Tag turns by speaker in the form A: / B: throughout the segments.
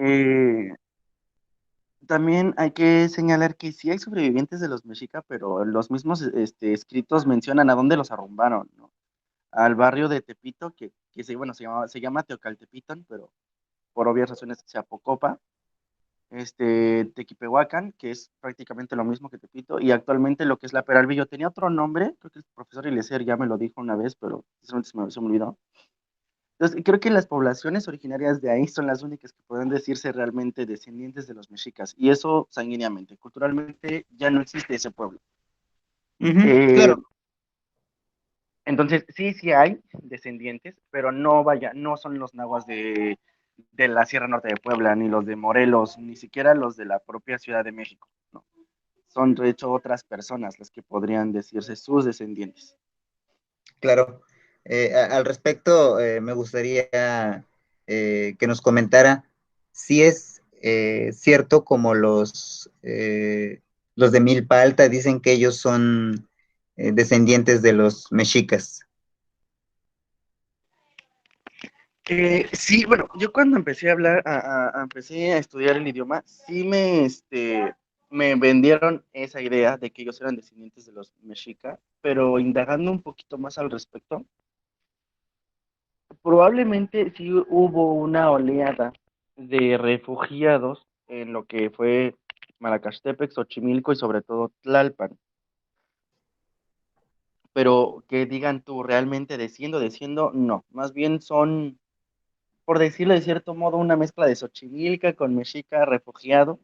A: Eh, También hay que señalar que sí hay sobrevivientes de los mexica, pero los mismos escritos mencionan a dónde los arrumbaron, ¿no? Al barrio de Tepito, que bueno, se llama Teocaltepitón, pero por obvias razones se apocopa, Tequipehuacán, que es prácticamente lo mismo que Tepito, y actualmente lo que es la Peralvillo tenía otro nombre, creo que el profesor Ileser ya me lo dijo una vez, pero sinceramente se me olvidó. Entonces, creo que las poblaciones originarias de ahí son las únicas que pueden decirse realmente descendientes de los mexicas, y eso sanguíneamente. Culturalmente ya no existe ese pueblo.
B: Ujú,
A: Eh,
B: claro,
A: entonces, sí, sí hay descendientes, pero no vaya, no son los nahuas de la Sierra Norte de Puebla, ni los de Morelos, ni siquiera los de la propia Ciudad de México, ¿no? Son de hecho otras personas las que podrían decirse sus descendientes.
B: claro. Al respecto, me gustaría que nos comentara si es cierto como los de Milpa Alta dicen que ellos son descendientes de los mexicas.
A: Sí, bueno, yo cuando empecé a hablar, empecé a estudiar el idioma, sí me vendieron esa idea de que ellos eran descendientes de los mexica, pero indagando un poquito más al respecto, probablemente sí hubo una oleada de refugiados en lo que fue Malacastepec, Xochimilco y sobre todo Tlalpan, pero que digan tú realmente desciendo, no, más bien son, por decirlo de cierto modo, una mezcla de Xochimilca con mexica refugiado,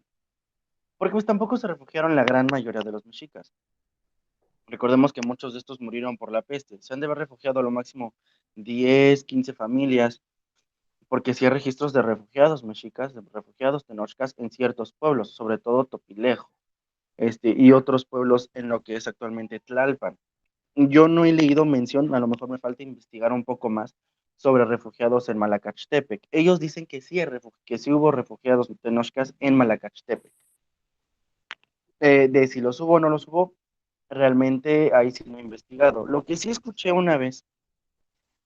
A: porque pues tampoco se refugiaron la gran mayoría de los mexicas. Recordemos que muchos de estos murieron por la peste. Se han de haber refugiado a lo máximo 10, 15 familias, porque sí hay registros de refugiados mexicas, de refugiados tenochcas en ciertos pueblos, sobre todo Topilejo, y otros pueblos en lo que es actualmente Tlalpan. Yo no he leído mención, a lo mejor me falta investigar un poco más sobre refugiados en Malacachtepec. Ellos dicen que sí, que sí hubo refugiados tenochcas en Malacachtepec. De si los hubo o no los hubo, realmente ahí sí no he investigado. Lo que sí escuché una vez,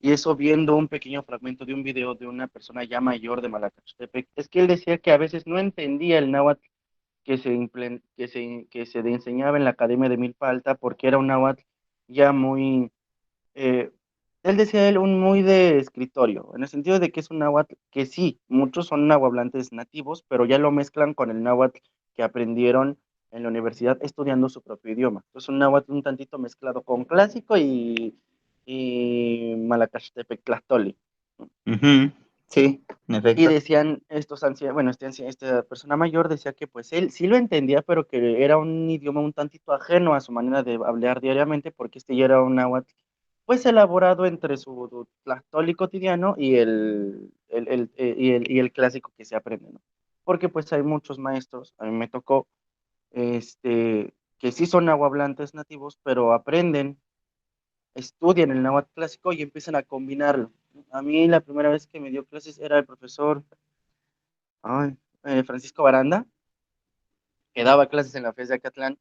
A: y eso viendo un pequeño fragmento de un video de una persona ya mayor de Malacachtepec, es que él decía que a veces no entendía el náhuatl que se le enseñaba en la Academia de Milpa Alta porque era un náhuatl ya muy, eh, él decía él, un muy de escritorio, en el sentido de que es un náhuatl que sí, muchos son náhuatlantes nativos, pero ya lo mezclan con el náhuatl que aprendieron en la universidad estudiando su propio idioma. Entonces un náhuatl un tantito mezclado con clásico y Malacastepec Tlastoli.
B: Ujú, sí, en
A: Y
B: efecto.
A: decían estos ancianos, bueno, esta persona mayor decía que pues él sí lo entendía, pero que era un idioma un tantito ajeno a su manera de hablar diariamente, porque este ya era un náhuatl pues elaborado entre su tlactoli cotidiano y el clásico que se aprende, ¿no? Porque pues hay muchos maestros, a mí me tocó, que sí son nahuatlantes nativos, pero aprenden, estudian el náhuatl clásico y empiezan a combinarlo. A mí la primera vez que me dio clases era el profesor Francisco Baranda, que daba clases en la FES de Acatlán.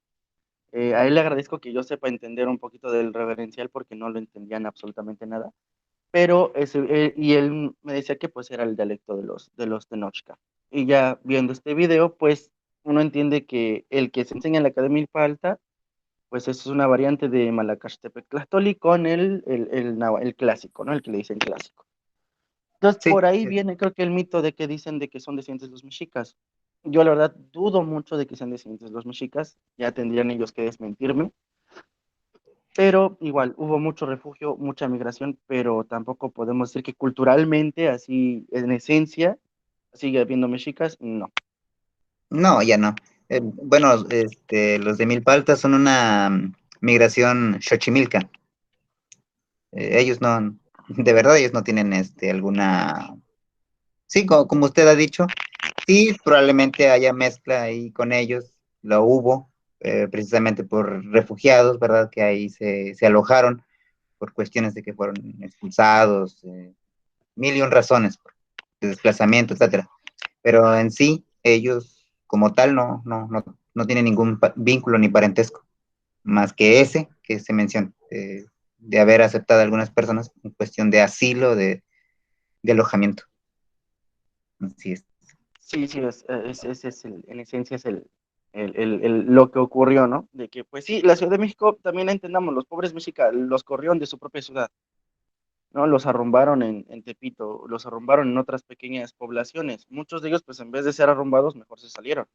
A: A él le agradezco que yo sepa entender un poquito del reverencial porque no lo entendían absolutamente nada, pero y él me decía que pues era el dialecto de los Tenochca. Y ya viendo este video, pues uno entiende que el que se enseña en la Academia Milpa Alta, pues eso es una variante de Malacaxtepec Tlastoli con el clásico, ¿no? El que le dicen clásico. Entonces,
B: Sí,
A: por ahí
B: sí,
A: viene, creo que el mito de que dicen de que son descendientes de los mexicas. Yo, la verdad, dudo mucho de que sean descendientes de los mexicas. Ya tendrían ellos que desmentirme. Pero igual, hubo mucho refugio, mucha migración, pero tampoco podemos decir que culturalmente, así en esencia, sigue habiendo mexicas. No.
B: no, ya no. Bueno, los de Milpa Alta son una migración xochimilca. Ellos no, de verdad, ellos no tienen alguna. Sí, como usted ha dicho, sí, probablemente haya mezcla ahí con ellos, lo hubo, precisamente por refugiados, ¿verdad? Que ahí se alojaron por cuestiones de que fueron expulsados, mil y un razones, de desplazamiento, etcétera. Pero en sí, ellos como tal no tienen ningún vínculo ni parentesco, más que ese que se menciona, de haber aceptado a algunas personas en cuestión de asilo, de alojamiento. Así es.
A: Sí, sí, ese es en esencia es lo que ocurrió, ¿no? De que, pues sí, la Ciudad de México, también entendamos, los pobres mexicas los corrieron de su propia ciudad, ¿no? Los arrumbaron en Tepito, los arrumbaron en otras pequeñas poblaciones. Muchos de ellos, pues en vez de ser arrumbados, mejor se salieron.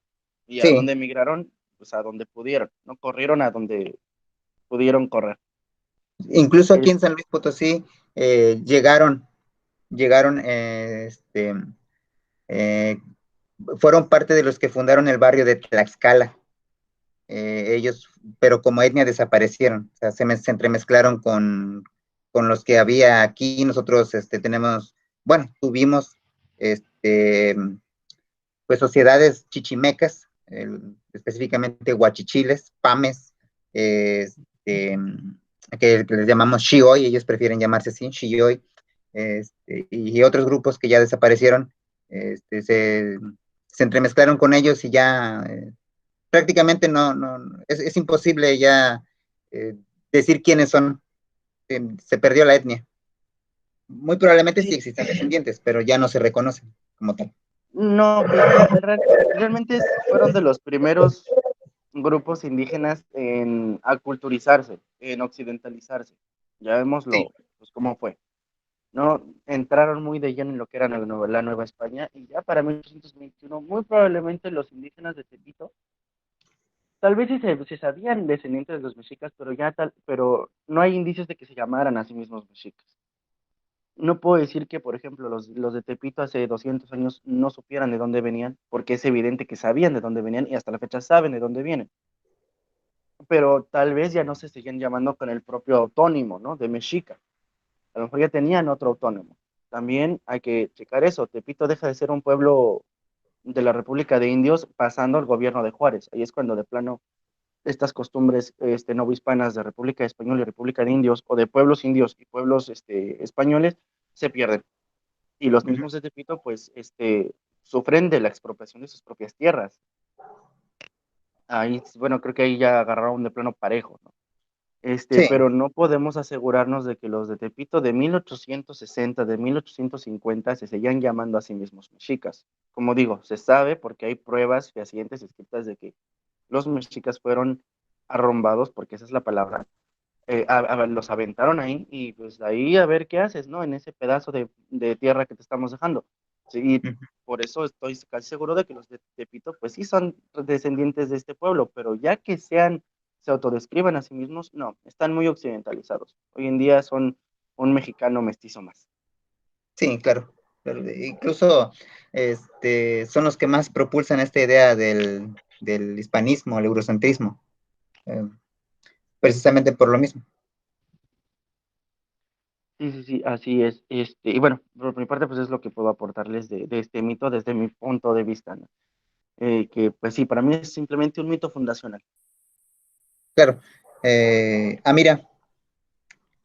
A: ¿Y a
B: Sí,
A: dónde emigraron? Pues a donde pudieron, ¿no? Corrieron a donde pudieron correr.
B: incluso aquí
A: Es,
B: en San Luis Potosí llegaron, llegaron, eh, fueron parte de los que fundaron el barrio de Tlaxcala. Ellos, pero como etnia desaparecieron, o sea, se entremezclaron con los que había aquí. Nosotros tenemos, bueno, tuvimos este, pues sociedades chichimecas, específicamente huachichiles, pames, este, que les llamamos Shioi, ellos prefieren llamarse así, Shioi, y otros grupos que ya desaparecieron, se entremezclaron con ellos y ya prácticamente es imposible ya eh, decir quiénes son, se perdió la etnia. Muy probablemente sí
A: sí,
B: existan descendientes, pero ya no se reconocen como tal.
A: no, pues realmente fueron de los primeros grupos indígenas en aculturizarse, en occidentalizarse. Ya vemos
B: Sí.
A: pues, cómo fue. ¿No? Entraron muy de lleno en lo que era la Nueva España y ya para 1821 muy probablemente los indígenas de Tepito, tal vez sí se sabían descendientes de los mexicas, pero no hay indicios de que se llamaran a sí mismos mexicas. No puedo decir que, por ejemplo, los de Tepito hace 200 años no supieran de dónde venían, porque es evidente que sabían de dónde venían y hasta la fecha saben de dónde vienen, pero tal vez ya no se siguen llamando con el propio autónimo, ¿no? De mexica. A lo mejor ya tenían otro autónomo. También hay que checar eso. Tepito deja de ser un pueblo de la República de Indios pasando al gobierno de Juárez. Ahí es cuando de plano estas costumbres novohispanas de República Española y República de Indios o de pueblos indios y pueblos españoles se pierden. Y los
B: Ujú.
A: mismos de Tepito pues sufren de la expropiación de sus propias tierras. Ahí, bueno, creo que ahí ya agarraron de plano parejo, ¿no?
B: Sí.
A: Pero no podemos asegurarnos de que los de Tepito de 1860, de 1850 se seguían llamando a sí mismos mexicas. Como digo, se sabe porque hay pruebas fehacientes escritas de que los mexicas fueron arrombados, porque esa es la palabra, los aventaron ahí y pues de ahí a ver qué haces, ¿no? En ese pedazo de tierra que te estamos dejando. Sí, y
B: Ujú.
A: por eso estoy casi seguro de que los de Tepito, pues sí son descendientes de este pueblo, pero ya que se autodescriban a sí mismos, no, están muy occidentalizados. Hoy en día son un mexicano mestizo más.
B: Sí, claro. Incluso son los que más propulsan esta idea del hispanismo, el eurocentrismo, eh, precisamente por lo mismo.
A: Sí, sí, sí, así es. Y bueno, por mi parte, pues es lo que puedo aportarles de este mito desde mi punto de vista, ¿no? Que pues sí, para mí es simplemente un mito fundacional.
B: Claro. Mira,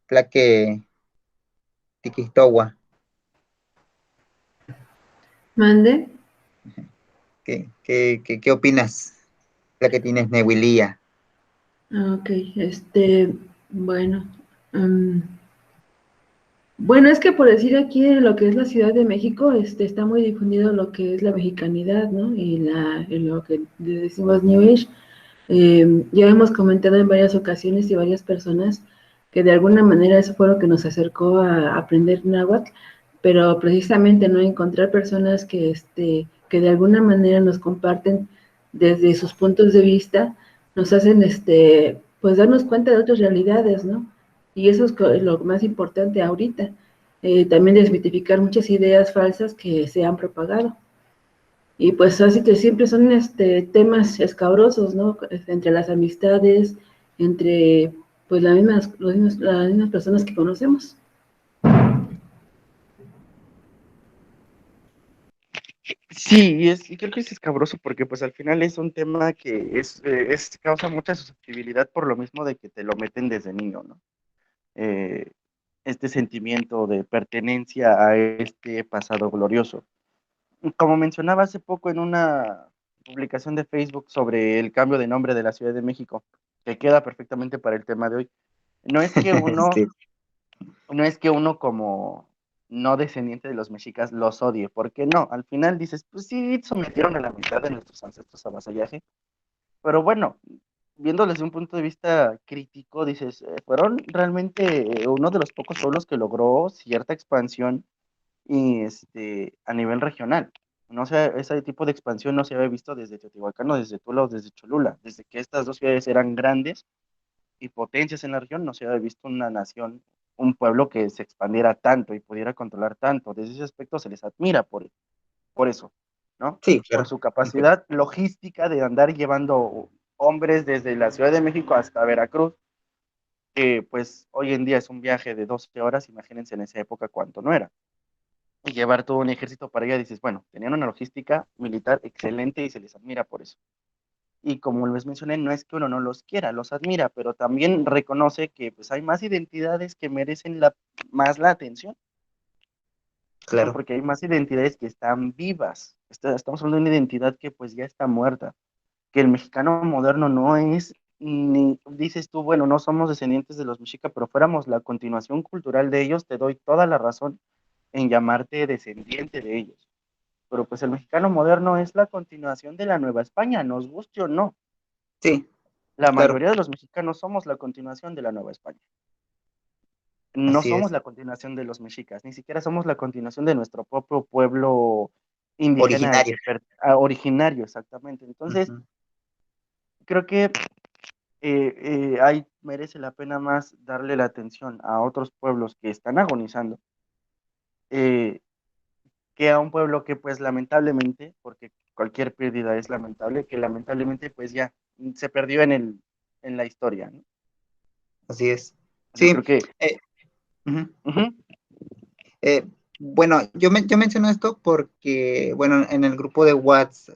B: Tlaque Tiquihtohua,
C: Mande.
B: ¿qué opinas? Tlaque tienes Nehuilía.
C: Ah, ok, bueno. mm, bueno, es que por decir aquí en lo que es la Ciudad de México, está muy difundido lo que es la mexicanidad, ¿no? Y lo que le decimos New Age. Ya hemos comentado en varias ocasiones y varias personas que de alguna manera eso fue lo que nos acercó a aprender náhuatl, pero precisamente no encontrar personas que de alguna manera nos comparten desde sus puntos de vista, nos hacen pues darnos cuenta de otras realidades, ¿no? Y eso es lo más importante ahorita. También desmitificar muchas ideas falsas que se han propagado. Y pues así que siempre son temas escabrosos, ¿no? Entre las amistades, entre pues las mismas personas que conocemos.
A: Sí, y creo que es escabroso porque pues al final es un tema que causa mucha susceptibilidad por lo mismo de que te lo meten desde niño, ¿no? Eh, este sentimiento de pertenencia a este pasado glorioso. Como mencionaba hace poco en una publicación de Facebook sobre el cambio de nombre de la Ciudad de México, que queda perfectamente para el tema de hoy, no es que uno,
B: Sí.
A: no es que uno como no descendiente de los mexicas, los odie, porque no, al final dices, pues sí, sometieron a la mitad de nuestros ancestros a vasallaje, pero bueno, viendo desde un punto de vista crítico, dices, fueron realmente uno de los pocos pueblos que logró cierta expansión y a nivel regional. No sé, ese tipo de expansión no se había visto desde Teotihuacán o desde Tula o desde Cholula. Desde que estas dos ciudades eran grandes y potencias en la región, no se había visto una nación, un pueblo que se expandiera tanto y pudiera controlar tanto. Desde ese aspecto se les admira por eso, ¿no?
B: Sí,
A: Por
B: claro.
A: su capacidad logística de andar llevando hombres desde la Ciudad de México hasta Veracruz, que pues hoy en día es un viaje de 12 horas, imagínense en esa época cuánto no era. Y llevar todo un ejército para allá, dices, bueno, tenían una logística militar excelente y se les admira por eso. Y como les mencioné, no es que uno no los quiera, los admira, pero también reconoce que pues hay más identidades que merecen más la atención, ¿no?
B: Claro.
A: Porque hay más identidades que están vivas. Estamos hablando de una identidad que pues ya está muerta, que el mexicano moderno no es, ni dices tú, bueno, no somos descendientes de los mexicas, pero fuéramos la continuación cultural de ellos, te doy toda la razón en llamarte descendiente de ellos. Pero pues el mexicano moderno es la continuación de la Nueva España, nos guste o no.
B: Sí,
A: La
B: claro.
A: mayoría de los mexicanos somos la continuación de la Nueva España. No
B: Así
A: somos
B: es.
A: la continuación de los mexicas, ni siquiera somos la continuación de nuestro propio pueblo indígena
B: Originario.
A: originario, exactamente. Entonces,
B: Ujú.
A: creo que ahí merece la pena más darle la atención a otros pueblos que están agonizando, eh, que a un pueblo que pues lamentablemente, porque cualquier pérdida es lamentable, que lamentablemente pues ya se perdió en la historia, ¿no?
B: Así es.
A: Yo
B: Sí.
A: creo que
B: eh, ujú.
A: ujú,
B: Eh, bueno, yo menciono esto porque, bueno, en el grupo de WhatsApp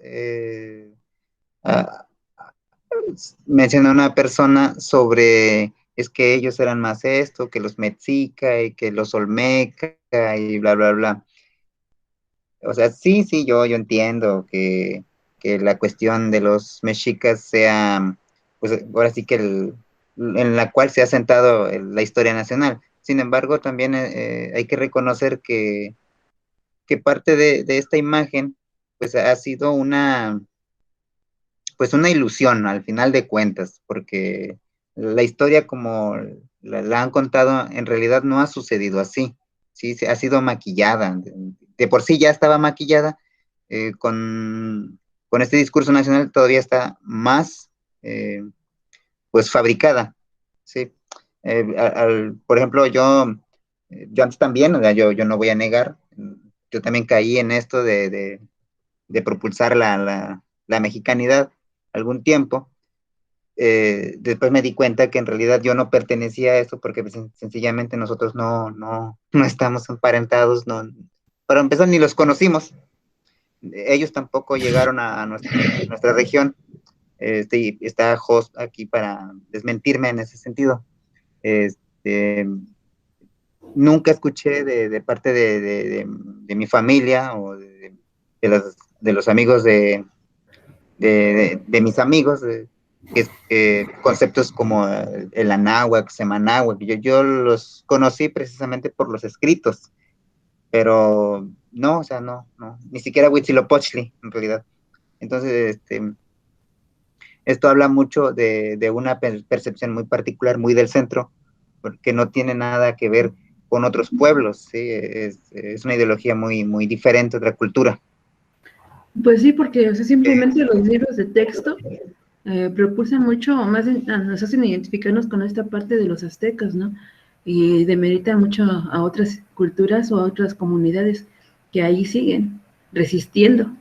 B: ah, mencionó una persona sobre, es que ellos eran más esto, que los mexica y que los olmeca y bla, bla, bla. O sea, sí, sí, yo entiendo que la cuestión de los mexicas sea, pues ahora sí que en la cual se ha sentado la historia nacional. Sin embargo, también hay que reconocer que parte de esta imagen, pues ha sido pues una ilusión al final de cuentas, porque la historia como la han contado en realidad no ha sucedido así, sí, ha sido maquillada, de por sí ya estaba maquillada, con este discurso nacional todavía está más, pues fabricada, sí. Por ejemplo, yo antes también, o sea, yo no voy a negar, yo también caí en esto de propulsar la mexicanidad algún tiempo. Después me di cuenta que en realidad yo no pertenecía a eso porque pues, sencillamente nosotros no estamos emparentados, no, para empezar ni los conocimos, ellos tampoco llegaron a nuestra región, y está Host aquí para desmentirme en ese sentido. Este, Nunca escuché de parte de mi familia o de los amigos de mis amigos, conceptos como el anáhuac, semanáhuac, yo los conocí precisamente por los escritos, pero no, o sea, no, ni siquiera Huitzilopochtli, en realidad. Entonces, esto habla mucho de una percepción muy particular, muy del centro, porque no tiene nada que ver con otros pueblos, ¿sí? Es una ideología muy diferente, otra cultura.
C: Pues sí, porque o sea, simplemente los libros de texto propulsan mucho, más nos hacen identificarnos con esta parte de los aztecas, ¿no? Y demeritan mucho a otras culturas o a otras comunidades que ahí siguen resistiendo.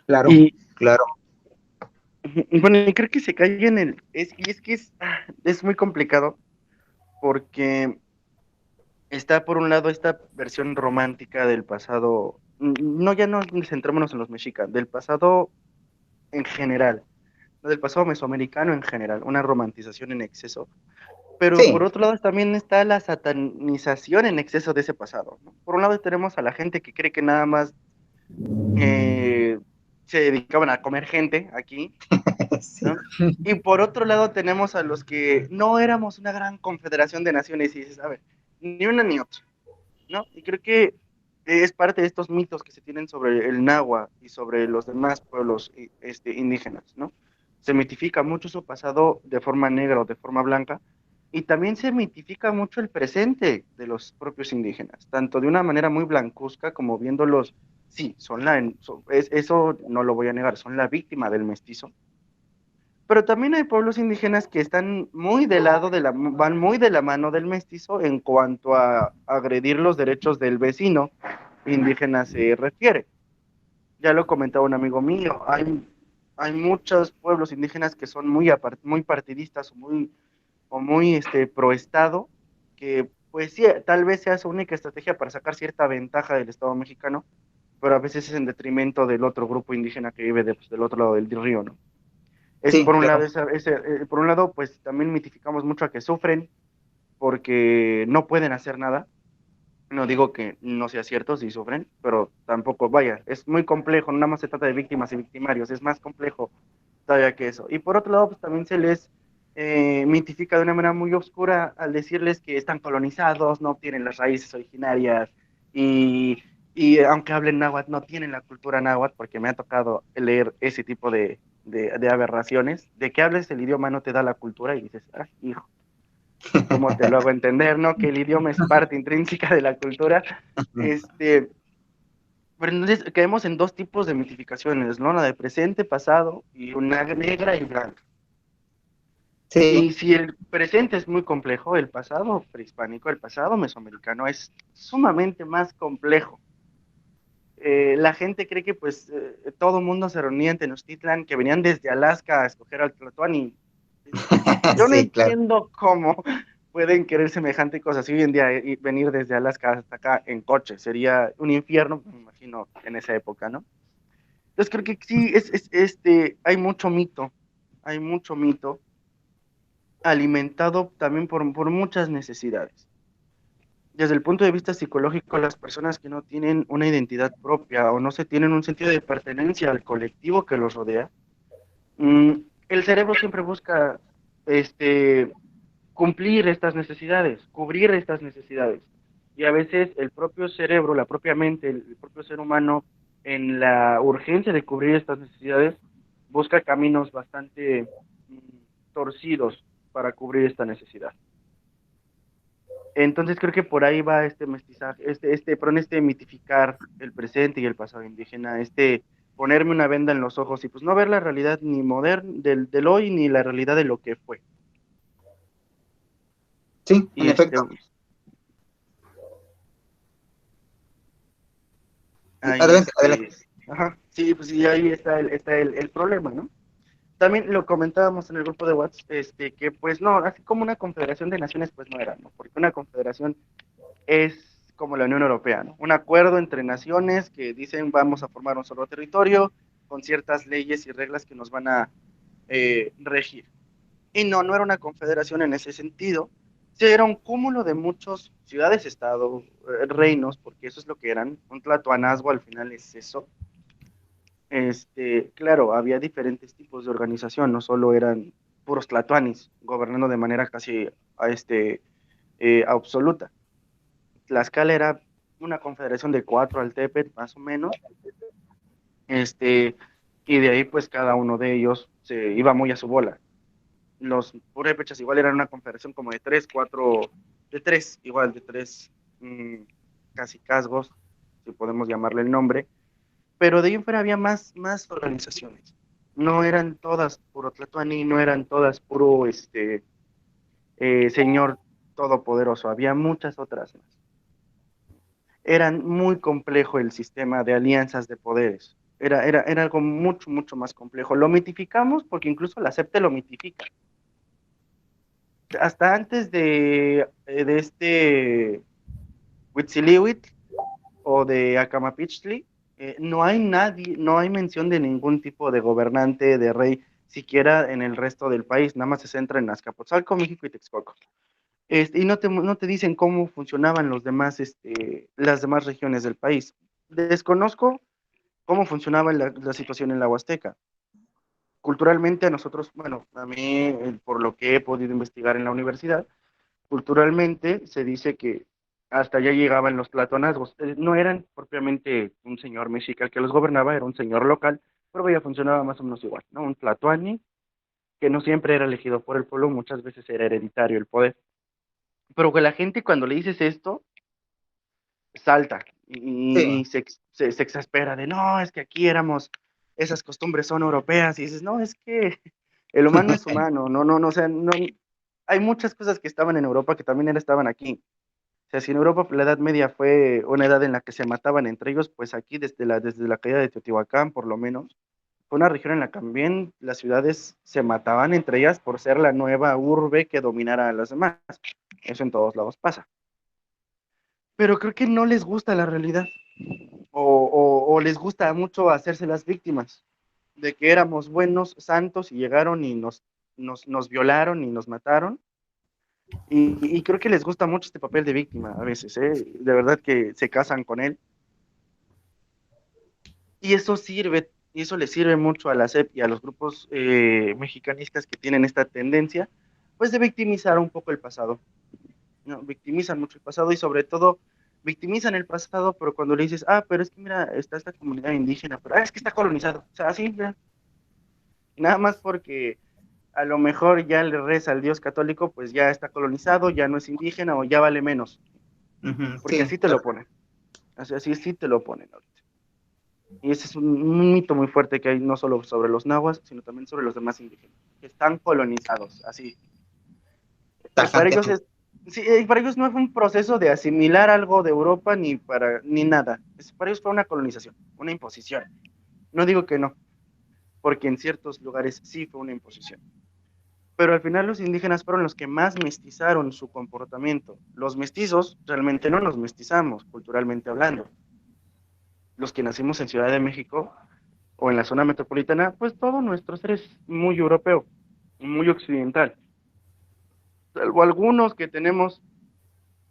B: Claro,
A: y
B: claro.
A: bueno, y creo que se cae y es que es muy complicado porque está por un lado esta versión romántica del pasado, no ya no centrémonos en los mexicas, del pasado en general, no, del pasado mesoamericano en general, una romantización en exceso. Pero por
B: Sí,
A: otro lado también está la satanización en exceso de ese pasado, ¿no? Por un lado tenemos a la gente que cree que nada más eh, se dedicaban a comer gente aquí,
B: sí,
A: ¿no? Y por otro lado tenemos a los que no éramos una gran confederación de naciones y dices, a ver, ni una ni otra. ¿no? Y creo que es parte de estos mitos que se tienen sobre el náhuatl y sobre los demás pueblos indígenas, ¿no? Se mitifica mucho su pasado de forma negra o de forma blanca, y también se mitifica mucho el presente de los propios indígenas, tanto de una manera muy blancuzca como viéndolos, sí, eso no lo voy a negar, son la víctima del mestizo, pero también hay pueblos indígenas que están muy del lado van muy de la mano del mestizo en cuanto a agredir los derechos del vecino indígena se refiere. Ya lo comentaba un amigo mío, hay muchos pueblos indígenas que son muy partidistas o muy pro Estado, que pues sí, tal vez sea su única estrategia para sacar cierta ventaja del Estado mexicano, pero a veces es en detrimento del otro grupo indígena que vive pues, del otro lado del río, ¿no? Es
B: Sí,
A: por un lado,
B: claro.
A: por un lado, pues también mitificamos mucho a que sufren porque no pueden hacer nada. No digo que no sea cierto si sufren, pero tampoco, vaya, es muy complejo, no nada más se trata de víctimas y victimarios, es más complejo todavía que eso. Y por otro lado, pues también se les mitifica de una manera muy oscura al decirles que están colonizados, no tienen las raíces originarias y, y aunque hablen náhuatl, no tienen la cultura náhuatl, porque me ha tocado leer ese tipo de aberraciones, de que hables el idioma no te da la cultura y dices, ah, hijo, ¿cómo te lo hago entender, no? Que el idioma es parte intrínseca de la cultura. Este, pero entonces caemos en dos tipos de mitificaciones, ¿no? La de presente, pasado y una negra y blanca.
B: Sí,
A: Y si el presente es muy complejo, el pasado prehispánico, el pasado mesoamericano es sumamente más complejo. La gente cree que pues todo el mundo se reunía en Tenochtitlan, que venían desde Alaska a escoger al Tlatoani. Yo no
B: sí, claro.
A: entiendo cómo pueden querer semejante cosa. Si hoy en día venir desde Alaska hasta acá en coche sería un infierno, me imagino, en esa época, ¿no? Entonces creo que sí, hay mucho mito alimentado también por muchas necesidades. Desde el punto de vista psicológico, las personas que no tienen una identidad propia o no se tienen un sentido de pertenencia al colectivo que los rodea, mm, el cerebro siempre busca este, cumplir estas necesidades, cubrir estas necesidades. Y a veces el propio cerebro, la propia mente, el propio ser humano, en la urgencia de cubrir estas necesidades, busca caminos bastante mm, torcidos para cubrir esta necesidad. Entonces creo que por ahí va este mestizaje, perdón, este mitificar el presente y el pasado indígena, ponerme una venda en los ojos y pues no ver la realidad ni moderna del hoy ni la realidad de lo que fue.
B: Sí, en
A: Y
B: efecto.
A: ahí
B: Adelante, adelante.
A: ajá, sí, pues sí, ahí está el problema, ¿no? También lo comentábamos en el grupo de WhatsApp, que pues no, así como una confederación de naciones, pues no era, ¿no? Porque una confederación es como la Unión Europea, ¿no? Un acuerdo entre naciones que dicen vamos a formar un solo territorio con ciertas leyes y reglas que nos van a regir. Y no, no era una confederación en ese sentido, sí era un cúmulo de muchos ciudades-estado, reinos, porque eso es lo que eran, un tlatoanazgo al final es eso. Claro, había diferentes tipos de organización, no solo eran puros tlatoanis gobernando de manera casi absoluta. Tlaxcala era una confederación de 4 altepet, más o menos, este, y de ahí pues cada uno de ellos se iba muy a su bola. Los purépechas igual eran una confederación como de tres, cuatro, de tres, igual de tres mm, casi casgos, si podemos llamarle el nombre, pero de ahí en fuera había más organizaciones. No eran todas puro Tlatuani, no eran todas puro señor todopoderoso, había muchas otras más. Era muy complejo el sistema de alianzas de poderes. Era algo mucho, mucho más complejo. Lo mitificamos porque incluso la CEPTE lo mitifica. Hasta antes de Huitzilihuitl o de Acamapichtli, no hay nadie, no hay mención de ningún tipo de gobernante, de rey, siquiera en el resto del país, nada más se centra en Azcapotzalco, México y Texcoco. Y no te dicen cómo funcionaban las demás regiones del país. Desconozco cómo funcionaba la situación en la Huasteca. Culturalmente a nosotros, bueno, a mí, por lo que he podido investigar en la universidad, culturalmente se dice que hasta allá llegaban los platonazgos. No eran propiamente un señor mexica el que los gobernaba, era un señor local, pero ya funcionaba más o menos igual, ¿no? Un tlatoani que no siempre era elegido por el pueblo, muchas veces era hereditario el poder. Pero que la gente cuando le dices esto, salta y
B: Sí,
A: se exaspera de, no, es que aquí éramos, esas costumbres son europeas, y dices, no, es que el humano es humano, no, no, no, o sea, no, hay muchas cosas que estaban en Europa que también estaban aquí. O sea, si en Europa la Edad Media fue una edad en la que se mataban entre ellos, pues aquí desde la caída de Teotihuacán, por lo menos, fue una región en la que también las ciudades se mataban entre ellas por ser la nueva urbe que dominara a las demás. Eso en todos lados pasa. Pero creo que no les gusta la realidad o les gusta mucho hacerse las víctimas de que éramos buenos, santos y llegaron y nos violaron y nos mataron. Y creo que les gusta mucho este papel de víctima a veces, ¿eh? De verdad que se casan con él. Y eso sirve, y eso le sirve mucho a la CEP y a los grupos mexicanistas que tienen esta tendencia, pues de victimizar un poco el pasado, ¿no? Victimizan mucho el pasado y sobre todo victimizan el pasado, pero cuando le dices, ah, pero es que mira, está esta comunidad indígena, pero es que está colonizado, o sea, así, ya. Nada más porque a lo mejor ya le reza al Dios católico, pues ya está colonizado, ya no es indígena o ya vale menos,
B: ujú,
A: porque
B: sí,
A: así te lo ponen, así sí te lo ponen ahorita. Y ese es un mito muy fuerte que hay no solo sobre los nahuas, sino también sobre los demás indígenas, que están colonizados, así. Y para ellos
B: tajantemente.
A: es, sí, para ellos no fue un proceso de asimilar algo de Europa ni nada. Para ellos fue una colonización, una imposición. No digo que no, porque en ciertos lugares sí fue una imposición. Pero al final los indígenas fueron los que más mestizaron su comportamiento. Los mestizos realmente no nos mestizamos, culturalmente hablando. Los que nacimos en Ciudad de México o en la zona metropolitana, pues todo nuestro ser es muy europeo, muy occidental. Salvo algunos que tenemos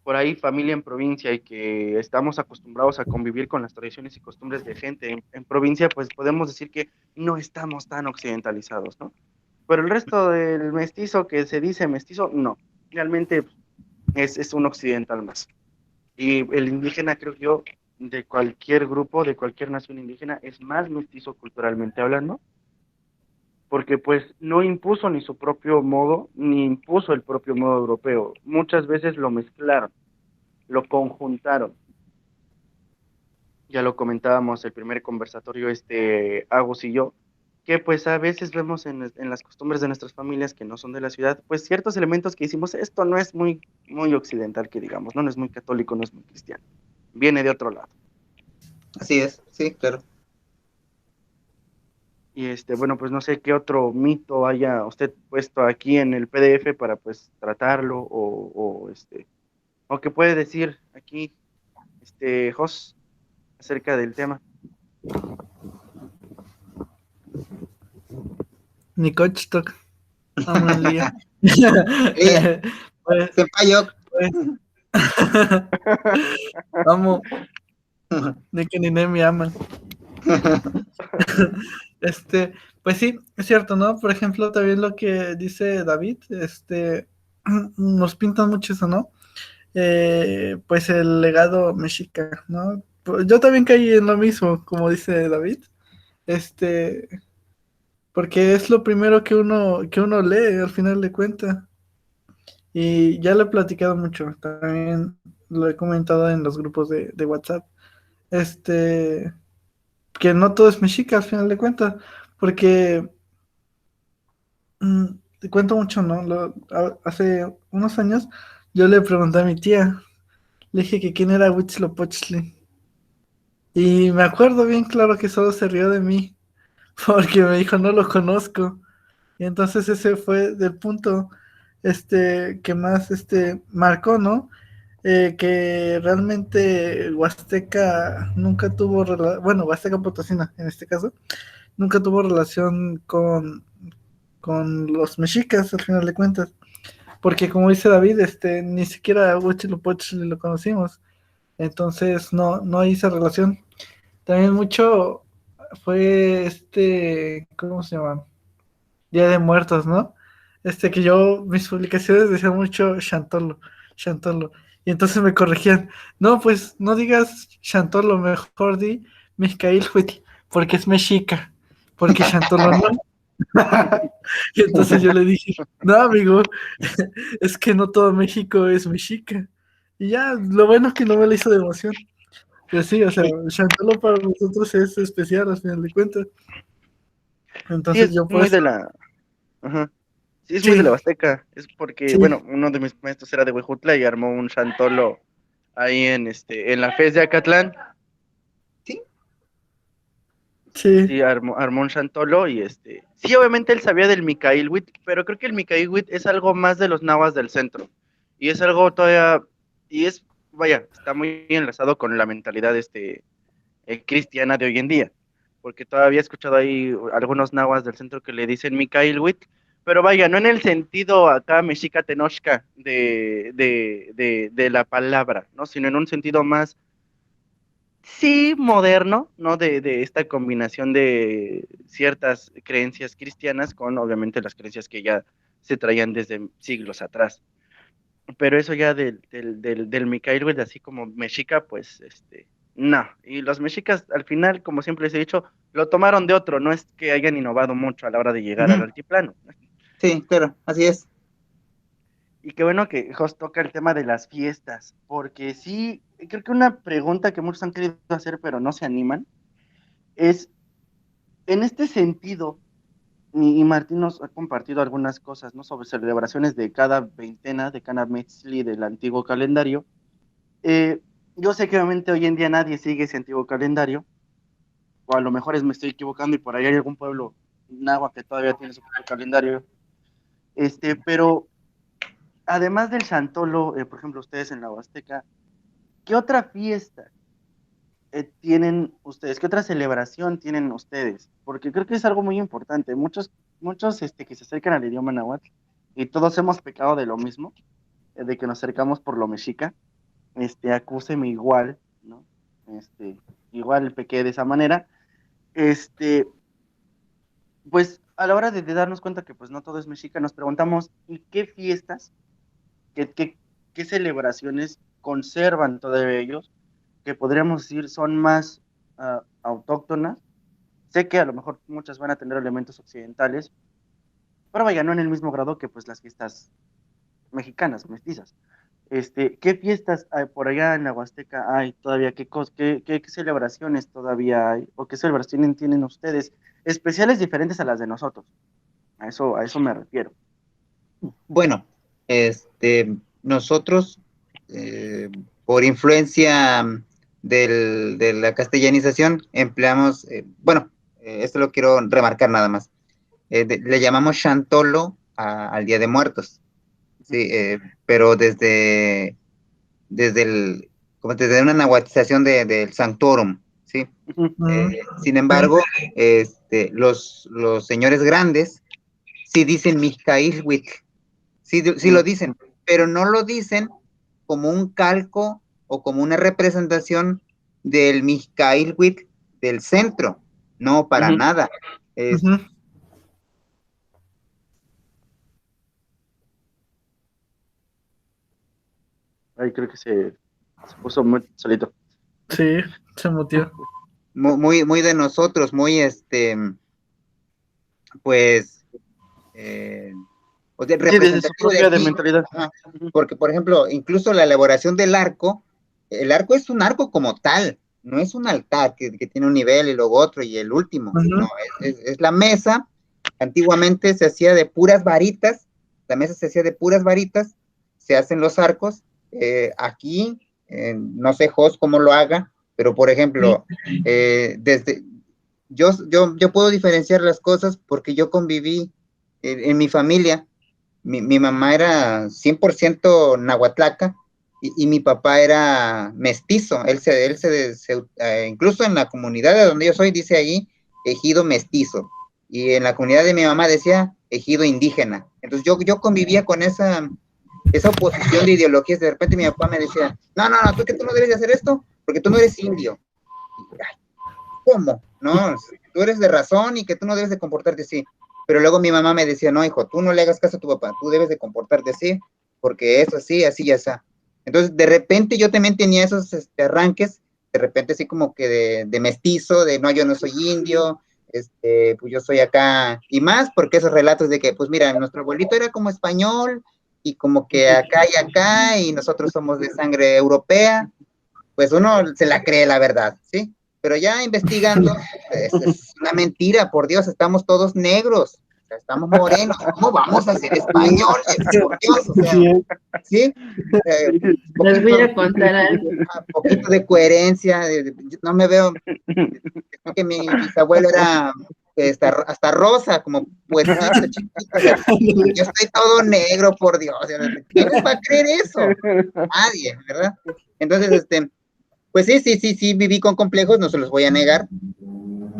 A: por ahí familia en provincia y que estamos acostumbrados a convivir con las tradiciones y costumbres de gente en provincia, pues podemos decir que no estamos tan occidentalizados, ¿no? Pero el resto del mestizo que se dice mestizo, no. Realmente es un occidental más. Y el indígena, creo yo, de cualquier grupo, de cualquier nación indígena, es más mestizo culturalmente hablando, porque pues no impuso ni su propio modo, ni impuso el propio modo europeo. Muchas veces lo mezclaron, lo conjuntaron. Ya lo comentábamos el primer conversatorio, Agus y yo, que pues a veces vemos en las costumbres de nuestras familias que no son de la ciudad, pues ciertos elementos que hicimos, esto no es muy occidental, que digamos, no es muy católico, no es muy cristiano, viene de otro lado.
B: Así es, sí, claro.
A: Y bueno, pues no sé qué otro mito haya usted puesto aquí en el PDF para pues tratarlo o qué puede decir aquí, Jos, acerca del tema.
D: Nicochtok, Amanlía.
B: Ella,
D: Pues,
B: Senpayok.
D: pues, vamos, de que ni me aman. Pues sí, es cierto, ¿no? Por ejemplo, también lo que dice David, nos pintan mucho eso, ¿no? Pues el legado mexica, ¿no? Pues yo también caí en lo mismo, como dice David, este, porque es lo primero que uno lee al final de cuentas. Y ya lo he platicado mucho, también lo he comentado en los grupos de WhatsApp, este, que no todo es mexica al final de cuentas, porque te cuento mucho, ¿no? Hace unos años yo le pregunté a mi tía, le dije que quién era Huitzilopochtli, y me acuerdo bien claro que solo se rió de mí, porque me dijo no lo conozco, y entonces ese fue del punto, que más, marcó, ¿no? Que realmente Huasteca nunca tuvo, bueno, Huasteca Potosina en este caso, nunca tuvo relación con los mexicas al final de cuentas, porque como dice David, ni siquiera a Huitzilopochtli lo conocimos, entonces no hay esa relación. También mucho fue ¿cómo se llama? Día de Muertos, ¿no? Que yo, mis publicaciones decían mucho Chantolo. Chantolo. Y entonces me corregían, no, pues no digas Chantolo, mejor di Mezcailhuitl, porque es mexica, porque Chantolo no. Y entonces yo le dije, no, amigo, es que no todo México es mexica. Y ya, lo bueno es que no me lo hizo de emoción. Pero sí, o sea, Chantolo para nosotros es especial al final de cuentas.
A: Sí,
D: Entonces
A: es
D: yo
A: muy
D: pues,
A: de la... Ajá. Sí, es muy de la
D: sí,
A: Huasteca. Es porque,
D: sí,
A: bueno, uno de mis maestros era de Huejutla y armó un chantolo ahí en la FES de Acatlán.
B: Sí,
D: sí.
A: Sí, armó un chantolo y sí, obviamente él sabía del Micailhuitl, pero creo que el Micailhuitl es algo más de los nahuas del centro. Y es algo todavía, y es, vaya, está muy enlazado con la mentalidad cristiana de hoy en día. Porque todavía he escuchado ahí algunos nahuas del centro que le dicen Micailhuitl, pero vaya, no en el sentido acá mexica tenochca de la palabra, ¿no? Sino en un sentido más sí moderno, ¿no? De esta combinación de ciertas creencias cristianas con obviamente las creencias que ya se traían desde siglos atrás. Pero eso ya del Micael, güey, de así como mexica, pues, no. Y los mexicas, al final, como siempre les he dicho, lo tomaron de otro, no es que hayan innovado mucho a la hora de llegar al
B: ujú,
A: altiplano.
B: sí, claro, así es.
A: Y qué bueno que Jos toca el tema de las fiestas, porque sí, creo que una pregunta que muchos han querido hacer, pero no se animan, es en este sentido, y Martín nos ha compartido algunas cosas, ¿no? Sobre celebraciones de cada veintena, de cada metzli del antiguo calendario. Eh, yo sé que obviamente hoy en día nadie sigue ese antiguo calendario, o a lo mejor me estoy equivocando y por ahí hay algún pueblo náhuatl que todavía tiene su propio calendario. Pero además del Chantolo, por ejemplo, ustedes en la Huasteca, ¿qué otra fiesta tienen ustedes? ¿Qué otra celebración tienen ustedes? Porque creo que es algo muy importante. Muchos que se acercan al idioma náhuatl y todos hemos pecado de lo mismo, de que nos acercamos por lo mexica, acúseme igual, ¿no? Igual pequé de esa manera. Este, pues a la hora de darnos cuenta que pues no todo es mexica, nos preguntamos, ¿y qué fiestas, qué, qué, qué celebraciones conservan todavía ellos, que podríamos decir son más autóctonas? Sé que a lo mejor muchas van a tener elementos occidentales, pero vaya, no en el mismo grado que pues las fiestas mexicanas, mestizas. ¿Qué fiestas hay por allá en la Huasteca hay todavía? ¿Qué celebraciones todavía hay? ¿O qué celebraciones tienen ustedes? Especiales diferentes a las de nosotros. A eso me refiero.
B: Bueno, nosotros, por influencia de la castellanización, empleamos, bueno, esto lo quiero remarcar nada más, le llamamos Chantolo al Día de Muertos, sí, pero desde como desde una nahuatización del Sanctorum, sí.
A: Ujú,
D: mm,
B: Sin embargo, los señores grandes sí dicen Mixcaíhuitl, sí, sí lo
A: ujú,
B: dicen, pero no lo dicen como un calco o como una representación del Mixcaíhuitl del centro, no, para
A: ujú.
B: nada. Es,
D: ujú,
A: Ahí creo que se puso muy solito.
D: sí, se mutió.
B: muy, muy de nosotros, muy pues, o sea,
A: Sí, desde su
B: representativo de
A: propia de
B: aquí.
A: mentalidad.
B: Ajá.
A: Ujú,
B: Porque, por ejemplo, incluso la elaboración del arco, el arco es un arco como tal, no es un altar que tiene un nivel y luego otro y el último, no,
D: Ujú,
B: es la mesa. Antiguamente se hacía de puras varitas, la mesa se hacía de puras varitas, se hacen los arcos. Aquí, no sé, Jos, cómo lo haga, pero por
D: sí,
B: ejemplo, desde, yo puedo diferenciar las cosas porque yo conviví en mi familia. Mi mamá era 100% nahuatlaca y mi papá era mestizo. Incluso en la comunidad de donde yo soy, dice ahí ejido mestizo. Y en la comunidad de mi mamá decía ejido indígena. Entonces yo convivía con esa oposición de ideologías. De repente mi papá me decía, no, no, no, tú no debes de hacer esto porque tú no eres indio. Y, ay, ¿cómo? No, tú eres de razón y que tú no debes de comportarte así. Pero luego mi mamá me decía, no, hijo, tú no le hagas caso a tu papá, tú debes de comportarte así. porque eso así, así ya está. Entonces, de repente yo también tenía esos arranques, de repente así como que de mestizo, de no, yo no soy indio, pues yo soy acá, y más porque esos relatos de que, pues mira, nuestro abuelito era como español, y como que acá, y nosotros somos de sangre europea, pues uno se la cree la verdad, ¿sí? Pero ya investigando, es una mentira, por Dios, estamos todos negros, o sea, estamos morenos, ¿cómo vamos a ser españoles? Por Dios, o sea,
D: Sí,
B: ¿sí?
C: Les voy a contar algo.
B: Poquito de coherencia, no me veo, creo que mi bisabuelo era hasta rosa, como puesito, chiquito, o sea, yo estoy todo negro, por Dios, o sea, ¿quién les va a creer eso? Nadie, ¿verdad? Entonces, pues sí, viví con complejos, no se los voy a negar,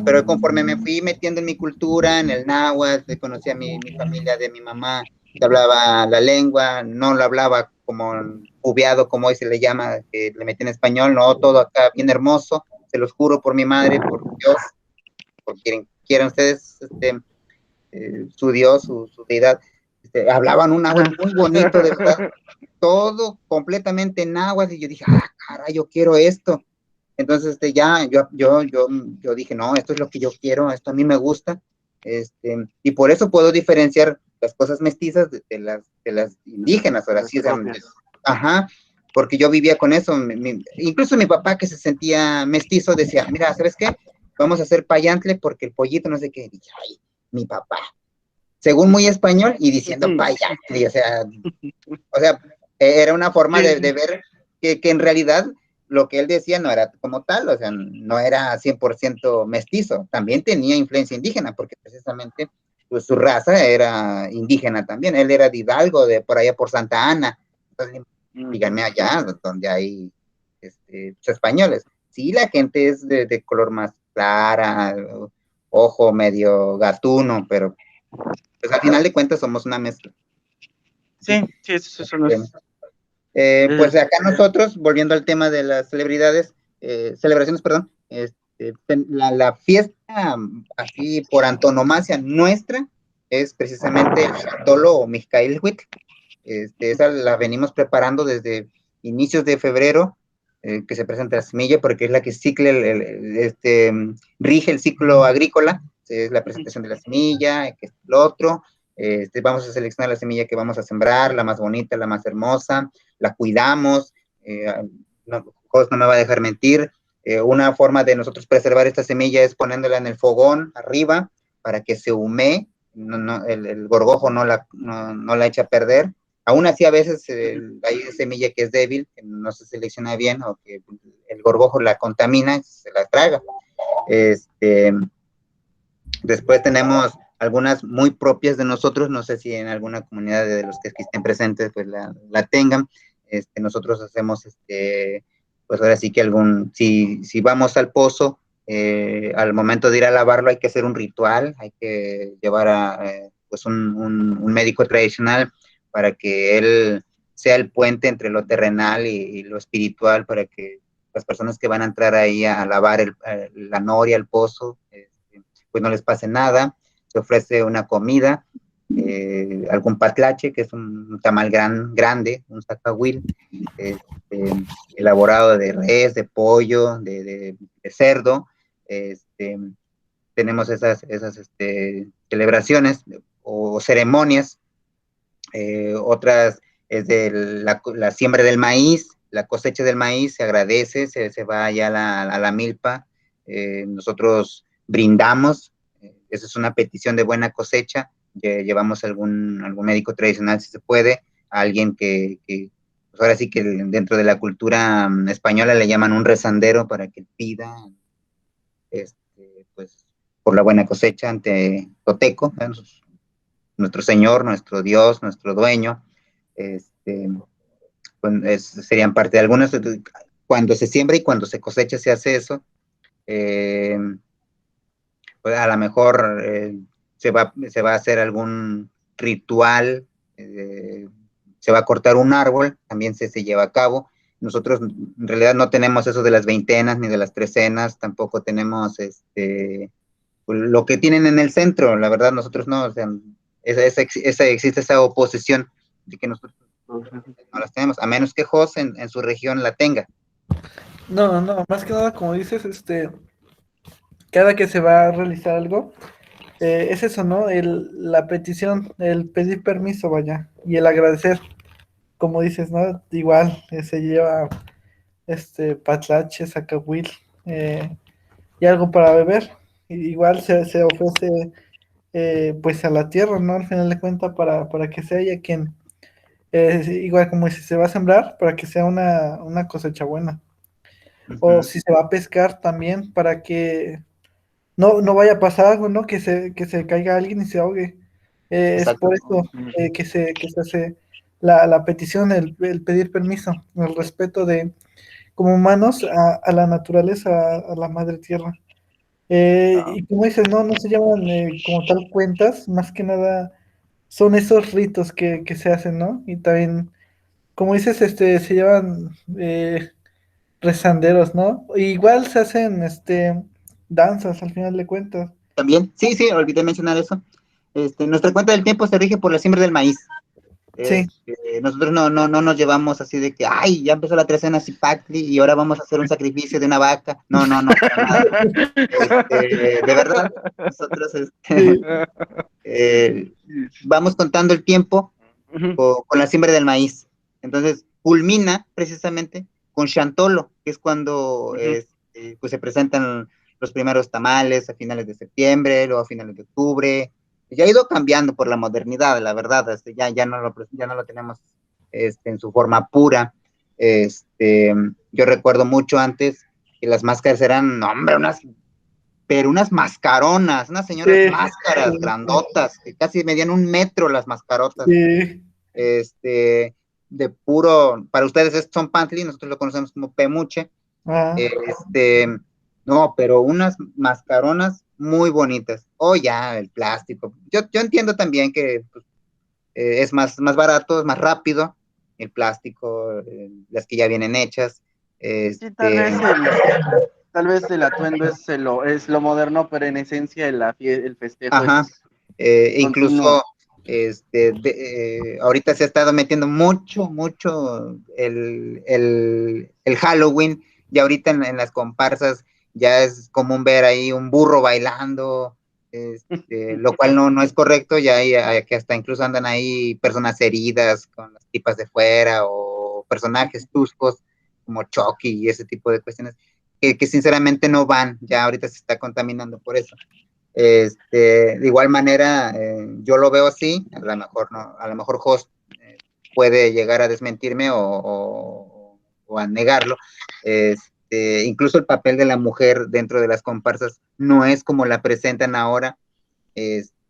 B: pero conforme me fui metiendo en mi cultura, en el náhuatl, conocí a mi familia de mi mamá, que hablaba la lengua, no lo hablaba como ubiado, como hoy se le llama, que le metí en español, no, todo acá bien hermoso, se los juro por mi madre, por Dios, por quieran ustedes, su Dios, su deidad, hablaban un náhuatl muy bonito, de verdad, todo completamente en náhuatl, y yo dije, caray, yo quiero esto. Entonces, yo dije, no, esto es lo que yo quiero, esto a mí me gusta, y por eso puedo diferenciar las cosas mestizas de las indígenas, ahora sí, o sea, ajá, porque yo vivía con eso, incluso mi papá que se sentía mestizo decía, mira, ¿sabes qué? Vamos a hacer payantle porque el pollito no sé qué, y dije, ay, mi papá, según muy español y diciendo payantle, o sea, era una forma de ver que en realidad lo que él decía no era como tal, o sea, no era 100% mestizo, también tenía influencia indígena, porque precisamente pues, su raza era indígena también, él era de Hidalgo, de por allá por Santa Ana, entonces díganme allá, donde hay pues, españoles, sí, la gente es de color más clara, ojo medio gatuno, pero pues al final de cuentas somos una mezcla.
A: Sí, eso son los...
B: Pues acá nosotros, volviendo al tema de las celebraciones, perdón, la fiesta así por antonomasia nuestra es precisamente el Xatolo o Mixcailhuitl. Esa la venimos preparando desde inicios de febrero, que se presenta la semilla, porque es la que rige el ciclo agrícola, es la presentación de la semilla, que es lo otro. Vamos a seleccionar la semilla que vamos a sembrar, la más bonita, la más hermosa, la cuidamos, Jos no me va a dejar mentir, una forma de nosotros preservar esta semilla es poniéndola en el fogón arriba para que se humee, el gorgojo no la echa a perder. Aún así, a veces hay semilla que es débil, que no se selecciona bien o que el gorgojo la contamina y se la traga. Después tenemos algunas muy propias de nosotros, no sé si en alguna comunidad de los que estén presentes pues la tengan. Nosotros hacemos, pues ahora sí que si vamos al pozo, al momento de ir a lavarlo hay que hacer un ritual, hay que llevar pues un médico tradicional para que él sea el puente entre lo terrenal y lo espiritual, para que las personas que van a entrar ahí a lavar la noria, el pozo, pues no les pase nada. Se ofrece una comida, algún patlache, que es un tamal grande, un zacahuil, elaborado de res, de pollo, de cerdo. Tenemos esas celebraciones o ceremonias. Otras es de la siembra del maíz, la cosecha del maíz, se agradece, se va allá a la milpa. Nosotros brindamos, esa es una petición de buena cosecha, llevamos algún médico tradicional si se puede, a alguien que pues ahora sí que dentro de la cultura española le llaman un rezandero para que pida pues por la buena cosecha ante Toteco, nuestro Señor, nuestro Dios, nuestro dueño. Pues serían parte de algunas. Cuando se siembra y cuando se cosecha se hace eso. Pues a lo mejor se va a hacer algún ritual, se va a cortar un árbol, también se lleva a cabo. Nosotros en realidad no tenemos eso de las veintenas ni de las trecenas, tampoco tenemos lo que tienen en el centro, la verdad nosotros no, o sea, existe esa oposición de que nosotros no las tenemos, a menos que Jos en su región la tenga.
D: No, más que nada, como dices, cada que se va a realizar algo, es eso, ¿no? La petición, el pedir permiso, vaya, y el agradecer, como dices, ¿no? Igual se lleva patlache, zacahuil, y algo para beber. Igual se ofrece pues a la tierra, ¿no? Al final de cuentas, para que sea ella quien, igual como si se va a sembrar, para que sea una cosecha buena. O si se va a pescar también, para que no vaya a pasar algo, ¿no? Que se caiga alguien y se ahogue. Es
B: Exacto.
D: por eso que se hace la petición, el pedir permiso, el respeto como humanos a la naturaleza, a la madre tierra. Y como dices, no se llaman como tal cuentas, más que nada son esos ritos que se hacen, ¿no? Y también, como dices, se llaman rezanderos, ¿no? Igual se hacen danzas al final de cuentas.
B: También, sí, olvidé mencionar eso. Nuestra cuenta del tiempo se rige por la siembra del maíz.
D: Sí.
B: Nosotros no nos llevamos así de que, ay, ya empezó la trecena Zipacli y ahora vamos a hacer un sacrificio de una vaca. No, para nada. De verdad, nosotros vamos contando el tiempo con la siembra del maíz. Entonces, culmina precisamente con Chantolo, que es cuando pues se presentan los primeros tamales a finales de septiembre, luego a finales de octubre. Ya ha ido cambiando por la modernidad, la verdad, ya no lo tenemos en su forma pura. Yo recuerdo mucho antes que las máscaras eran, no, hombre, unas mascaronas, unas señoras
D: Sí.
B: máscaras grandotas, que casi medían 1 metro las mascarotas.
D: Sí.
B: De puro, para ustedes es Tzompantli, nosotros lo conocemos como Pemuche.
D: Ah,
B: No, pero unas mascaronas muy bonitas. O ya, el plástico. Yo entiendo también que pues, es más barato, es más rápido el plástico, las que ya vienen hechas.
A: Sí, tal vez el atuendo es lo moderno, pero en esencia el festejo
B: Ajá,
A: es
B: incluso
A: continuo.
B: ahorita se ha estado metiendo mucho el Halloween, y ahorita en las comparsas ya es común ver ahí un burro bailando, lo cual no es correcto, ya hay que hasta incluso andan ahí personas heridas con las tipas de fuera o personajes tuscos como Chucky y ese tipo de cuestiones que sinceramente no van, ya ahorita se está contaminando por eso. De igual manera, yo lo veo así, a lo mejor no, a lo mejor Host puede llegar a desmentirme o a negarlo. Incluso el papel de la mujer dentro de las comparsas no es como la presentan ahora.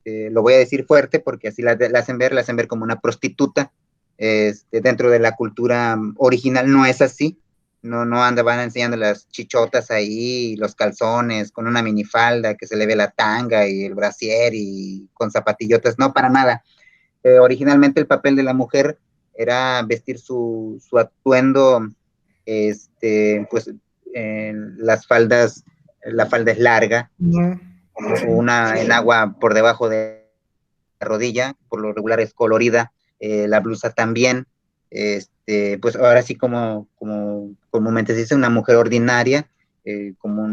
B: Lo voy a decir fuerte porque así la hacen ver como una prostituta. Dentro de la cultura original no es así. No van enseñando las chichotas ahí, los calzones, con una minifalda que se le ve la tanga y el brasier y con zapatillotas, no, para nada. Originalmente el papel de la mujer era vestir su atuendo, pues la falda es larga,
D: no.
B: una en agua por debajo de la rodilla, por lo regular es colorida, la blusa también, pues ahora sí como comúnmente se dice, una mujer ordinaria, como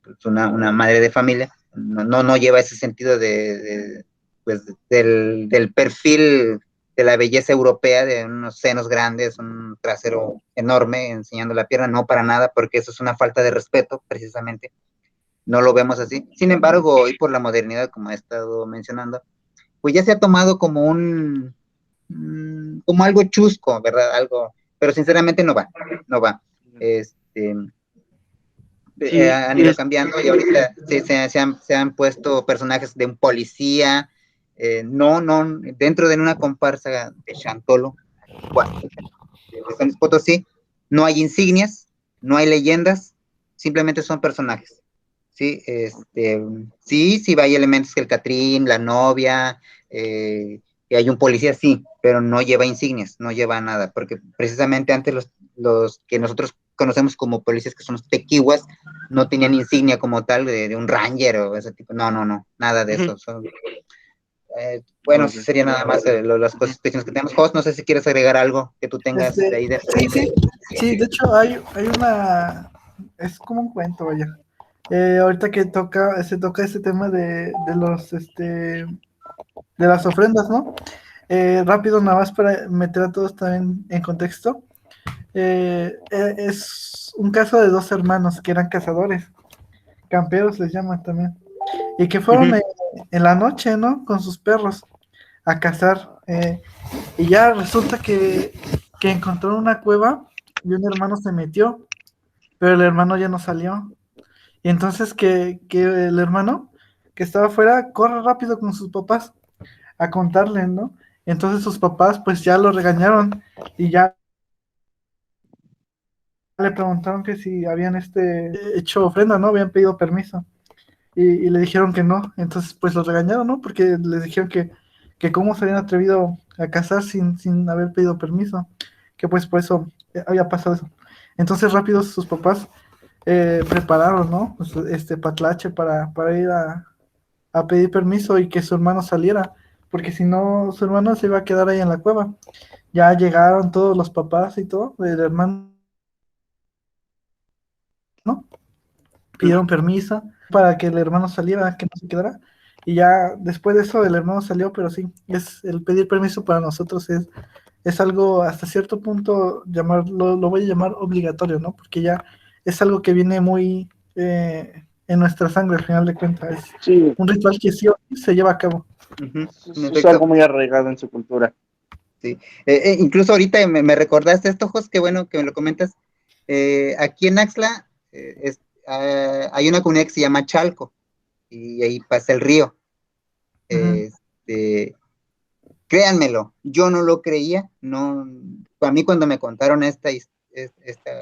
B: pues una madre de familia, no lleva ese sentido pues del perfil de la belleza europea, de unos senos grandes, un trasero enorme enseñando la pierna, no para nada, porque eso es una falta de respeto, precisamente, no lo vemos así. Sin embargo, hoy por la modernidad, como he estado mencionando, pues ya se ha tomado como como algo chusco, ¿verdad? Algo, pero sinceramente no va. Este,
A: Sí,
B: Han ido cambiando y ahorita se han puesto personajes de un policía, dentro de una comparsa de Chantolo, de San Luis Potosí, no hay insignias, no hay leyendas, simplemente son personajes. Sí, sí, hay elementos que el Catrín, la novia, que hay un policía, sí, pero no lleva insignias, no lleva nada, porque precisamente antes los que nosotros conocemos como policías, que son los tequihuas, no tenían insignia como tal de un ranger o ese tipo, no, nada de eso. Bueno,
A: Muy
B: sí
A: bien.
B: sería nada más las cuestiones que tenemos. Jos, no sé si quieres agregar algo que tú tengas de ahí de...
D: Sí, de hecho hay una, es como un cuento, vaya. Ahorita que se toca este tema de los, de las ofrendas, ¿no? Rápido, nada más para meter a todos también en contexto. Es un caso de dos hermanos que eran cazadores, camperos les llaman también, y que fueron en la noche, ¿no? Con sus perros a cazar. Y ya resulta que encontró una cueva y un hermano se metió, pero el hermano ya no salió. Y entonces que el hermano que estaba afuera corre rápido con sus papás a contarle, ¿no? Entonces sus papás pues ya lo regañaron y ya le preguntaron que si habían hecho ofrenda, ¿no? Habían pedido permiso. Y le dijeron que no. Entonces pues los regañaron, ¿no? Porque les dijeron que cómo se habían atrevido a casar sin haber pedido permiso. Que pues por eso había pasado eso. Entonces rápido sus papás prepararon, ¿no? Pues, patlache para ir a pedir permiso y que su hermano saliera, porque si no, su hermano se iba a quedar ahí en la cueva. Ya llegaron todos los papás y todo, el hermano, ¿no? Pidieron permiso para que el hermano saliera, que no se quedara. Y ya después de eso el hermano salió, pero sí, es el pedir permiso para nosotros es algo hasta cierto punto lo voy a llamar obligatorio, ¿no? Porque ya es algo que viene muy en nuestra sangre al final de cuentas. Es
A: Sí,
D: un ritual que sí o sí se lleva a cabo.
B: En
A: es
B: efecto,
A: algo muy arraigado en su cultura.
B: sí. Incluso ahorita me recordaste esto, Jos, qué bueno que me lo comentas. Aquí en Axla hay una comunidad que se llama Chalco y ahí pasa el río. Este, créanmelo, yo no lo creía, no, a mí cuando me contaron esta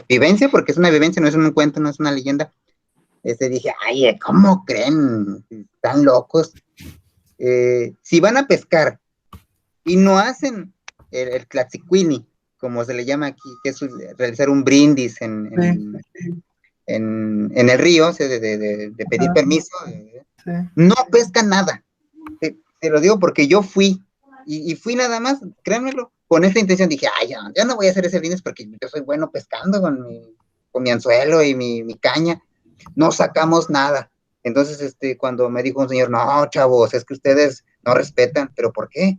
B: vivencia, porque es una vivencia, no es un cuento, no es una leyenda, dije, ay, ¿cómo creen? Están locos. Si van a pescar y no hacen el tlaxicuini, como se le llama aquí, que es realizar un brindis en el río, o sea, de pedir permiso,
D: Sí.
B: no pescan nada. Te lo digo porque yo fui, y fui nada más, créanmelo, con esta intención dije, ay, ya no voy a hacer ese brindis porque yo soy bueno pescando con mi anzuelo y mi caña, no sacamos nada. Entonces, cuando me dijo un señor, no, chavos, es que ustedes no respetan, ¿pero por qué?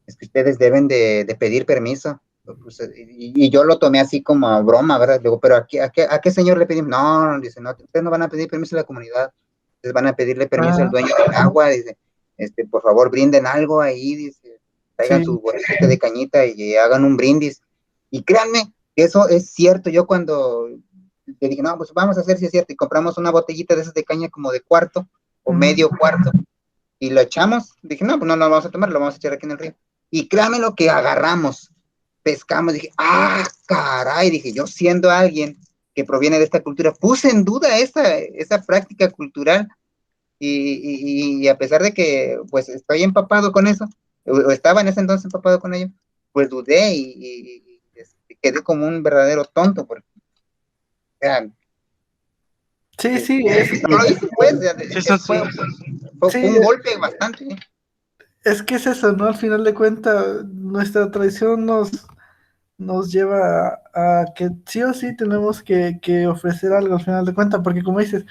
B: Es que ustedes deben de pedir permiso. Pues, y yo lo tomé así como broma, ¿verdad? Digo, pero ¿a qué señor le pedimos? No, dice, no, ustedes no van a pedir permiso a la comunidad, ustedes van a pedirle permiso al dueño del agua, dice, por favor, brinden algo ahí, dice, traigan su botellita de cañita y hagan un brindis. Y créanme, que eso es cierto. Yo cuando le dije, no, pues vamos a hacer si es cierto, y compramos una botellita de esas de caña como de cuarto o medio cuarto, y lo echamos, dije, no, pues no lo vamos a tomar, lo vamos a echar aquí en el río. Y créanme lo que agarramos, pescamos, dije, caray, dije, yo siendo alguien que proviene de esta cultura, puse en duda esa práctica cultural, y a pesar de que, pues, estoy empapado con eso, o estaba en ese entonces empapado con ello, pues dudé y quedé como un verdadero tonto, porque, o sea,
D: Sí, sí,
B: no lo hice, pues,
A: Eso sí.
B: fue un golpe bastante.
D: es que es eso, ¿no? Al final de cuentas, nuestra tradición nos lleva a que sí o sí tenemos que ofrecer algo al final de cuentas, porque como dices,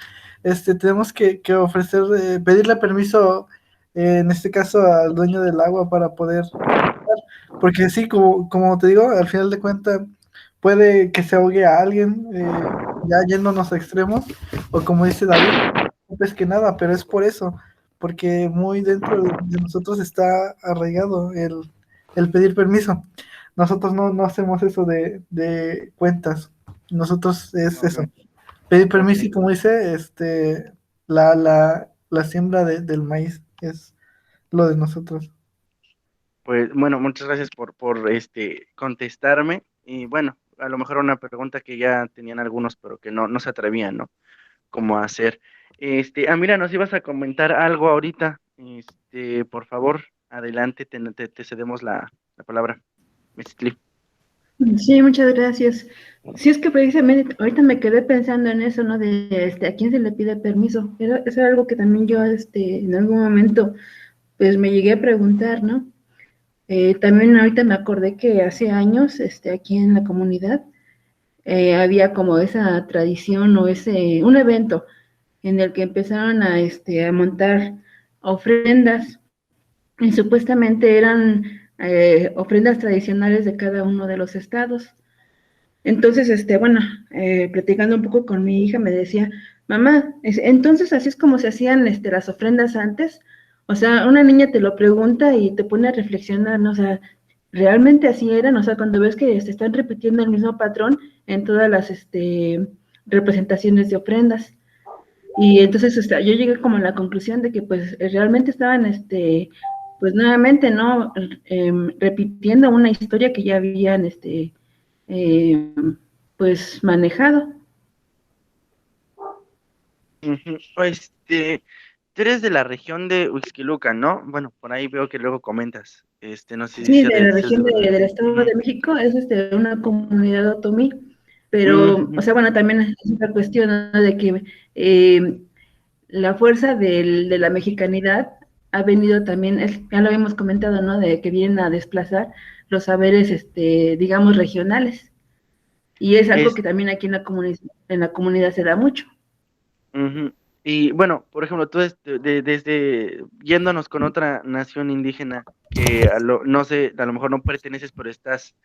D: tenemos que ofrecer, pedirle permiso, en este caso al dueño del agua para poder, porque sí, como te digo, al final de cuentas puede que se ahogue a alguien, ya yéndonos a extremos, o como dice David, no pesque nada, pero es por eso, porque muy dentro de nosotros está arraigado el pedir permiso. Nosotros no hacemos eso de cuentas. Nosotros es eso. Pedir permiso y como dice, la siembra del maíz es lo de nosotros.
A: Pues bueno, muchas gracias por contestarme. Y bueno, a lo mejor una pregunta que ya tenían algunos, pero que no se atrevían, ¿no? Como a hacer. Mira, nos ibas a comentar algo ahorita. Por favor, adelante, te cedemos la palabra. Miss Cliff.
C: Sí, muchas gracias. Sí, es que precisamente ahorita me quedé pensando en eso, ¿no? De a quién se le pide permiso. Eso era algo que también yo en algún momento pues me llegué a preguntar, ¿no? También ahorita me acordé que hace años, aquí en la comunidad, había como esa tradición o un evento en el que empezaron a montar ofrendas, y supuestamente eran ofrendas tradicionales de cada uno de los estados. Entonces, bueno, platicando un poco con mi hija, me decía, mamá, entonces así es como se hacían las ofrendas antes. O sea, una niña te lo pregunta y te pone a reflexionar, ¿no? O sea, realmente así eran. O sea, cuando ves que se están repitiendo el mismo patrón en todas las representaciones de ofrendas. Y entonces yo llegué como a la conclusión de que pues realmente estaban, pues nuevamente, ¿no? Repitiendo una historia que ya habían, eh, pues manejado.
A: Ujú. Tú eres de la región de Huixquilucan, ¿no? Bueno, por ahí veo que luego comentas. No sé si
C: Sí,
A: sea
C: de la
A: si es
C: región
A: de verdad.
C: del Estado de México es una comunidad otomí, pero, o
A: Ujú,
C: sea, bueno, también es una cuestión, ¿no? De que la fuerza de la mexicanidad ha venido también, ya lo habíamos comentado, ¿no? De que vienen a desplazar los saberes, digamos, regionales. Y es algo
A: es,
C: que también aquí en la comunidad se da mucho.
A: ujú. Y bueno, por ejemplo, tú desde yéndonos con otra nación indígena que no sé, a lo mejor no perteneces, pero estás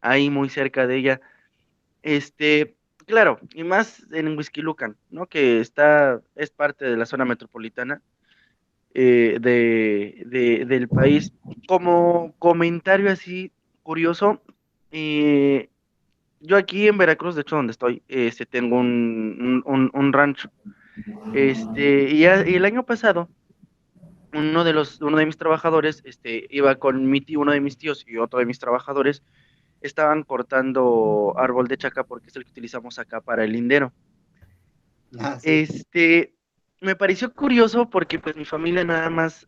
A: ahí muy cerca de ella. Este, claro, y más en Huixquilucan, ¿no? Que es parte de la zona metropolitana del país. Como comentario así curioso, eh, yo aquí en Veracruz, de hecho donde estoy, tengo un rancho. Y el año pasado, uno de mis trabajadores, iba con mi tío, uno de mis tíos y otro de mis trabajadores, estaban cortando árbol de chaca porque es el que utilizamos acá para el lindero.
B: Ah, sí.
A: Este, Me pareció curioso porque pues mi familia nada más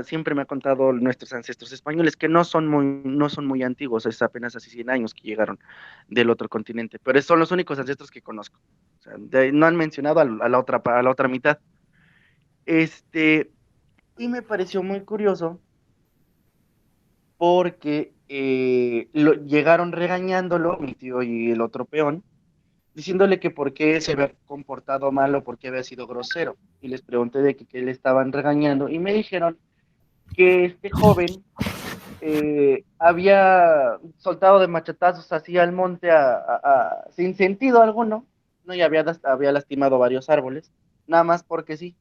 A: siempre me ha contado nuestros ancestros españoles que no son muy antiguos, es apenas hace 100 años que llegaron del otro continente, pero son los únicos ancestros que conozco. O sea, no han mencionado a la otra mitad. Este, y me pareció muy curioso porque llegaron regañándolo, mi tío y el otro peón, diciéndole que por qué se había comportado mal o por qué había sido grosero. Y les pregunté de que qué le estaban regañando y me dijeron que este joven había soltado de machetazos así al monte sin sentido alguno, ¿no? Y había lastimado varios árboles, nada más porque sí.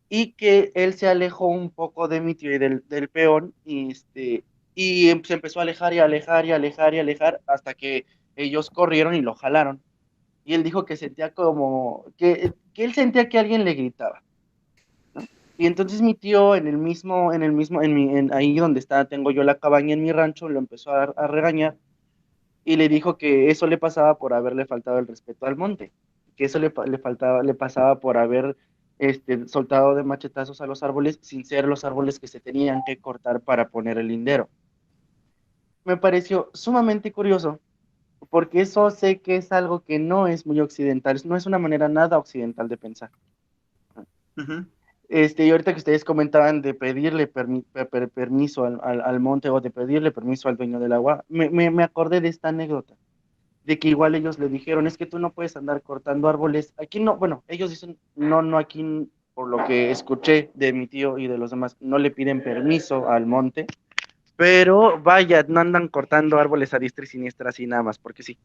A: Y que él se alejó un poco de mi tío y del peón y se empezó a alejar y alejar y alejar y alejar hasta que ellos corrieron y lo jalaron y él dijo que sentía que él sentía que alguien le gritaba, ¿no? Y entonces mi tío ahí donde tengo yo la cabaña en mi rancho, lo empezó a regañar y le dijo que eso le pasaba por haberle faltado el respeto al monte, que eso le pasaba por haber soltado de machetazos a los árboles sin ser los árboles que se tenían que cortar para poner el lindero. Me pareció sumamente curioso porque eso sé que es algo que no es muy occidental, no es una manera nada occidental de pensar.
B: Ujú.
A: Y ahorita que ustedes comentaban de pedirle permiso al monte o de pedirle permiso al dueño del agua, me acordé de esta anécdota, de que igual ellos le dijeron, es que tú no puedes andar cortando árboles. Aquí no, bueno, ellos dicen, no, no, aquí, por lo que escuché de mi tío y de los demás, no le piden permiso al monte, pero vaya, no andan cortando árboles a diestra y siniestra así nada más, porque sí.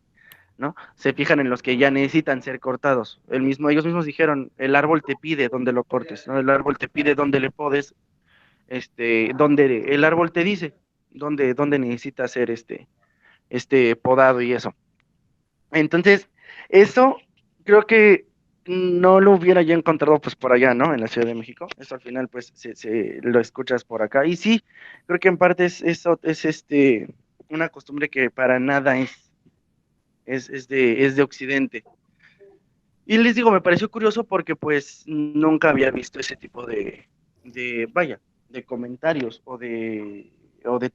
A: ¿No? Se fijan en los que ya necesitan ser cortados. Ellos mismos dijeron, el árbol te pide dónde lo cortes, ¿no? El árbol te pide dónde le podes, el árbol te dice dónde necesita ser podado y eso. Entonces, eso creo que no lo hubiera yo encontrado pues por allá, ¿no? En la Ciudad de México. Eso al final pues se lo escuchas por acá. Y sí, creo que en parte es una costumbre que para nada es de Occidente. Y les digo, me pareció curioso porque pues nunca había visto ese tipo vaya, de comentarios o de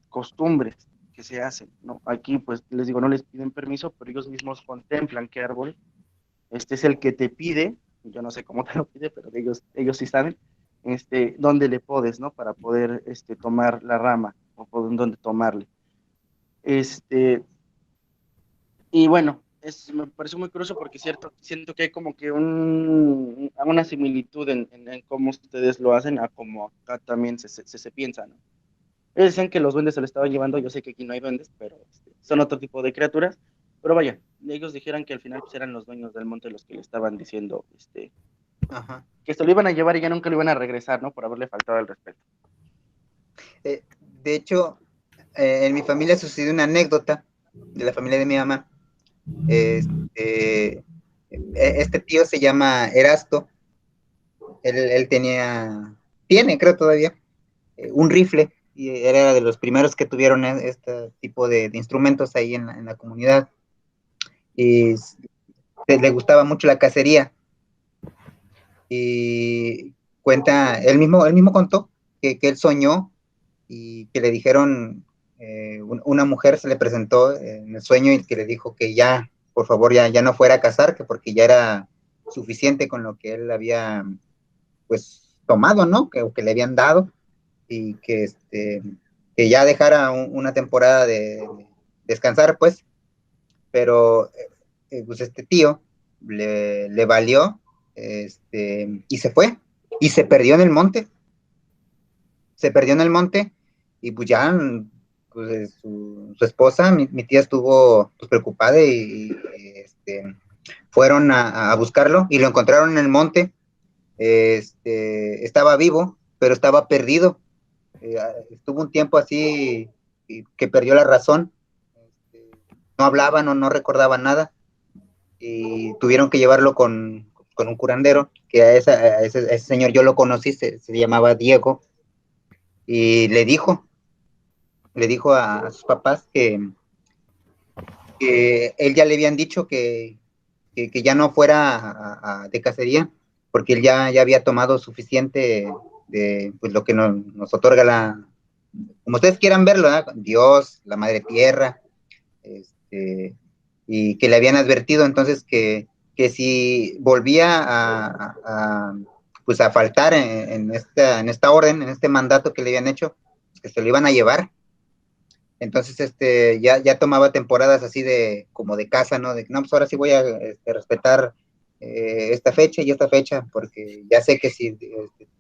A: costumbres que se hacen, ¿no? Aquí pues les digo, no les piden permiso, pero ellos mismos contemplan qué árbol, este es el que te pide, yo no sé cómo te lo pide, pero ellos sí saben, dónde le podes, ¿no? Para poder tomar la rama o por dónde tomarle. Este, y bueno, me pareció muy curioso porque cierto, siento que hay como que una similitud en cómo ustedes lo hacen a como acá también se piensa, ¿no? Ellos decían que los duendes se lo estaban llevando, yo sé que aquí no hay duendes, pero son otro tipo de criaturas, pero vaya, ellos dijeran que al final pues, eran los dueños del monte los que le estaban diciendo
B: Ajá.
A: que se lo iban a llevar y ya nunca lo iban a regresar, ¿no? Por haberle faltado el respeto.
B: Eh, de hecho, en mi familia sucedió una anécdota de la familia de mi mamá. Este tío se llama Erasto. Él tiene, creo todavía, un rifle, y era de los primeros que tuvieron este tipo de instrumentos ahí en la comunidad. Y le gustaba mucho la cacería. Y él mismo contó que él soñó y que le dijeron, una mujer se le presentó en el sueño y que le dijo que ya, por favor, ya no fuera a cazar, que porque ya era suficiente con lo que él había, pues, tomado, ¿no? Que le habían dado, y que ya dejara una temporada de descansar, pues, pero pues este tío le valió, y se fue, y se perdió en el monte, y pues ya, pues, su esposa, mi tía estuvo pues, preocupada, fueron a buscarlo y lo encontraron en el monte. Estaba vivo, pero estaba perdido. Estuvo un tiempo así que perdió la razón. No hablaba, no recordaba nada, y tuvieron que llevarlo con un curandero, que a ese señor yo lo conocí, se llamaba Diego, y le dijo a sus papás que él ya le habían dicho que ya no fuera de cacería, porque él ya había tomado suficiente de pues, lo que nos otorga como ustedes quieran verlo, ¿eh? Dios, la madre tierra, y que le habían advertido entonces que si volvía pues a faltar en esta orden, en este mandato que le habían hecho, pues que se lo iban a llevar. Entonces, ya tomaba temporadas así como de casa, ¿no? De no, pues ahora sí voy a respetar esta fecha y esta fecha, porque ya sé que si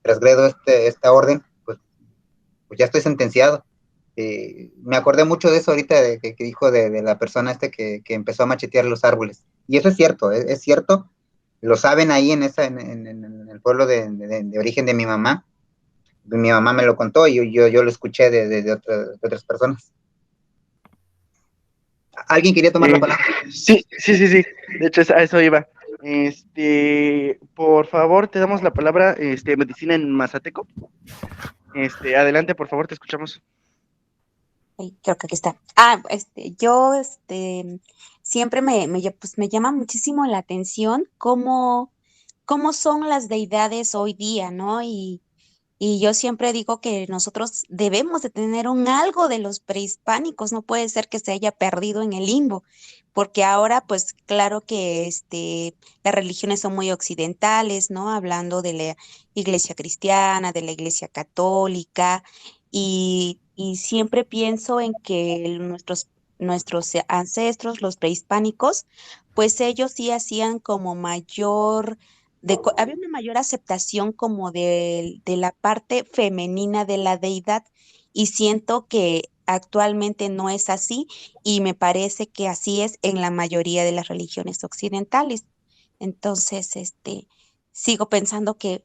B: transgredo esta orden, pues ya estoy sentenciado. Me acordé mucho de eso ahorita, que dijo de la persona que empezó a machetear los árboles. Y eso es cierto, es cierto. Lo saben ahí en el pueblo de origen de mi mamá. Mi mamá me lo contó y yo lo escuché de otras personas. ¿Alguien quería tomar la palabra?
A: Sí. De hecho, a eso iba. Por favor, te damos la palabra, medicina en Mazateco. Adelante, por favor, te escuchamos.
E: Ay, creo que aquí está. Yo, siempre pues, me llama muchísimo la atención cómo son las deidades hoy día, ¿no? Y yo siempre digo que nosotros debemos de tener un algo de los prehispánicos, no puede ser que se haya perdido en el limbo, porque ahora, pues claro que las religiones son muy occidentales, ¿no? Hablando de la iglesia cristiana, de la iglesia católica, y siempre pienso en que nuestros ancestros, los prehispánicos, pues ellos sí hacían como había una mayor aceptación como de la parte femenina de la deidad, y siento que actualmente no es así, y me parece que así es en la mayoría de las religiones occidentales. Entonces, sigo pensando que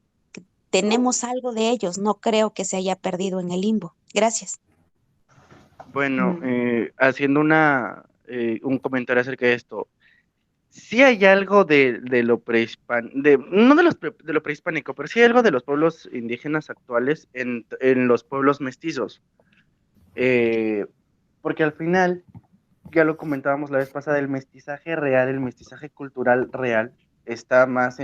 E: tenemos algo de ellos, no creo que se haya perdido en el limbo. Gracias.
A: Bueno, haciendo un comentario acerca de esto, sí hay algo de lo prehispánico, no de lo prehispánico, pero sí hay algo de los pueblos indígenas actuales en los pueblos mestizos. Eh, Porque al final, ya lo comentábamos la vez pasada, el mestizaje real, el mestizaje cultural real, está más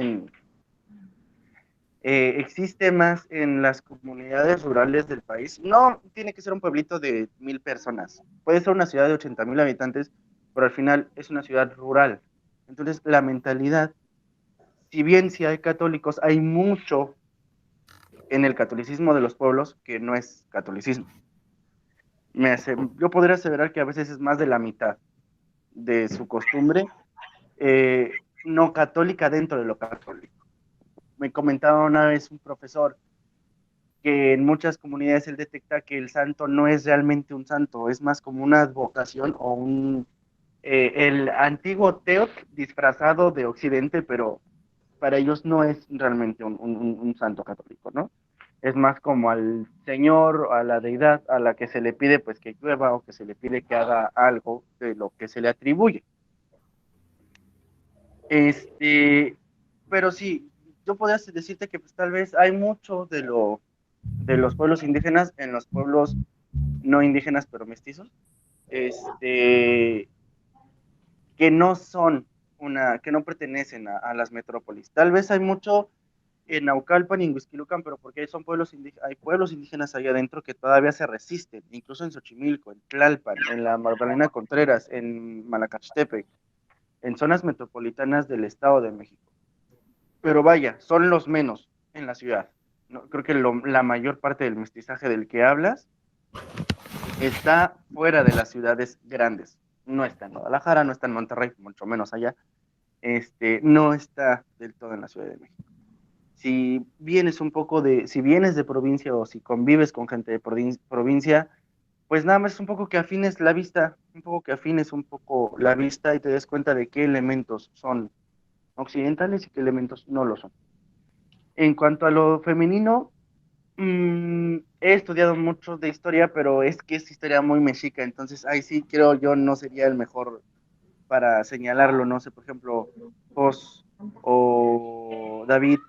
A: existe más en las comunidades rurales del país. No tiene que ser un pueblito de 1,000 personas, puede ser una ciudad de 80,000 habitantes, pero al final es una ciudad rural. Entonces, la mentalidad, si bien si hay católicos, hay mucho en el catolicismo de los pueblos que no es catolicismo. Yo podría aseverar que a veces es más de la mitad de su costumbre no católica dentro de lo católico. Me comentaba una vez un profesor que en muchas comunidades él detecta que el santo no es realmente un santo, es más como una advocación o el antiguo Teot disfrazado de Occidente, pero para ellos no es realmente un santo católico, ¿no? Es más como al Señor, a la deidad, a la que se le pide pues que llueva o que se le pide que haga algo de lo que se le atribuye. Pero sí, yo podría decirte que pues tal vez hay mucho de los pueblos indígenas en los pueblos no indígenas pero mestizos, este, que no son que no pertenecen a las metrópolis. Tal vez hay mucho en Naucalpan y en Huixquilucan, pero porque hay pueblos indígenas allá adentro que todavía se resisten, incluso en Xochimilco, en Tlalpan, en la Magdalena Contreras, en Malacachtepec, en zonas metropolitanas del Estado de México. Pero vaya, son los menos en la ciudad. ¿No? Creo que la mayor parte del mestizaje del que hablas está fuera de las ciudades grandes. No está en Guadalajara, no está en Monterrey, mucho menos allá. No está del todo en la Ciudad de México. Si vienes de provincia o si convives con gente de provincia, pues nada más es un poco que afines la vista, un poco que afines un poco la vista y te des cuenta de qué elementos son occidentales y qué elementos no lo son. En cuanto a lo femenino, he estudiado mucho de historia, pero es que es historia muy mexica, entonces ahí sí creo yo no sería el mejor para señalarlo, no sé, por ejemplo, Jos o David,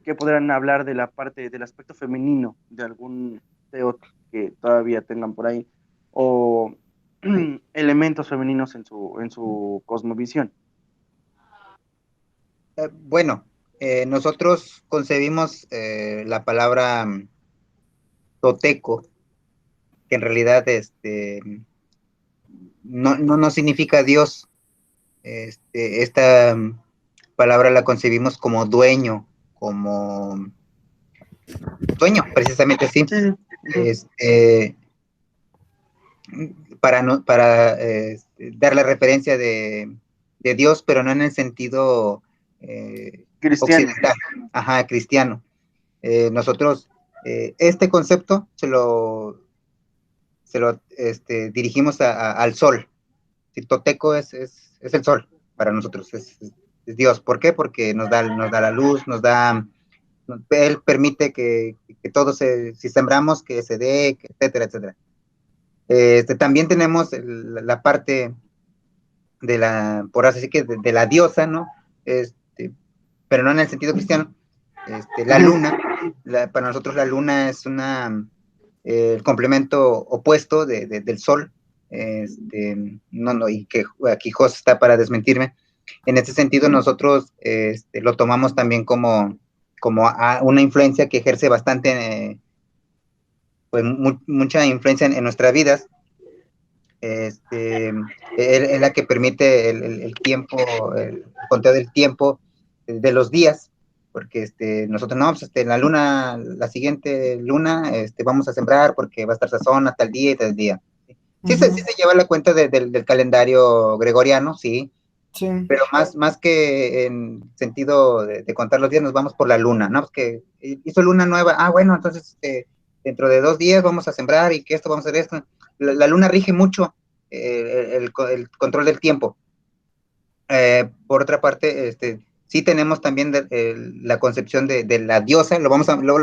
A: que podrán hablar de la parte, del aspecto femenino de algún teot que todavía tengan por ahí, o elementos femeninos en su cosmovisión.
B: Bueno, nosotros concebimos la palabra toteco, que en realidad no significa Dios. Esta palabra la concebimos como dueño, precisamente así.
A: Sí.
B: Para dar la referencia de Dios, pero no en el sentido
A: Cristiano.
B: occidental, cristiano. Nosotros este concepto se lo dirigimos al sol. Toteco es el sol para nosotros, es Dios. ¿Por qué? Porque nos da la luz, Él permite que todo si sembramos, que se dé, etcétera, etcétera. También tenemos la parte por así decir, de la diosa, ¿no? Pero no en el sentido cristiano. La luna, para nosotros la luna es el complemento opuesto del sol, y que aquí Jos está para desmentirme. En ese sentido, nosotros lo tomamos también como una influencia que ejerce bastante, pues mucha influencia en nuestras vidas. Es la que permite el tiempo, el conteo del tiempo de los días, porque nosotros no, pues la luna, la siguiente luna, vamos a sembrar porque va a estar sazón hasta el día y tal día. Sí, sí se lleva la cuenta del calendario gregoriano, sí, pero más que en sentido de contar los días, nos vamos por la luna, ¿no? Porque hizo luna nueva, bueno, entonces dentro de 2 días vamos a sembrar y que esto, vamos a hacer esto. La luna rige mucho el control del tiempo. Por otra parte, sí tenemos también la concepción de la diosa, lo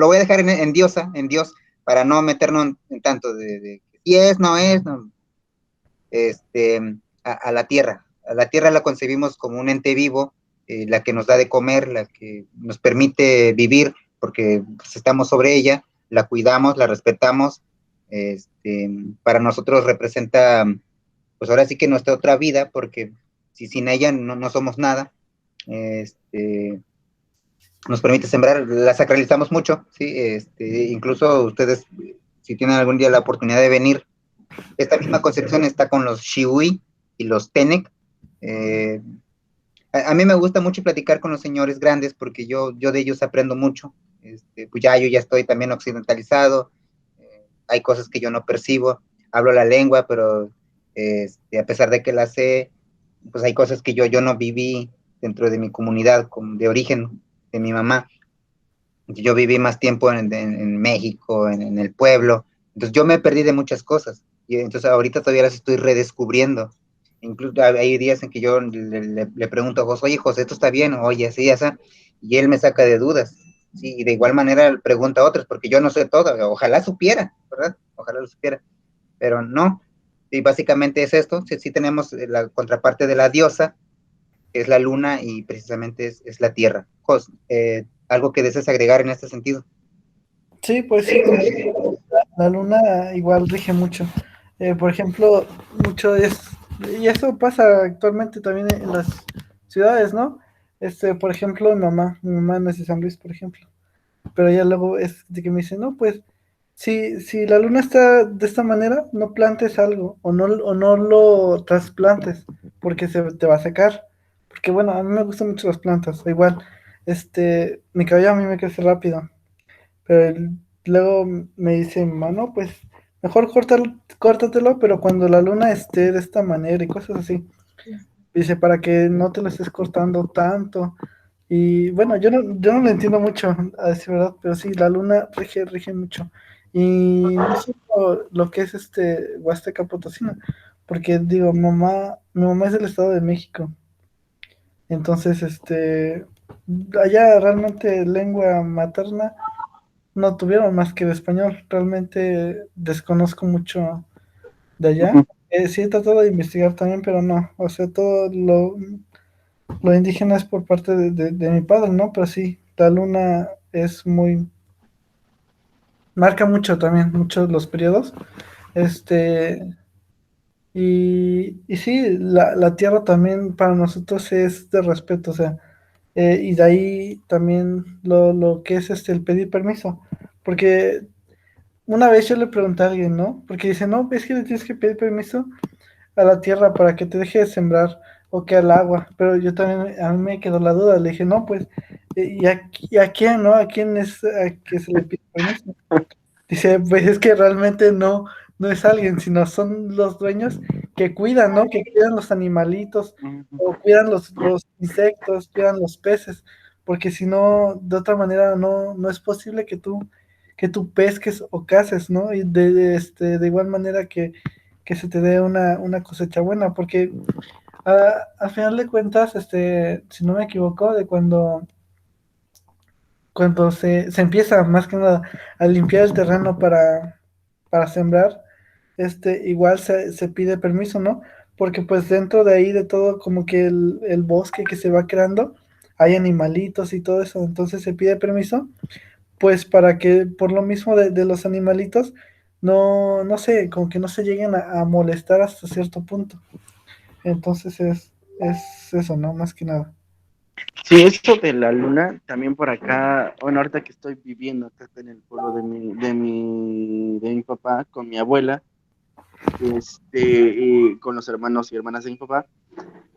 B: voy a dejar en diosa, en Dios, para no meternos en tanto de si es, no es, no. A la tierra. A la tierra la concebimos como un ente vivo, la que nos da de comer, la que nos permite vivir, porque pues, estamos sobre ella, la cuidamos, la respetamos. Para nosotros representa, pues ahora sí que nuestra otra vida, porque si sin ella no somos nada. Nos permite sembrar, la sacralizamos mucho, ¿sí? Incluso ustedes, si tienen algún día la oportunidad de venir, esta misma concepción está con los Xihui y los Tenec. A mí me gusta mucho platicar con los señores grandes porque yo de ellos aprendo mucho. pues ya yo ya estoy también occidentalizado, hay cosas que yo no percibo, hablo la lengua, pero a pesar de que la sé, pues hay cosas que yo no viví dentro de mi comunidad de origen de mi mamá. Yo viví más tiempo en México, en el pueblo, entonces yo me perdí de muchas cosas, y entonces ahorita todavía las estoy redescubriendo. Incluso hay días en que yo le pregunto a José, oye José, ¿esto está bien? Oye, así, así, y él me saca de dudas, ¿sí? Y de igual manera pregunta a otros, porque yo no sé todo, ojalá supiera, ¿verdad? Ojalá lo supiera, pero no. Y básicamente es esto, sí, sí tenemos la contraparte de la diosa, que es la luna, y precisamente es la tierra. Jos, ¿algo que desees agregar en este sentido?
D: Sí, pues sí, la luna igual rige mucho. Por ejemplo, mucho es, y eso pasa actualmente también en las ciudades, ¿no? Por ejemplo, mi mamá no es de San Luis, por ejemplo, pero ya luego es de que me dice, no, pues, si la luna está de esta manera, no plantes algo, o no lo trasplantes, porque se te va a secar. Porque bueno, a mí me gustan mucho las plantas, igual, mi cabello a mí me crece rápido. Pero luego me dice, mano, pues mejor córtatelo, pero cuando la luna esté de esta manera y cosas así. Dice, para que no te lo estés cortando tanto. Y bueno, yo no lo entiendo mucho, a decir verdad, pero sí, la luna rige mucho. Y no solo lo que es Huasteca Potosina, porque digo, mi mamá es del Estado de México. Entonces, allá realmente lengua materna no tuvieron más que el español. Realmente desconozco mucho de allá. Sí he tratado de investigar también, pero no. O sea, todo lo indígena es por parte de mi padre, ¿no? Pero sí, la luna es muy... Marca mucho también, muchos los periodos. Este... y sí, la tierra también para nosotros es de respeto, o sea, y de ahí también lo que es el pedir permiso, porque una vez yo le pregunté a alguien, ¿no? Porque dice, no, es que le tienes que pedir permiso a la tierra para que te deje de sembrar o que al agua. Pero yo también, a mí me quedó la duda. Le dije, no, pues, ¿y a quién, no? ¿A quién es a que se le pide permiso? Dice, pues es que realmente no es alguien, sino son los dueños que cuidan, ¿no? Que cuidan los animalitos o cuidan los insectos, cuidan los peces, porque si no, de otra manera no es posible que tú pesques o caces, ¿no? Y de igual manera que se te dé una cosecha buena, porque al final de cuentas, si no me equivoco, de cuando se empieza más que nada a limpiar el terreno para sembrar, igual se pide permiso, ¿no? Porque pues dentro de ahí de todo como que el bosque que se va creando, hay animalitos y todo eso, entonces se pide permiso, pues para que por lo mismo de los animalitos, no sé, como que no se lleguen a molestar hasta cierto punto. Entonces es eso, ¿no? Más que nada.
A: Sí, esto de la luna, también por acá, bueno, ahorita que estoy viviendo acá en el pueblo de mi papá, con mi abuela, y con los hermanos y hermanas de mi papá.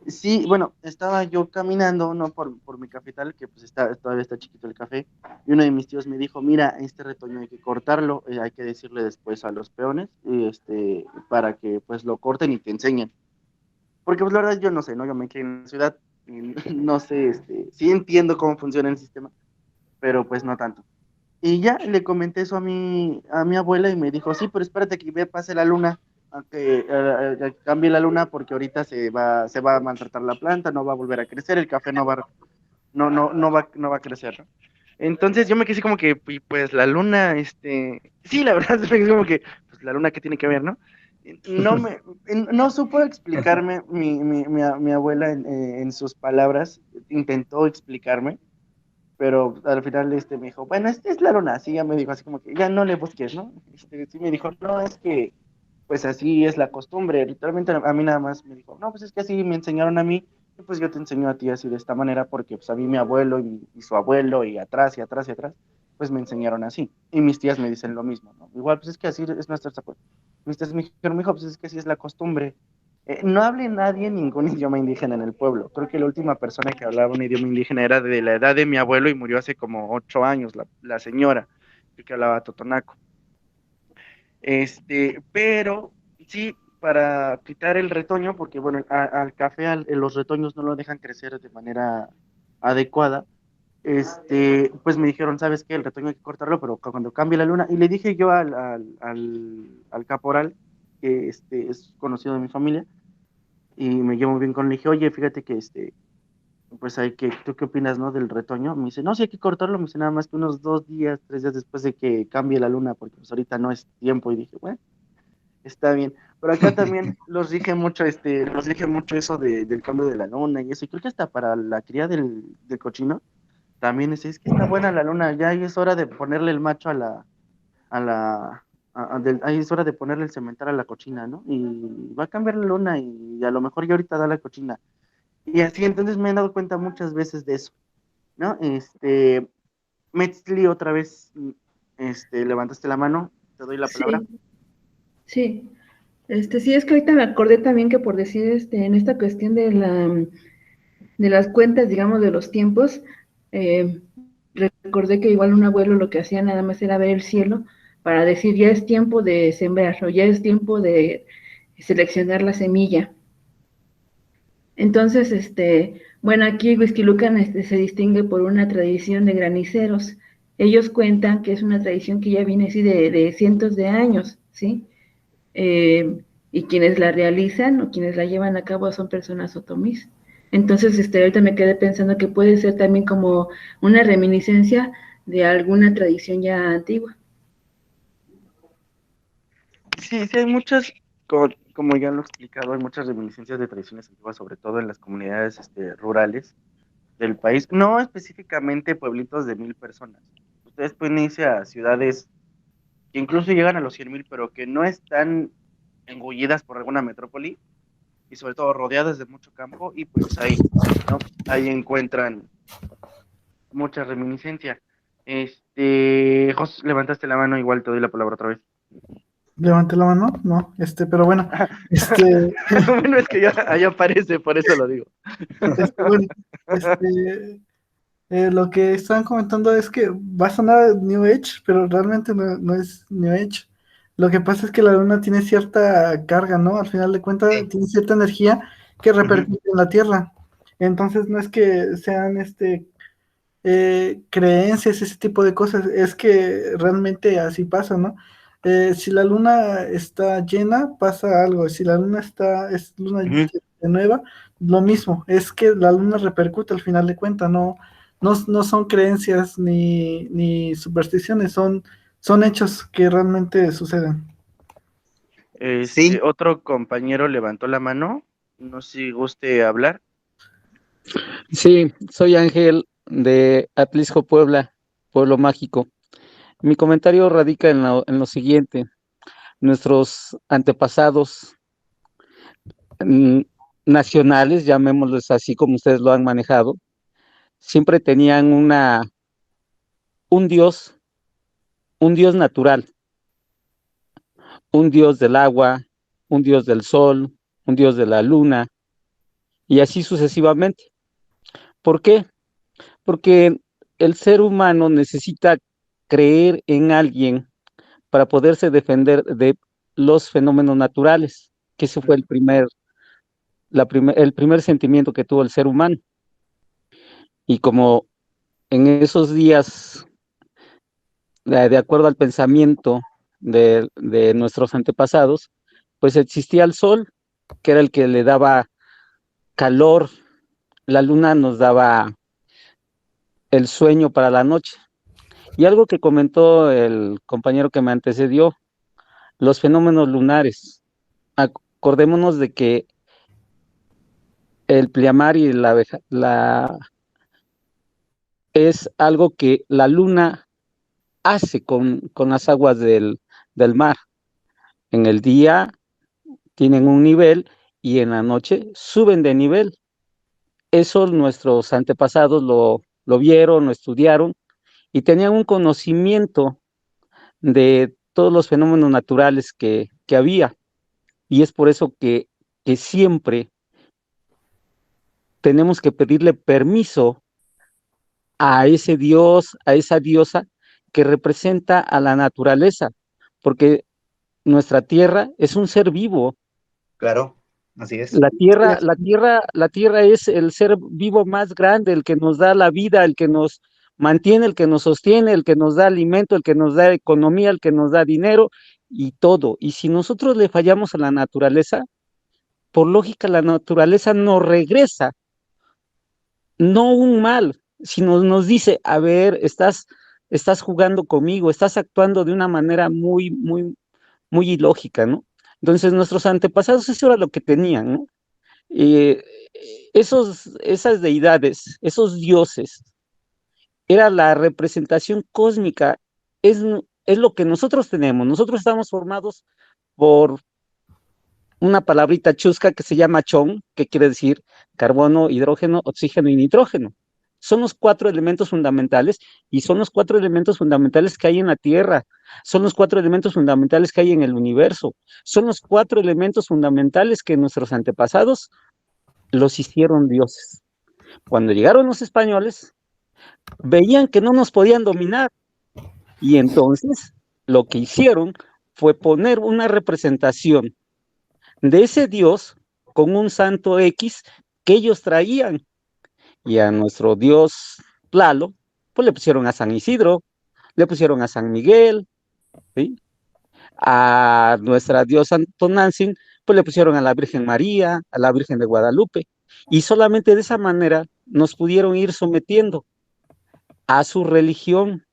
A: Sí, bueno, estaba yo caminando, ¿no? Por mi cafetal, que pues todavía está chiquito el café, y uno de mis tíos me dijo, mira, este retoño hay que cortarlo, hay que decirle después a los peones, para que pues lo corten y te enseñen. Porque pues la verdad yo no sé, ¿no? Yo me crié en la ciudad, y no sé, sí entiendo cómo funciona el sistema, pero pues no tanto. Y ya le comenté eso a mi abuela y me dijo, sí, pero espérate que pase la luna, a que cambie la luna porque ahorita se va a maltratar la planta, no va a volver a crecer, el café no va a crecer, ¿no? Entonces yo me quedé como que, pues la luna, sí, la verdad, me quedé como que, pues la luna, ¿qué tiene que ver, no? No supo explicarme mi abuela en sus palabras, intentó explicarme, pero al final me dijo, bueno, esta es la luna, así ya me dijo, así como que ya no le busques, ¿no? Sí me dijo, no, es que pues así es la costumbre, literalmente a mí nada más me dijo, no, pues es que así me enseñaron a mí, y pues yo te enseño a ti así de esta manera, porque pues a mí mi abuelo y su abuelo y atrás y atrás y atrás, pues me enseñaron así, y mis tías me dicen lo mismo, ¿no? Igual, pues es que así es nuestra, mis tías me dijeron, mijo, pues es que así es la costumbre, No hable nadie ningún idioma indígena en el pueblo. Creo que la última persona que hablaba un idioma indígena era de la edad de mi abuelo y murió hace como 8 años, la señora, que hablaba totonaco. Pero sí, para quitar el retoño, porque bueno, al café los retoños no lo dejan crecer de manera adecuada. Pues me dijeron, ¿sabes qué? El retoño hay que cortarlo, pero cuando cambie la luna. Y le dije yo al caporal, que es conocido de mi familia, y me llevo muy bien con él. Le dije, oye, fíjate que pues ¿tú qué opinas, no, del retoño? Me dice, no, sí hay que cortarlo. Me dice, nada más que unos 2 días, 3 días después de que cambie la luna, porque pues ahorita no es tiempo. Y dije, bueno, está bien. Pero acá también los rige mucho eso del cambio de la luna y eso. Y creo que hasta para la cría del cochino también es que está buena la luna. Ya es hora de ponerle el macho a la, ahí es hora de ponerle el cemental a la cochina, ¿no? Y va a cambiar la luna y a lo mejor ya ahorita da la cochina. Y así, entonces me he dado cuenta muchas veces de eso, ¿no? Metzli, otra vez, levantaste la mano, te doy la palabra.
C: Sí, sí. Sí, es que ahorita me acordé también que por decir, en esta cuestión de las cuentas, digamos, de los tiempos, eh, recordé que igual un abuelo lo que hacía nada más era ver el cielo para decir ya es tiempo de sembrar o ya es tiempo de seleccionar la semilla. Entonces, bueno, aquí Huixquilucan se distingue por una tradición de graniceros. Ellos cuentan que es una tradición que ya viene así de cientos de años, ¿sí? Y quienes la realizan o quienes la llevan a cabo son personas otomís. Entonces, ahorita me quedé pensando que puede ser también como una reminiscencia de alguna tradición ya antigua.
A: Sí, sí, hay muchas, como ya lo he explicado, hay muchas reminiscencias de tradiciones antiguas, sobre todo en las comunidades rurales del país, no específicamente pueblitos de 1,000 personas. Ustedes pueden irse a ciudades que incluso llegan a los 100,000, pero que no están engullidas por alguna metrópoli y sobre todo rodeadas de mucho campo, y pues ahí, ¿no? Ahí encuentran mucha reminiscencia. Jos, levantaste la mano, igual te doy la palabra otra vez.
D: Levanté la mano, no, pero bueno,
A: Bueno, es que ya ahí aparece, por eso lo digo.
D: bueno, lo que estaban comentando es que va a sonar New Age, pero realmente no es New Age. Lo que pasa es que la luna tiene cierta carga, ¿no? Al final de cuentas, tiene cierta energía que repercute en la Tierra. Entonces, no es que sean creencias, ese tipo de cosas, es que realmente así pasa, ¿no? Si la luna está llena, pasa algo. Si la luna es luna nueva, lo mismo. Es que la luna repercute al final de cuentas, no son creencias ni supersticiones, son hechos que realmente suceden.
B: Sí,
A: Otro compañero levantó la mano, no sé si guste hablar.
F: Sí, soy Ángel de Atlisco, Puebla, Pueblo Mágico. Mi comentario radica en lo siguiente. Nuestros antepasados mm, nacionales, llamémoslos así como ustedes lo han manejado, siempre tenían un dios, un dios natural, un dios del agua, un dios del sol, un dios de la luna, y así sucesivamente. ¿Por qué? Porque el ser humano necesita creer en alguien para poderse defender de los fenómenos naturales, que ese fue el primer sentimiento que tuvo el ser humano. Y como en esos días, de acuerdo al pensamiento de nuestros antepasados, pues existía el sol, que era el que le daba calor, la luna nos daba el sueño para la noche. Y algo que comentó el compañero que me antecedió, los fenómenos lunares. Acordémonos de que el pleamar y es algo que la luna hace con las aguas del mar. En el día tienen un nivel y en la noche suben de nivel. Eso nuestros antepasados lo vieron, lo estudiaron y tenían un conocimiento de todos los fenómenos naturales que había. Y es por eso que que siempre tenemos que pedirle permiso a ese dios, a esa diosa que representa a la naturaleza, porque nuestra tierra es un ser vivo.
B: Claro, así es.
F: La tierra es el ser vivo más grande, el que nos da la vida, el que nos mantiene, el que nos sostiene, el que nos da alimento, el que nos da economía, el que nos da dinero y todo. Y si nosotros le fallamos a la naturaleza, por lógica la naturaleza nos regresa, no un mal, sino nos dice, a ver, estás jugando conmigo, estás actuando de una manera muy ilógica, ¿no? Entonces nuestros antepasados eso era lo que tenían, ¿no? Eh, esas deidades, esos dioses, era la representación cósmica, es, es lo que nosotros tenemos. Nosotros estamos formados por una palabrita chusca que se llama chon, que quiere decir carbono, hidrógeno, oxígeno y nitrógeno. Son los 4 elementos fundamentales y son los 4 elementos fundamentales que hay en la Tierra, son los 4 elementos fundamentales que hay en el universo, son los 4 elementos fundamentales que nuestros antepasados los hicieron dioses. Cuando llegaron los españoles, veían que no nos podían dominar y entonces lo que hicieron fue poner una representación de ese dios con un santo X que ellos traían. Y a nuestro dios Tlaloc, pues le pusieron a San Isidro, le pusieron a San Miguel, ¿sí? A nuestra diosa Tonantzin, pues le pusieron a la Virgen María, a la Virgen de Guadalupe. Y solamente de esa manera nos pudieron ir sometiendo a su religión,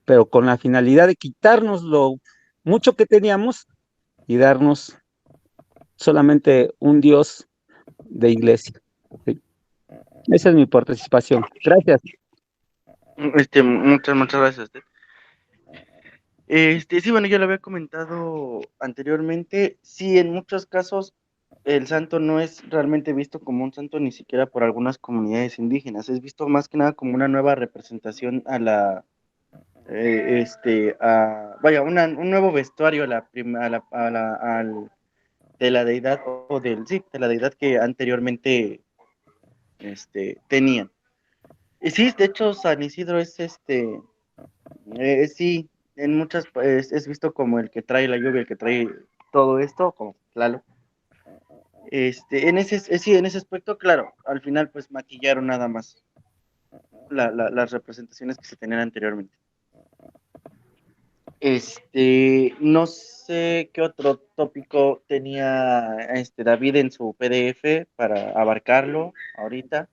F: pero con la finalidad de quitarnos lo mucho que teníamos y darnos solamente un Dios de iglesia. ¿Sí? Esa es mi participación. Gracias.
A: Muchas gracias a usted. Sí, bueno, yo lo había comentado anteriormente. Sí, en muchos casos el santo no es realmente visto como un santo ni siquiera por algunas comunidades indígenas. Es visto más que nada como una nueva representación a la, vaya, un nuevo vestuario a la, de la deidad o sí, de la deidad que anteriormente, tenían. Y sí, de hecho, San Isidro es sí, en muchas es visto como el que trae la lluvia, el que trae todo esto, como claro. Sí, en ese aspecto, claro, al final pues maquillaron nada más las representaciones que se tenían anteriormente. No sé qué otro tópico tenía David en su PDF para abarcarlo ahorita.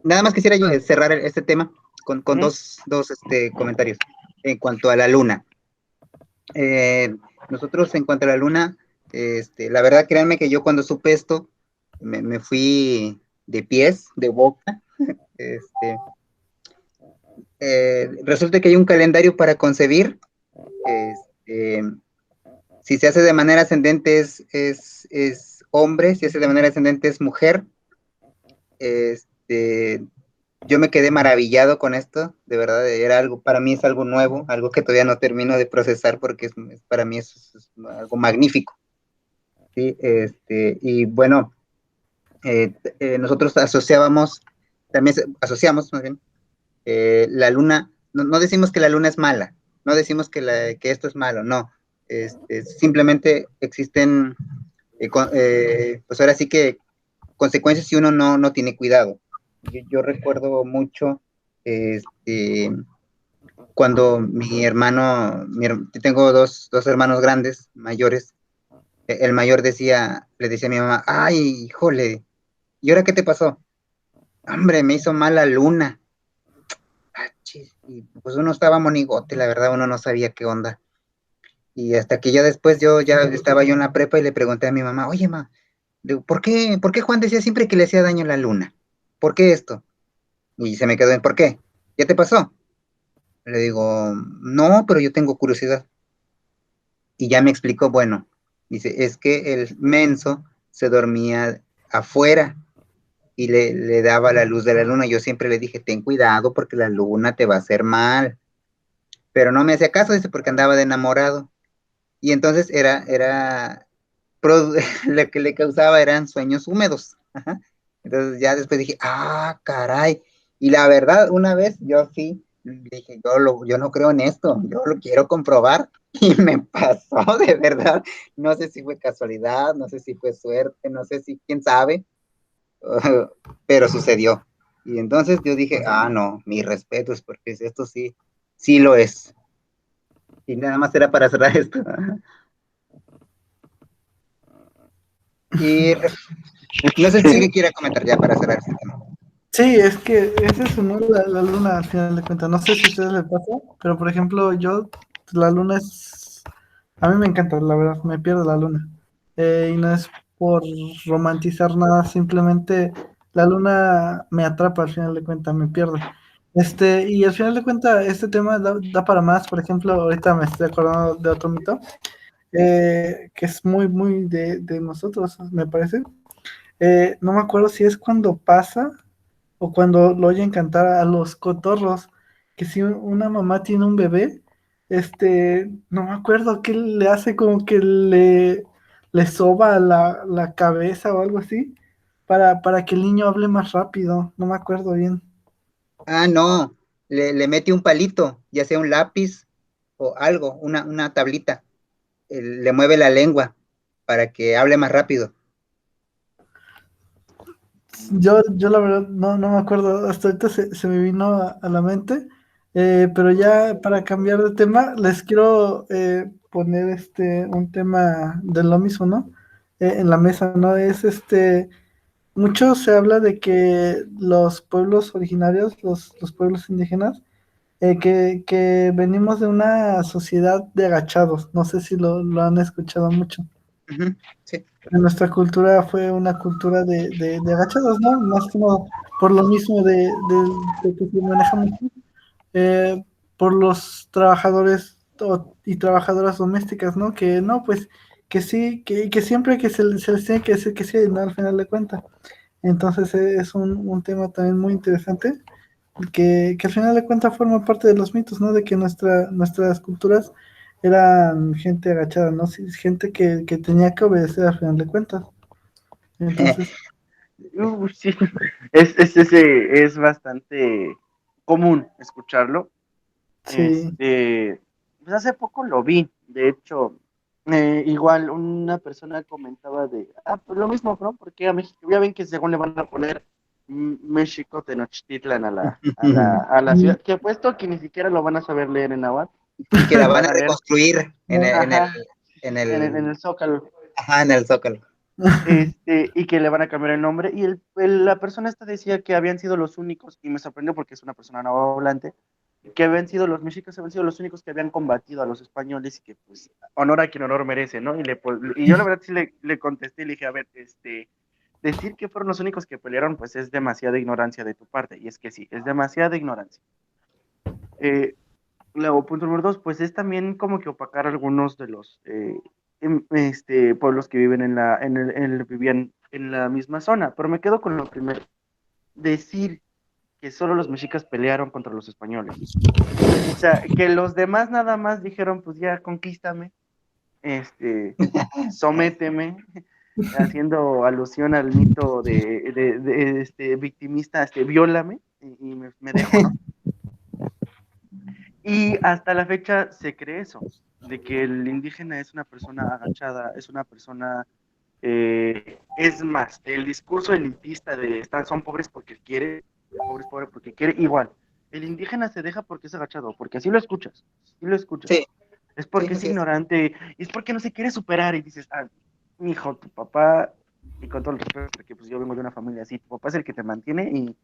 B: Nada más quisiera yo cerrar este tema con dos comentarios en cuanto a la luna. Nosotros en cuanto a la luna, la verdad, créanme que yo cuando supe esto, me fui de pies, de boca. Resulta que hay un calendario para concebir. Si se hace de manera ascendente es hombre, si se hace de manera ascendente es mujer. Yo me quedé maravillado con esto, de verdad, era algo, para mí es algo nuevo, algo que todavía no termino de procesar porque para mí es algo magnífico. ¿Sí? Y bueno, nosotros asociamos más bien, la luna, no decimos que la luna es mala, no decimos que esto es malo, no, simplemente existen, pues ahora sí que consecuencias si uno no tiene cuidado. Yo recuerdo mucho cuando mi hermano, tengo dos hermanos grandes, mayores, el mayor le decía a mi mamá, ay, híjole, ¿y ahora qué te pasó? Hombre, me hizo mal la luna. Y pues uno estaba monigote, la verdad, uno no sabía qué onda. Y hasta que ya después ya estaba yo en la prepa y le pregunté a mi mamá, oye, ma, ¿por qué Juan decía siempre que le hacía daño la luna? ¿Por qué esto? Y se me quedó en, ¿por qué? ¿Ya te pasó? Le digo, no, pero yo tengo curiosidad. Y ya me explicó, bueno, dice, es que el menso se dormía afuera y le daba la luz de la luna. Yo siempre le dije, ten cuidado porque la luna te va a hacer mal. Pero no me hacía caso, dice, porque andaba de enamorado. Y entonces era lo que le causaba eran sueños húmedos. Ajá. Entonces ya después dije, ah, caray. Y la verdad, una vez yo sí dije, yo no creo en esto, yo lo quiero comprobar. Y me pasó de verdad. No sé si fue casualidad, no sé si fue suerte, no sé si, quién sabe, pero sucedió. Y entonces yo dije, ah, no, mis respetos, porque esto sí, sí lo es. Y nada más era para cerrar esto. Y no sé si alguien quiera comentar ya para cerrar este tema.
D: Sí, es que es eso, ¿no? La luna al final de cuentas. No sé si a ustedes les pasa, pero por ejemplo, yo, la luna es. A mí me encanta, la verdad, me pierdo la luna. Y no es por romantizar nada, simplemente la luna me atrapa al final de cuentas, me pierde. Y al final de cuentas, este tema da para más. Por ejemplo, ahorita me estoy acordando de otro mito, que es muy, muy de nosotros, me parece. No me acuerdo si es cuando pasa o cuando lo oyen cantar a los cotorros, que si una mamá tiene un bebé, no me acuerdo qué le hace, como que le soba la cabeza o algo así, para que el niño hable más rápido, no me acuerdo bien.
B: Ah, no, le mete un palito, ya sea un lápiz o algo, una tablita. Le mueve la lengua para que hable más rápido.
D: Yo la verdad no me acuerdo, hasta ahorita se me vino a la mente, pero ya para cambiar de tema, les quiero poner un tema de lo mismo, ¿no? En la mesa, ¿no? Mucho se habla de que los pueblos originarios, los pueblos indígenas, que venimos de una sociedad de agachados, no sé si lo han escuchado mucho.
B: Ujú, sí.
D: En nuestra cultura fue una cultura de agachados, ¿no? Más que nada por lo mismo de que se maneja mucho, eh, por los trabajadores y trabajadoras domésticas, ¿no? Que no, pues que sí, que siempre que se les tiene que decir que sí, ¿no? Al final de cuentas. Entonces es un tema también muy interesante, que al final de cuentas forma parte de los mitos, ¿no? De que nuestras culturas eran gente agachada, ¿no? Sí, gente que tenía que obedecer al final de cuentas. Entonces,
A: Sí, es bastante común escucharlo.
D: sí,
A: Pues hace poco lo vi, de hecho, igual una persona comentaba pues lo mismo, ¿no? Porque a México, ya ven que según le van a poner México Tenochtitlan a la
D: mm,
A: ciudad, que apuesto que ni siquiera lo van a saber leer en náhuatl,
B: Y que la
A: lo
B: van a
A: van a leer,
B: reconstruir
D: no,
A: ajá,
B: en
A: en
B: el,
A: el Zócalo,
B: ajá, en el Zócalo.
A: y que le van a cambiar el nombre, y la persona esta decía que habían sido los únicos, y me sorprendió porque es una persona no hablante, que habían sido los mexicas, habían sido los únicos que habían combatido a los españoles y que pues honor a quien honor merece, ¿no? Y yo la verdad sí le contesté y le dije, a ver, decir que fueron los únicos que pelearon pues es demasiada ignorancia de tu parte, y es que sí, es demasiada ignorancia. Eh, Luego, punto número dos, pues es también como que opacar algunos de los pueblos que viven vivían en la misma zona, pero me quedo con lo primero, decir que solo los mexicas pelearon contra los españoles. O sea, que los demás nada más dijeron, pues ya conquístame, este, sométeme, haciendo alusión al mito de este victimista, viólame y me dejo, ¿no? Y hasta la fecha se cree eso, de que el indígena es una persona agachada, es una persona, es más, el discurso elitista de son pobres porque quiere, el pobre es pobre porque quiere, igual. El indígena se deja porque es agachado, porque así lo escuchas, sí lo escuchas.
B: Sí,
A: Es
B: sí,
A: porque es
B: así es.
A: ignorante, y es porque no se quiere superar y dices, mi hijo, tu papá, y con todo el respeto, porque pues yo vengo de una familia así, tu papá es el que te mantiene y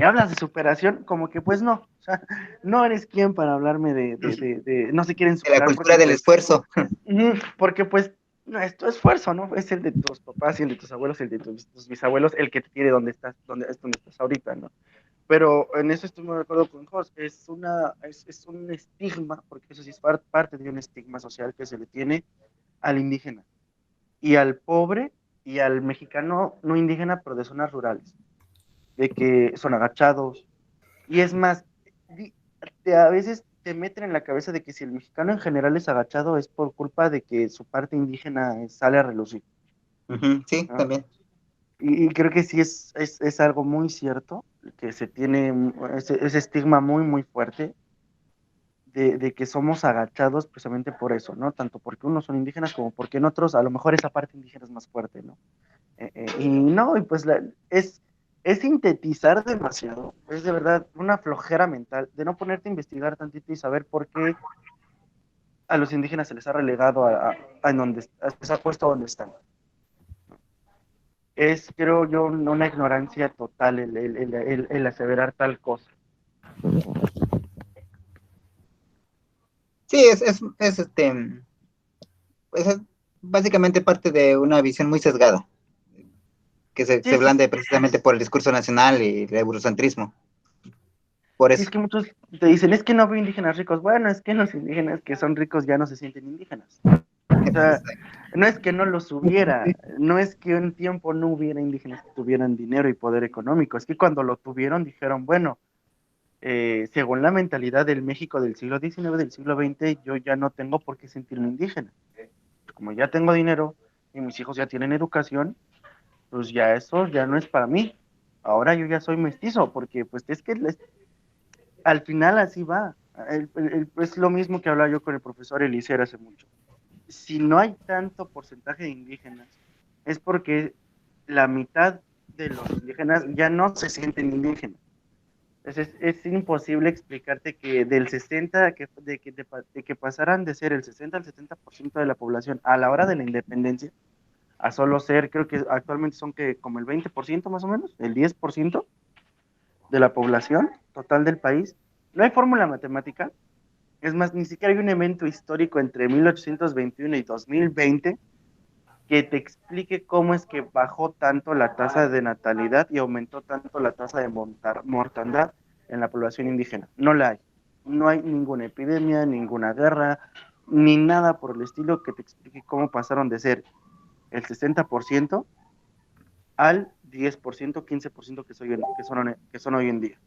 A: hablas de superación, como que pues no, o sea, no eres quien para hablarme no se quieren
B: De la
A: superar
B: cultura
A: porque
B: del
A: pues,
B: esfuerzo.
A: porque pues no es tu esfuerzo, ¿no? Es el de tus papás y el de tus abuelos, el de tus bisabuelos, el que te tiene donde estás ahorita, ¿no? Pero en eso estoy muy de acuerdo con Jos, es un estigma, porque eso sí es parte de un estigma social que se le tiene al indígena y al pobre y al mexicano no indígena, pero de zonas rurales, de que son agachados. Y es más, a veces te meten en la cabeza de que si el mexicano en general es agachado es por culpa de que su parte indígena sale a relucir.
B: Ujú, sí,
A: ¿no?
B: también.
A: Y creo que sí es algo muy cierto, que se tiene ese estigma muy, muy fuerte de que somos agachados precisamente por eso, ¿no? Tanto porque unos son indígenas como porque en otros a lo mejor esa parte indígena es más fuerte, ¿no? Y no, y pues es sintetizar demasiado, es de verdad una flojera mental de no ponerte a investigar tantito y saber por qué a los indígenas se les ha relegado a en donde se ha puesto donde están. Es, creo yo, una ignorancia total el aseverar tal cosa.
B: Sí, pues es básicamente parte de una visión muy sesgada, que se
A: Sí, sí,
B: blande precisamente por el discurso nacional y el eurocentrismo. Por
A: y
B: eso.
A: es que muchos te dicen, es que no veo indígenas ricos. Bueno, es que los indígenas que son ricos ya no se sienten indígenas. O sea, no es que no los hubiera, no es que un tiempo no hubiera indígenas que tuvieran dinero y poder económico, es que cuando lo tuvieron dijeron, bueno, según la mentalidad del México del siglo XIX, del siglo XX, yo ya no tengo por qué sentirme indígena. Como ya tengo dinero y mis hijos ya tienen educación, pues ya eso ya no es para mí. Ahora yo ya soy mestizo, porque pues es que al final así va. Es lo mismo que hablaba yo con el profesor Eliezer hace mucho. Si no hay tanto porcentaje de indígenas, es porque la mitad de los indígenas ya no se sienten indígenas. Es imposible explicarte que del 60, de que pasaran de ser el 60 al 70% de la población a la hora de la independencia, a solo ser, creo que actualmente son que como el 20% más o menos, el 10% de la población total del país. No hay fórmula matemática, es más, ni siquiera hay un evento histórico entre 1821 y 2020 que te explique cómo es que bajó tanto la tasa de natalidad y aumentó tanto la tasa de mortandad en la población indígena. No la hay. No hay ninguna epidemia, ninguna guerra, ni nada por el estilo que te explique cómo pasaron de ser el 60% al 10%, 15% que son hoy en día.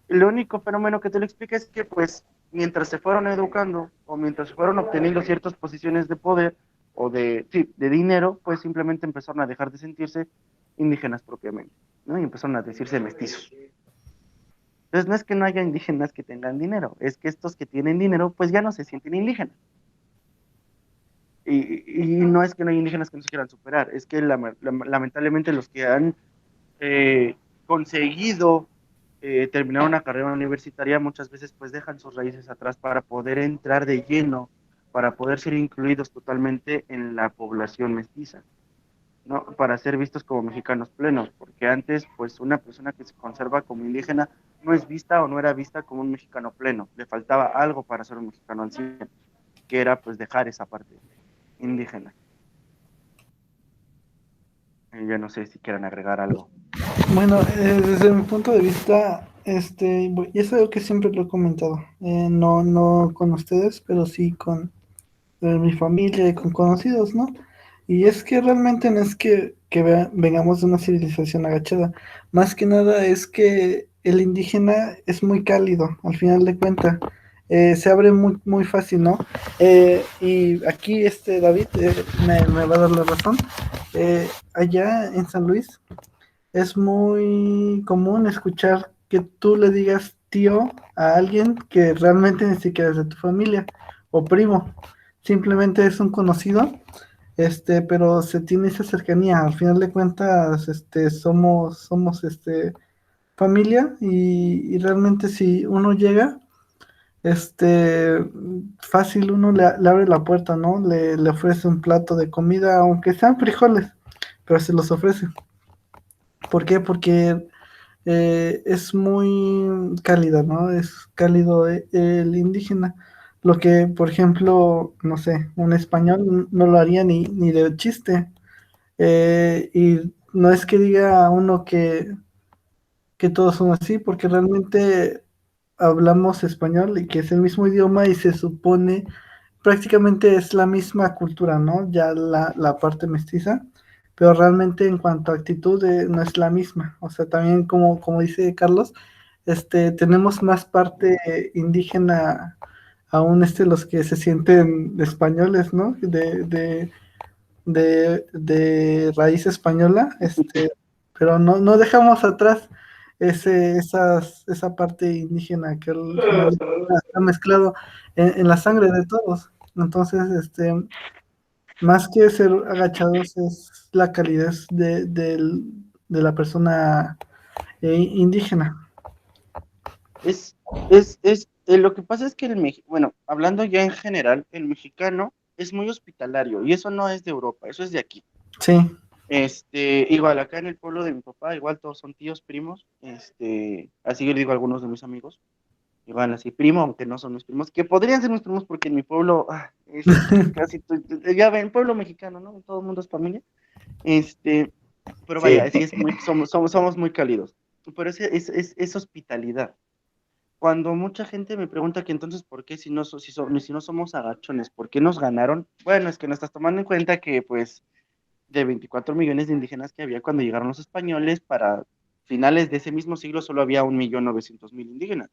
A: El único fenómeno que te lo explica es que, pues, mientras se fueron educando o mientras se fueron obteniendo ciertas posiciones de poder o sí, de dinero, pues simplemente empezaron a dejar de sentirse indígenas propiamente, ¿no? Y empezaron a decirse mestizos. Entonces, no es que no haya indígenas que tengan dinero, es que estos que tienen dinero, pues ya no se sienten indígenas. Y no es que no haya indígenas que no se quieran superar, es que lamentablemente los que han conseguido terminar una carrera universitaria muchas veces pues dejan sus raíces atrás para poder entrar de lleno, para poder ser incluidos totalmente en la población mestiza, ¿no? Para ser vistos como mexicanos plenos, porque antes pues una persona que se conserva como indígena no es vista o no era vista como un mexicano pleno, le faltaba algo para ser un mexicano al 100, que era pues dejar esa parte indígena. Yo no sé si quieran agregar algo.
D: Bueno, desde mi punto de vista, y es algo que siempre lo he comentado, no con ustedes, pero sí con mi familia y con conocidos, ¿no? Y es que realmente no es que vengamos de una civilización agachada, más que nada es que el indígena es muy cálido, al final de cuentas, se abre muy, muy fácil, ¿no? Y aquí David me va a dar la razón. Allá en San Luis es muy común escuchar que tú le digas tío a alguien que realmente ni siquiera es de tu familia o primo, simplemente es un conocido, pero se tiene esa cercanía. Al final de cuentas, somos familia y realmente si uno llega, fácil uno le abre la puerta, ¿no? Le ofrece un plato de comida, aunque sean frijoles, pero se los ofrece. ¿Por qué? Porque es muy cálida, ¿no? Es cálido el indígena. Lo que, por ejemplo, no sé, un español no lo haría ni de chiste. Y no es que diga uno que todos son así, porque realmente hablamos español y que es el mismo idioma y se supone prácticamente es la misma cultura, ¿no? Ya la parte mestiza, pero realmente en cuanto a actitud no es la misma. O sea, también como dice Carlos, tenemos más parte indígena aún los que se sienten españoles, ¿no? de raíz española, pero no dejamos atrás esa parte indígena que al final está mezclado en la sangre de todos. Entonces, más que ser agachados es la calidez de la persona indígena.
A: Lo que pasa es que bueno, hablando ya en general, el mexicano es muy hospitalario y eso no es de Europa, eso es de aquí.
D: Sí,
A: Igual acá en el pueblo de mi papá, igual todos son tíos, primos, así yo le digo a algunos de mis amigos, igual así, primo, aunque no son mis primos, que podrían ser mis primos porque en mi pueblo ya ven, pueblo mexicano, ¿no? Todo el mundo es familia, pero
B: Sí.
A: vaya, sí es muy, somos muy cálidos, pero es hospitalidad. Cuando mucha gente me pregunta que entonces, ¿por qué si no somos agachones, por qué nos ganaron? Bueno, es que no estás tomando en cuenta que, pues, de 24 millones de indígenas que había cuando llegaron los españoles, para finales de ese mismo siglo solo había 1.900.000 indígenas.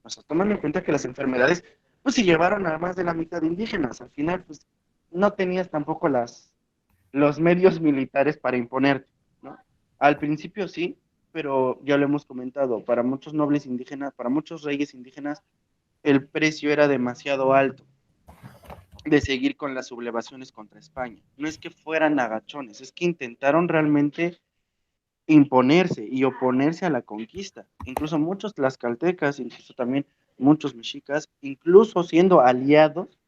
A: No estás tomando en cuenta que las enfermedades, pues, se llevaron a más de la mitad de indígenas. Al final, pues, no tenías tampoco los medios militares para imponerte, ¿no? Al principio sí, pero ya lo hemos comentado, para muchos nobles indígenas, para muchos reyes indígenas, el precio era demasiado alto de seguir con las sublevaciones contra España. No es que fueran agachones, es que intentaron realmente imponerse y oponerse a la conquista. Incluso muchos tlaxcaltecas, incluso también muchos mexicas, incluso siendo aliados,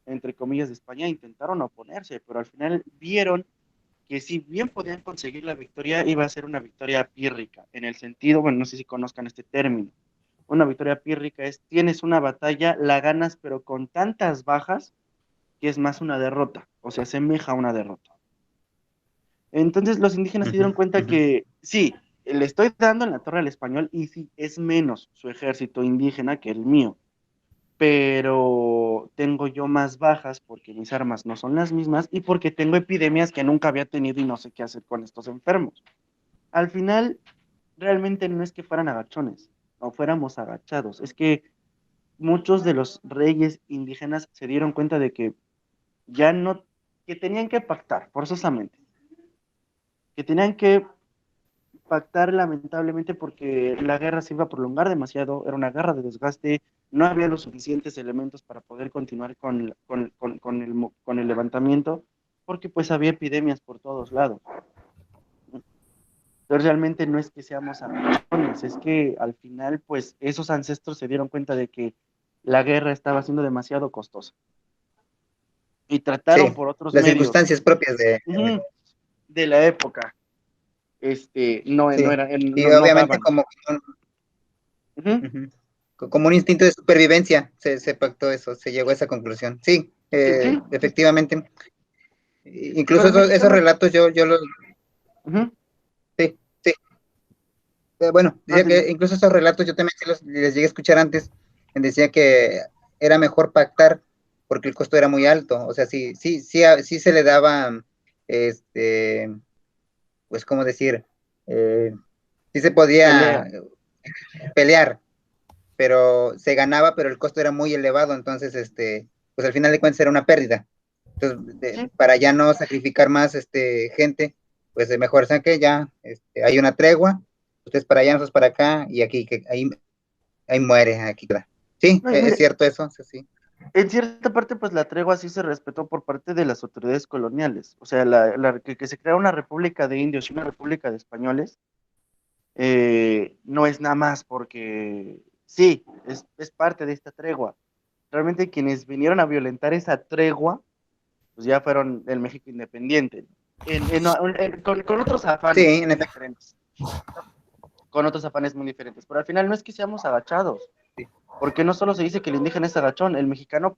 A: entre comillas, de España, intentaron oponerse, pero al final vieron que si bien podían conseguir la victoria, iba a ser una victoria pírrica, en el sentido, bueno, no sé si conozcan este término. Una victoria pírrica es, tienes una batalla, la ganas, pero con tantas bajas que es más una derrota, o se asemeja a una derrota. Entonces los indígenas se dieron cuenta que sí, le estoy dando en la torre al español y sí, es menos su ejército indígena que el mío, pero tengo yo más bajas porque mis armas no son las mismas y porque tengo epidemias que nunca había tenido y no sé qué hacer con estos enfermos. Al final, realmente no es que fueran agachones o fuéramos agachados, es que muchos de los reyes indígenas se dieron cuenta de que ya no, que tenían que pactar forzosamente, que tenían que pactar lamentablemente porque la guerra se iba a prolongar demasiado, era una guerra de desgaste, no había los suficientes elementos para poder continuar con el levantamiento, porque pues había epidemias por todos lados. Entonces realmente no es que seamos amazones, es que al final pues esos ancestros se dieron cuenta de que la guerra estaba siendo demasiado costosa y trataron
B: Sí,
A: por otros
B: las
A: medios
B: circunstancias propias
A: de la época, no,
B: sí.
A: era,
B: Y
A: no
B: obviamente
A: daban. Ujú.
B: ujú, como un instinto de supervivencia se pactó eso, se llegó a esa conclusión. Sí,
A: Sí,
B: efectivamente.
A: pero
B: Incluso
A: el
B: esos
A: mexicano,
B: relatos yo los...
A: ujú,
B: Sí, sí. Bueno,
A: no,
B: decía que incluso esos relatos yo también les llegué a escuchar antes, decía que era mejor pactar porque el costo era muy alto. O sea, sí se le daba, este, pues, ¿cómo decir? Eh, sí se podía
A: pelea.
B: pelear, pero se ganaba, pero el costo era muy elevado, entonces, pues al final de cuentas era una pérdida. Entonces,
A: Sí,
B: para ya no sacrificar más gente, pues mejor, ¿saben qué? Ya hay una tregua, ustedes para allá, nosotros para acá, y aquí, que ahí muere, aquí queda. Sí,
A: no, y
B: es
A: mire,
B: cierto eso, sí, sí.
A: en cierta parte, pues la tregua sí se respetó por parte de las autoridades coloniales. O sea, que se crea una república de indios y una república de españoles, no es nada más porque sí, es parte de esta tregua. Realmente quienes vinieron a violentar esa tregua, pues ya fueron el México independiente, con otros
B: Sí,
A: afanes
B: en
A: muy
B: efecto.
A: diferentes, con otros afanes muy diferentes. Pero al final no es que seamos agachados,
B: Sí.
A: porque no solo se dice que el indígena es agachón, el mexicano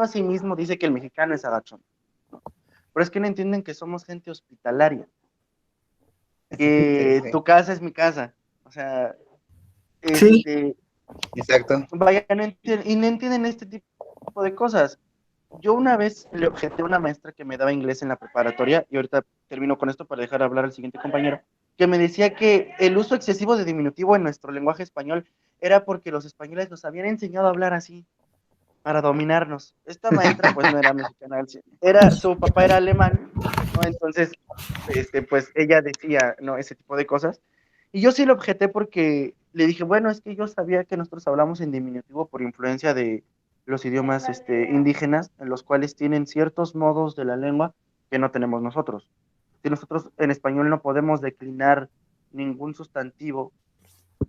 A: a sí mismo dice que el mexicano es agachón. Pero es que no entienden que somos gente hospitalaria,
B: Sí,
A: que
B: sí,
A: tu casa es mi casa. O sea,
D: sí,
A: este,
B: exacto.
A: vaya, y no entienden este tipo de cosas. Yo una vez le objeté a una maestra que me daba inglés en la preparatoria, y ahorita termino con esto para dejar hablar al siguiente compañero, que me decía que el uso excesivo de diminutivo en nuestro lenguaje español era porque los españoles nos habían enseñado a hablar así. para dominarnos. Esta maestra pues no era mexicana, su papá era alemán, ¿no? Entonces, pues ella decía, no, ese tipo de cosas. Y yo sí lo objeté porque le dije, bueno, es que yo sabía que nosotros hablamos en diminutivo por influencia de los idiomas indígenas, en los cuales tienen ciertos modos de la lengua que no tenemos nosotros. Si nosotros en español no podemos declinar ningún sustantivo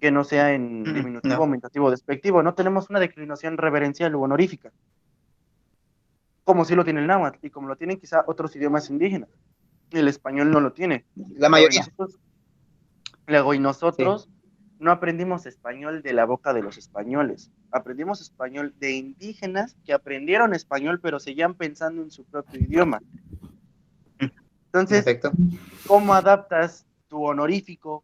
A: que no sea en diminutivo,
B: No.
A: aumentativo, despectivo, no tenemos una declinación reverencial u honorífica, como sí lo tiene el náhuatl y como lo tienen quizá otros idiomas indígenas. El español no lo tiene.
B: La mayoría.
A: Luego, y
B: Sí.
A: nosotros no aprendimos español de la boca de los españoles, aprendimos español de indígenas que aprendieron español pero seguían pensando en su propio idioma. Entonces,
B: Perfecto.
A: ¿cómo adaptas tu honorífico?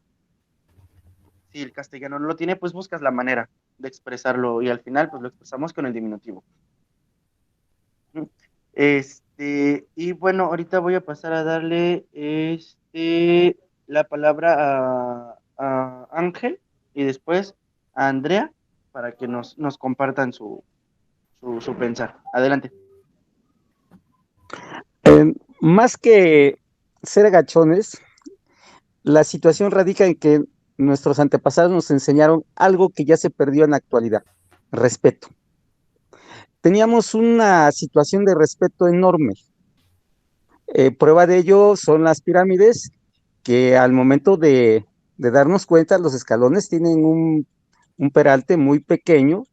A: Si el castellano no lo tiene, pues buscas la manera de expresarlo y al final pues lo expresamos con el diminutivo. Y bueno, ahorita voy a pasar a darle la palabra a Ángel y después a Andrea para que nos compartan su pensar. Adelante.
F: Más que ser agachones, la situación radica en que nuestros antepasados nos enseñaron algo que ya se perdió en la actualidad: respeto. Teníamos una situación de respeto enorme. Prueba de ello son las pirámides, que al momento de darnos cuenta, los escalones tienen un peralte muy pequeño,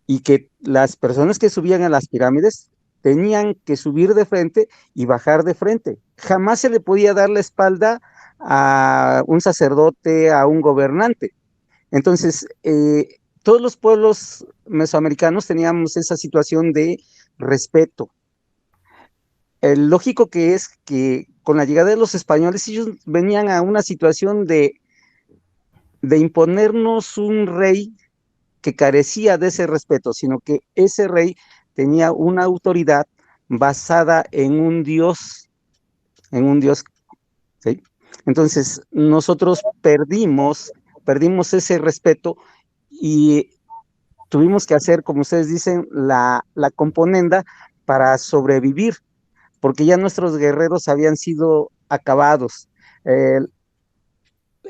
F: y que las personas que subían a las pirámides tenían que subir de frente y bajar de frente. Jamás se le podía dar la espalda a un sacerdote, a un gobernante. Entonces, todos los pueblos mesoamericanos teníamos esa situación de respeto. El lógico que es que con la llegada de los españoles, ellos venían a una situación de imponernos un rey que carecía de ese respeto, sino que ese rey tenía una autoridad basada en un dios, ¿sí? Entonces, nosotros perdimos ese respeto y tuvimos que hacer, como ustedes dicen, la componenda para sobrevivir, porque ya nuestros guerreros habían sido acabados.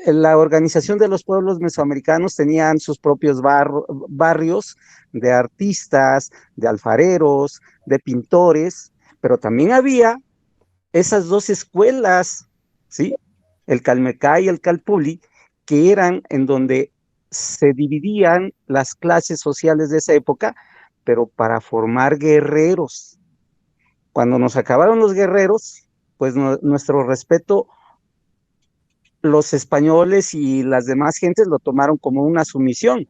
F: La organización de los pueblos mesoamericanos tenían sus propios barrios de artistas, de alfareros, de pintores, pero también había esas dos escuelas, ¿sí? El Calmecá y el Calpulli, que eran en donde se dividían las clases sociales de esa época, pero para formar guerreros. Cuando nos acabaron los guerreros, pues nuestro respeto, los españoles y las demás gentes lo tomaron como una sumisión.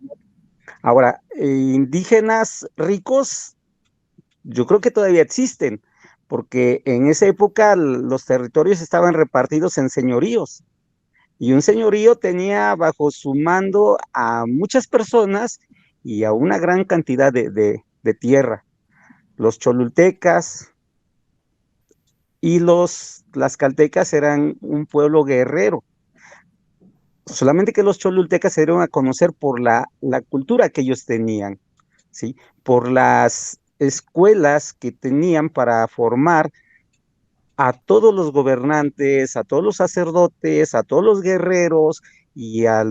F: Ahora, indígenas ricos, yo creo que todavía existen, porque en esa época los territorios estaban repartidos en señoríos, y un señorío tenía bajo su mando a muchas personas y a una gran cantidad de tierra. Los cholultecas y los tlaxcaltecas eran un pueblo guerrero. Solamente que los cholultecas se dieron a conocer por la cultura que ellos tenían, ¿sí? Por las escuelas que tenían para formar a todos los gobernantes, a todos los sacerdotes, a todos los guerreros y a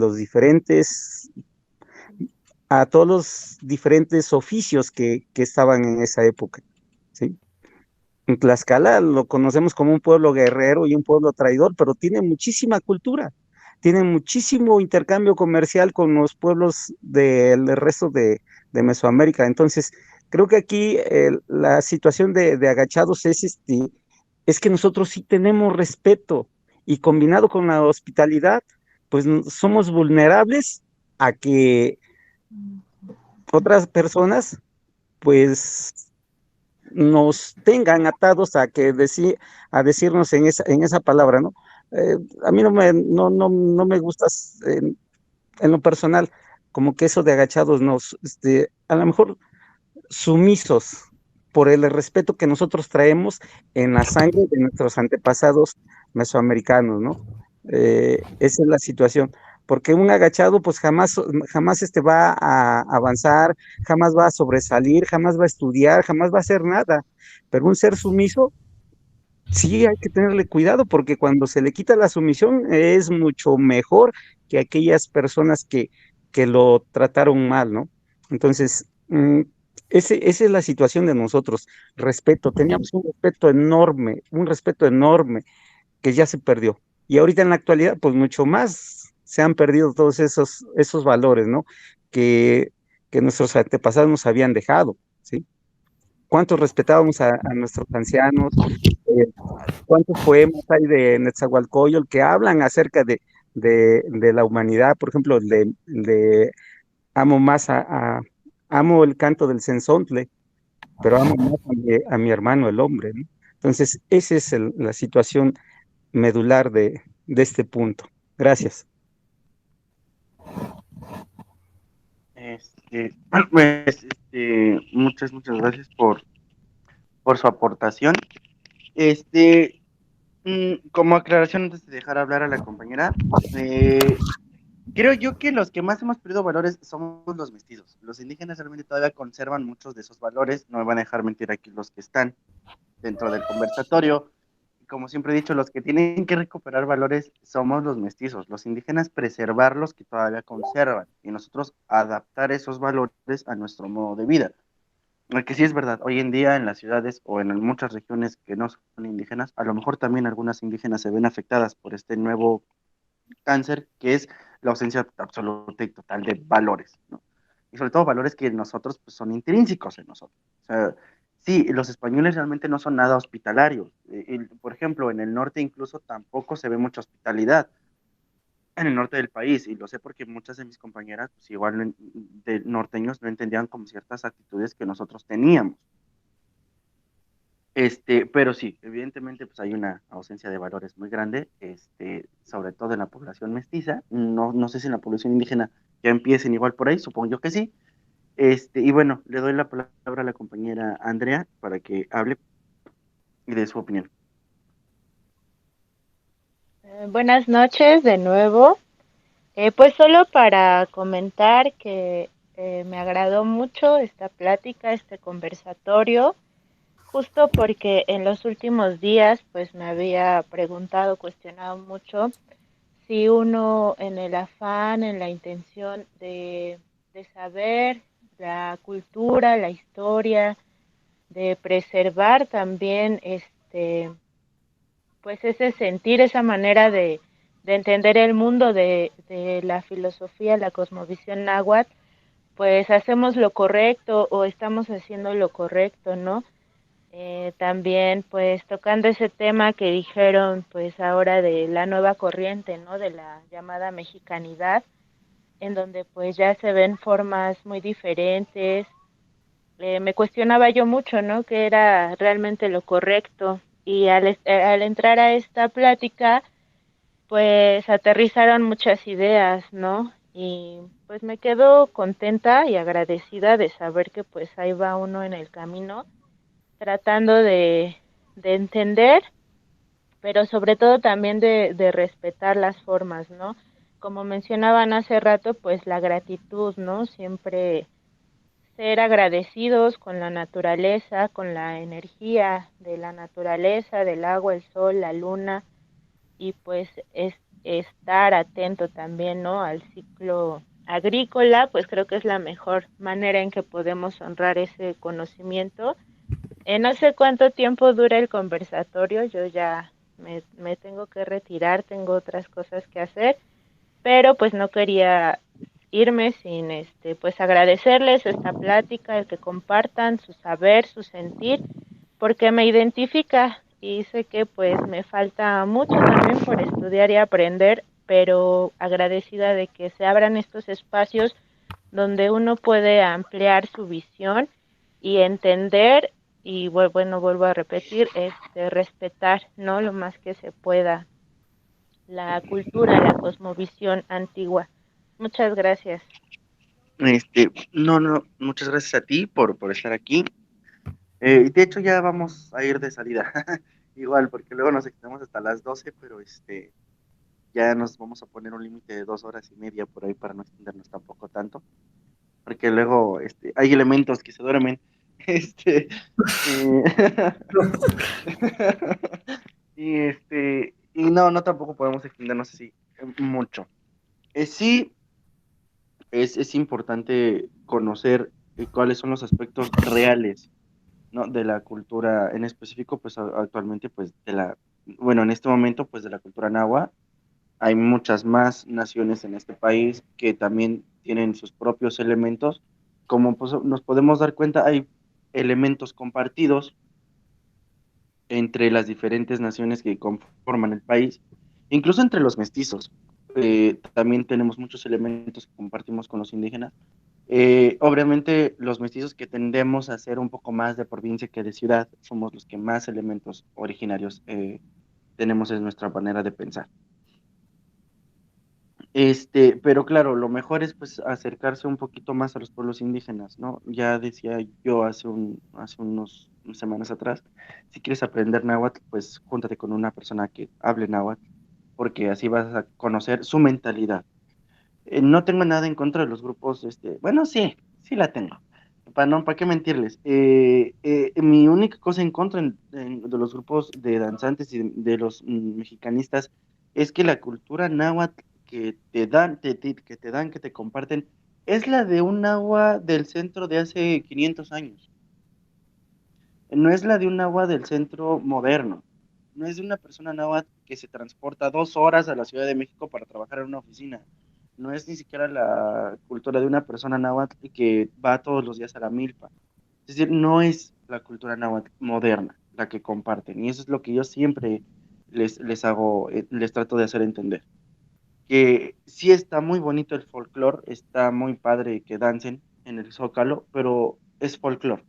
F: todos los diferentes oficios que estaban en esa época, ¿sí? En Tlaxcala lo conocemos como un pueblo guerrero y un pueblo traidor, pero tiene muchísima cultura, tiene muchísimo intercambio comercial con los pueblos del resto de Mesoamérica. Entonces, creo que aquí la situación de agachados es que nosotros sí tenemos respeto, y combinado con la hospitalidad, pues somos vulnerables a que otras personas pues nos tengan atados a decirnos en esa palabra, ¿no? A mí no me gusta en lo personal, como que eso de agachados a lo mejor sumisos por el respeto que nosotros traemos en la sangre de nuestros antepasados mesoamericanos, ¿no? Esa es la situación. porque un agachado pues jamás va a avanzar, jamás va a sobresalir, jamás va a estudiar, jamás va a hacer nada, pero un ser sumiso sí hay que tenerle cuidado porque cuando se le quita la sumisión es mucho mejor que aquellas personas que lo trataron mal, ¿no? Entonces, esa es la situación de nosotros. Respeto, teníamos un respeto enorme que ya se perdió. Y ahorita en la actualidad, pues mucho más se han perdido todos esos valores, ¿no? Que, que nuestros antepasados nos habían dejado, ¿sí? ¿Cuántos respetábamos a nuestros ancianos? Eh, ¿Cuántos poemas hay de Netzahualcóyotl que hablan acerca de la humanidad? Por ejemplo, de amo más amo el canto del censontle, pero amo más a mi hermano el hombre, ¿no? Entonces, esa es la situación medular de este punto. Gracias.
A: Bueno, pues, muchas gracias por su aportación. Este, como aclaración antes de dejar hablar a la compañera, creo yo que los que más hemos perdido valores somos los mestizos. Los indígenas realmente todavía conservan muchos de esos valores, no me van a dejar mentir aquí los que están dentro del conversatorio. Como siempre he dicho, los que tienen que recuperar valores somos los mestizos, los indígenas preservar los que todavía conservan y nosotros adaptar esos valores a nuestro modo de vida. Que sí es verdad, hoy en día en las ciudades o en muchas regiones que no son indígenas, a lo mejor también algunas indígenas se ven afectadas por este nuevo cáncer, que es la ausencia absoluta y total de valores, ¿no? Y sobre todo valores que nosotros pues, son intrínsecos en nosotros. O sea, sí, los españoles realmente no son nada hospitalarios. Por ejemplo, en el norte incluso tampoco se ve mucha hospitalidad en el norte del país, y lo sé porque muchas de mis compañeras, pues igual de norteños, no entendían como ciertas actitudes que nosotros teníamos. Pero sí, evidentemente pues hay una ausencia de valores muy grande, sobre todo en la población mestiza. No sé si en la población indígena ya empiecen igual por ahí, supongo yo que sí. Y bueno, le doy la palabra a la compañera Andrea para que hable y dé su opinión.
G: Buenas noches de nuevo. Pues solo para comentar que me agradó mucho esta plática, este conversatorio, justo porque en los últimos días pues me había preguntado, cuestionado mucho si uno en el afán, en la intención de saber la cultura, la historia, de preservar también pues ese sentir, esa manera de entender el mundo de la filosofía, la cosmovisión náhuatl, pues hacemos lo correcto o estamos haciendo lo correcto, ¿no? También pues tocando ese tema que dijeron pues ahora de la nueva corriente, ¿no? De la llamada mexicanidad, en donde pues ya se ven formas muy diferentes. Me cuestionaba yo mucho, ¿no? ¿Qué era realmente lo correcto? Y al entrar a esta plática, pues aterrizaron muchas ideas, ¿no? Y pues me quedo contenta y agradecida de saber que pues ahí va uno en el camino, tratando de entender, pero sobre todo también de respetar las formas, ¿no? Como mencionaban hace rato, pues la gratitud, ¿no? Siempre ser agradecidos con la naturaleza, con la energía de la naturaleza, del agua, el sol, la luna, y pues estar atento también, ¿no? Al ciclo agrícola, pues creo que es la mejor manera en que podemos honrar ese conocimiento. No sé cuánto tiempo dura el conversatorio, yo ya me tengo que retirar, tengo otras cosas que hacer, pero pues no quería irme sin pues agradecerles esta plática, el que compartan su saber, su sentir, porque me identifica y sé que pues me falta mucho también por estudiar y aprender, pero agradecida de que se abran estos espacios donde uno puede ampliar su visión y entender y bueno, vuelvo a repetir, respetar, ¿no? Lo más que se pueda la cultura, la cosmovisión antigua. Muchas gracias.
A: No, muchas gracias a ti por estar aquí. De hecho, ya vamos a ir de salida. Igual, porque luego nos extendemos hasta las 12, pero ya nos vamos a poner un límite de 2 horas y media por ahí para no extendernos tampoco tanto, porque luego hay elementos que se duermen. Este, y, y no tampoco podemos extendernos así mucho. Sí, es importante conocer cuáles son los aspectos reales, ¿no? De la cultura, en específico, pues actualmente, pues bueno, en este momento, pues de la cultura náhuatl. Hay muchas más naciones en este país que también tienen sus propios elementos. Como pues, nos podemos dar cuenta, hay elementos compartidos entre las diferentes naciones que conforman el país, incluso entre los mestizos. También tenemos muchos elementos que compartimos con los indígenas. Obviamente, los mestizos que tendemos a ser un poco más de provincia que de ciudad, somos los que más elementos originarios tenemos en nuestra manera de pensar. Pero claro, lo mejor es pues acercarse un poquito más a los pueblos indígenas, ¿no? Ya decía yo hace unos semanas atrás, si quieres aprender náhuatl, pues júntate con una persona que hable náhuatl, porque así vas a conocer su mentalidad. No tengo nada en contra de los grupos, bueno, sí la tengo. ¿Para qué mentirles? Mi única cosa en contra de los grupos de danzantes y de los mexicanistas es que la cultura náhuatl que te dan, que te comparten, es la de un náhuatl del centro de hace 500 años. No es la de un náhuatl del centro moderno. No es de una persona náhuatl que se transporta 2 horas a la Ciudad de México para trabajar en una oficina. No es ni siquiera la cultura de una persona náhuatl que va todos los días a la milpa. Es decir, no es la cultura náhuatl moderna la que comparten. Y eso es lo que yo siempre les trato de hacer entender. Que sí está muy bonito el folclore, está muy padre que dancen en el Zócalo, pero es folclore,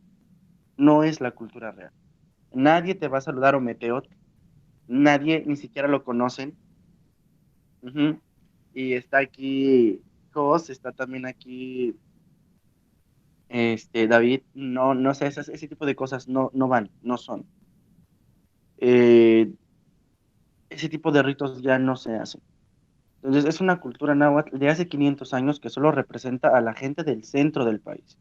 A: no es la cultura real. Nadie te va a saludar o meteot, nadie ni siquiera lo conocen. Ujú. Y está aquí Jos, está también aquí David, no sé, ese tipo de cosas no van, no son. Eh, Ese tipo de ritos ya no se hacen. Entonces es una cultura náhuatl de hace 500 años que solo representa a la gente del centro del país.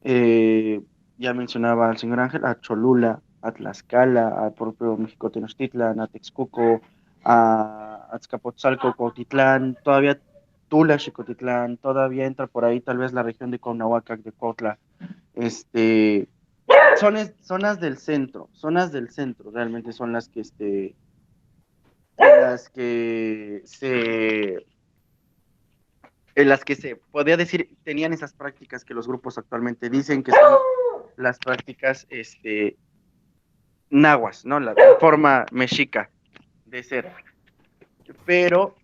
A: Eh, ya mencionaba al señor Ángel, a Cholula, a Tlaxcala, al propio México Tenochtitlan, a Texcoco, a Azcapotzalco, Cuautitlán, todavía Tula, Xicotitlán, todavía entra por ahí tal vez la región de Cuauhnáhuac, de Cuautla. Este, zonas del centro realmente son las que en las que se podría decir tenían esas prácticas que los grupos actualmente dicen que son las prácticas nahuas, ¿no? La forma mexica de ser. Pero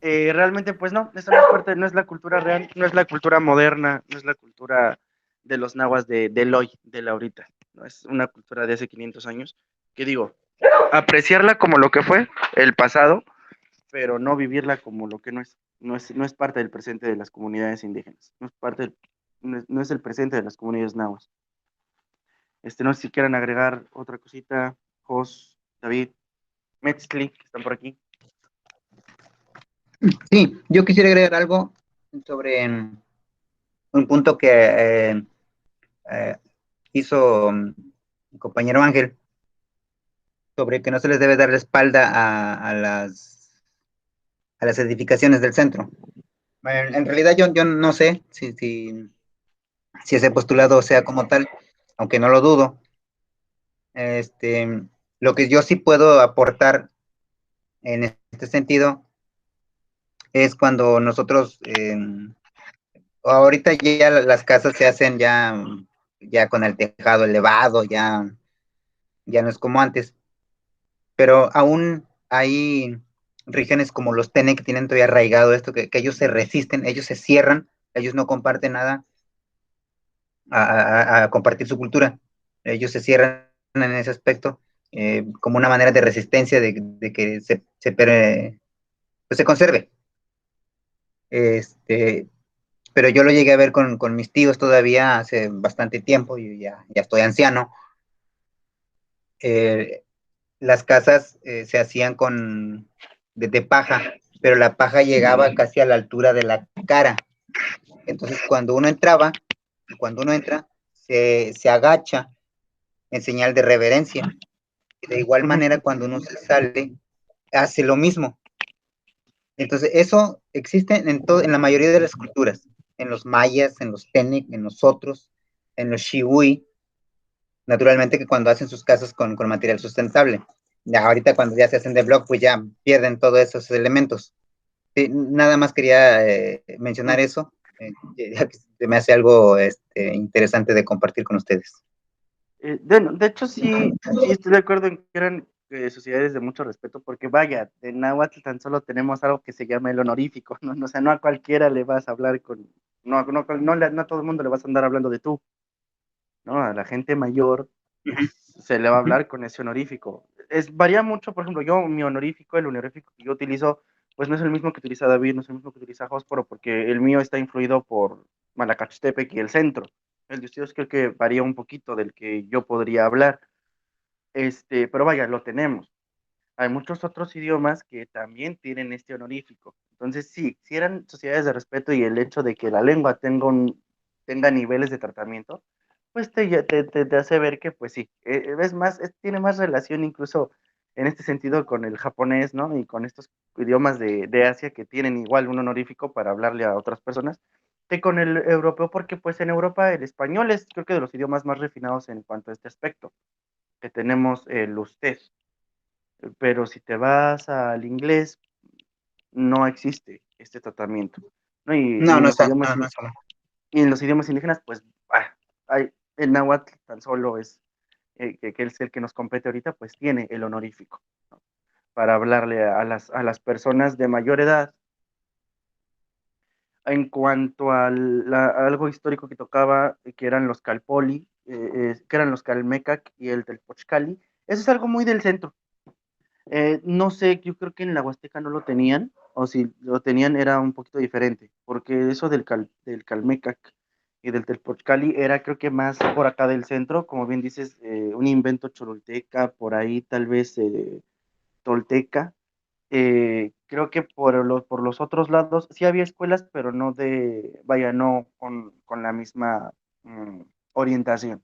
A: realmente, pues no, esa no es parte, no es la cultura real, no es la cultura moderna, no es la cultura de los nahuas del hoy, de la ahorita. ¿No? Es una cultura de hace 500 años, que digo, apreciarla como lo que fue, el pasado, pero no vivirla como lo que no es. No es parte del presente de las comunidades indígenas, no es el presente de las comunidades nahuas. No sé si quieran agregar otra cosita, Jos, David, Metzli, que están por aquí.
B: Sí, yo quisiera agregar algo sobre un punto que hizo mi compañero Ángel, sobre que no se les debe dar la espalda a las edificaciones del centro. En realidad yo no sé si ese postulado sea como tal, aunque no lo dudo. Lo que yo sí puedo aportar en este sentido es cuando nosotros, ahorita ya las casas se hacen ya con el tejado elevado, ya no es como antes, pero aún hay regiones como los Tene que tienen todavía arraigado esto, que ellos se resisten, ellos se cierran, ellos no comparten nada a compartir su cultura. Ellos se cierran en ese aspecto como una manera de resistencia de que pues se conserve. Pero yo lo llegué a ver con mis tíos todavía hace bastante tiempo, yo ya estoy anciano. Las casas se hacían de paja, pero la paja llegaba casi a la altura de la cara. Entonces, cuando uno entra, se agacha en señal de reverencia. Y de igual manera, cuando uno se sale, hace lo mismo. Entonces, eso existe en la mayoría de las culturas, en los mayas, en los tenec, en nosotros, en los shiui, naturalmente que cuando hacen sus casas con material sustentable. Ya ahorita cuando ya se hacen de block, pues ya pierden todos esos elementos. Sí, nada más quería mencionar eso, ya que se me hace algo interesante de compartir con ustedes.
A: De hecho, sí, sí estoy de acuerdo en que eran sociedades de mucho respeto, porque vaya, de náhuatl tan solo tenemos algo que se llama el honorífico, ¿no? O sea, no a cualquiera le vas a hablar con, no a todo el mundo le vas a andar hablando de tú, ¿no? A la gente mayor se le va a hablar con ese honorífico. Varía mucho, por ejemplo, mi honorífico, el honorífico que yo utilizo, pues no es el mismo que utiliza David, no es el mismo que utiliza Jósforo, porque el mío está influido por Malacachistepec y el centro. El de ustedes creo que varía un poquito del que yo podría hablar. Pero vaya, lo tenemos. Hay muchos otros idiomas que también tienen este honorífico. Entonces, sí, si eran sociedades de respeto y el hecho de que la lengua tenga niveles de tratamiento, pues te hace ver que, pues sí, tiene más relación incluso en este sentido con el japonés, ¿no? Y con estos idiomas de Asia que tienen igual un honorífico para hablarle a otras personas, que con el europeo, porque pues en Europa el español es creo que de los idiomas más refinados en cuanto a este aspecto, que tenemos el usted. Pero si te vas al inglés, no existe este tratamiento, ¿no?
B: No, no está, no, no está.
A: Y en los idiomas indígenas, pues, el náhuatl tan solo es, que es el que nos compete ahorita, pues tiene el honorífico, ¿no? Para hablarle a las personas de mayor edad. En cuanto a algo histórico que tocaba, que eran los calpoli, que eran los calmecac y el telpochcali, eso es algo muy del centro. No sé, yo creo que en la Huasteca no lo tenían, o si lo tenían era un poquito diferente, porque eso del Calmecac y del Telpochcali era creo que más por acá del centro, como bien dices, un invento cholulteca, por ahí tal vez tolteca. Creo que por los otros lados sí había escuelas, pero no no con la misma mm, orientación.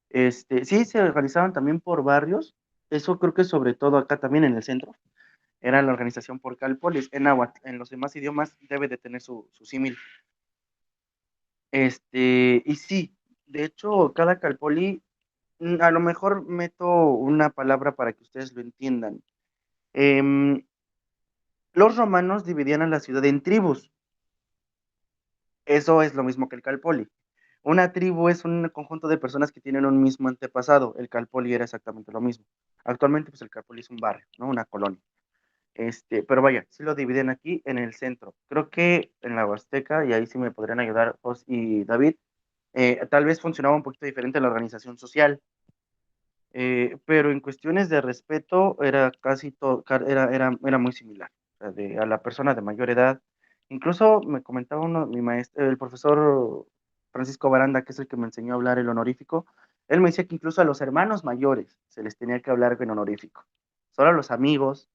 A: Sí, se organizaban también por barrios, eso creo que sobre todo acá también en el centro, era la organización por calpolis, en náhuatl, en los demás idiomas debe de tener su símil. Y sí, de hecho, cada calpoli, a lo mejor meto una palabra para que ustedes lo entiendan. Em, los romanos dividían a la ciudad en tribus, eso es lo mismo que el calpoli. Una tribu es un conjunto de personas que tienen un mismo antepasado. El Calpoli era exactamente lo mismo. Actualmente, pues el Calpoli es un barrio, ¿no? Una colonia. Pero vaya, sí lo dividen aquí en el centro. Creo que en la Huasteca, y ahí sí me podrían ayudar Jos y David, tal vez funcionaba un poquito diferente la organización social, pero en cuestiones de respeto era casi todo, era muy similar. O sea, a la persona de mayor edad. Incluso me comentaba mi maestro, el profesor Francisco Baranda, que es el que me enseñó a hablar el honorífico, él me decía que incluso a los hermanos mayores se les tenía que hablar en honorífico. Solo a los amigos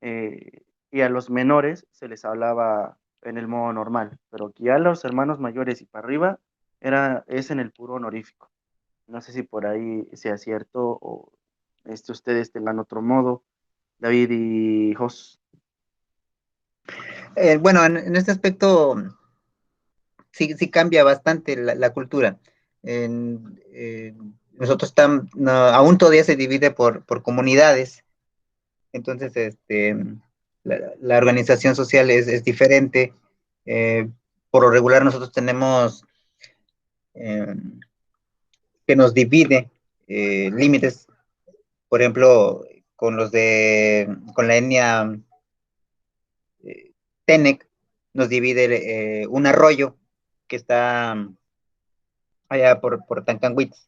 A: y a los menores se les hablaba en el modo normal, pero que ya a los hermanos mayores y para arriba es en el puro honorífico. No sé si por ahí sea cierto o ustedes tengan otro modo, David y Jos.
B: Bueno, en este aspecto sí cambia bastante la cultura. Nosotros aún todavía se divide por comunidades, entonces la organización social es diferente. Por lo regular nosotros tenemos eh, que nos divide límites, por ejemplo, con la etnia Tenec, nos divide un arroyo que está allá por Tancanwitz.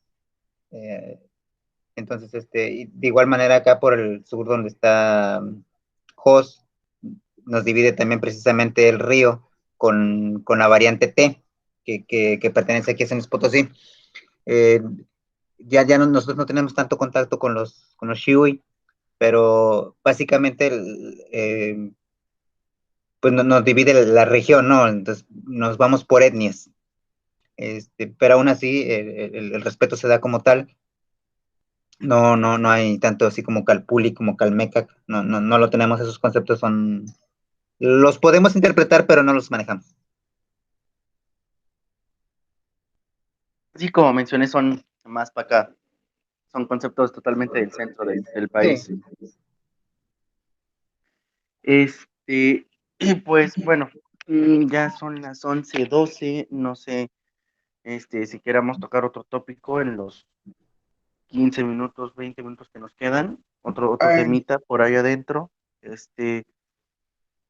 B: Eh, entonces, de igual manera acá por el sur donde está Jos, nos divide también precisamente el río con la variante T, que pertenece aquí a San Luis Potosí. Ya nosotros no tenemos tanto contacto con los Shiwi, pero básicamente pues nos divide la región, ¿no? Entonces nos vamos por etnias. Pero aún así el respeto se da como tal. No hay tanto así como Calpuli, como Calmecac, no lo tenemos, esos conceptos los podemos interpretar, pero no los manejamos.
A: Sí, como mencioné, son más para acá. Son conceptos totalmente del centro del país.
B: Sí.
A: Y pues bueno, ya son las 11:12, no sé, si queramos tocar otro tópico en los 15 minutos, 20 minutos que nos quedan, otro temita por ahí adentro,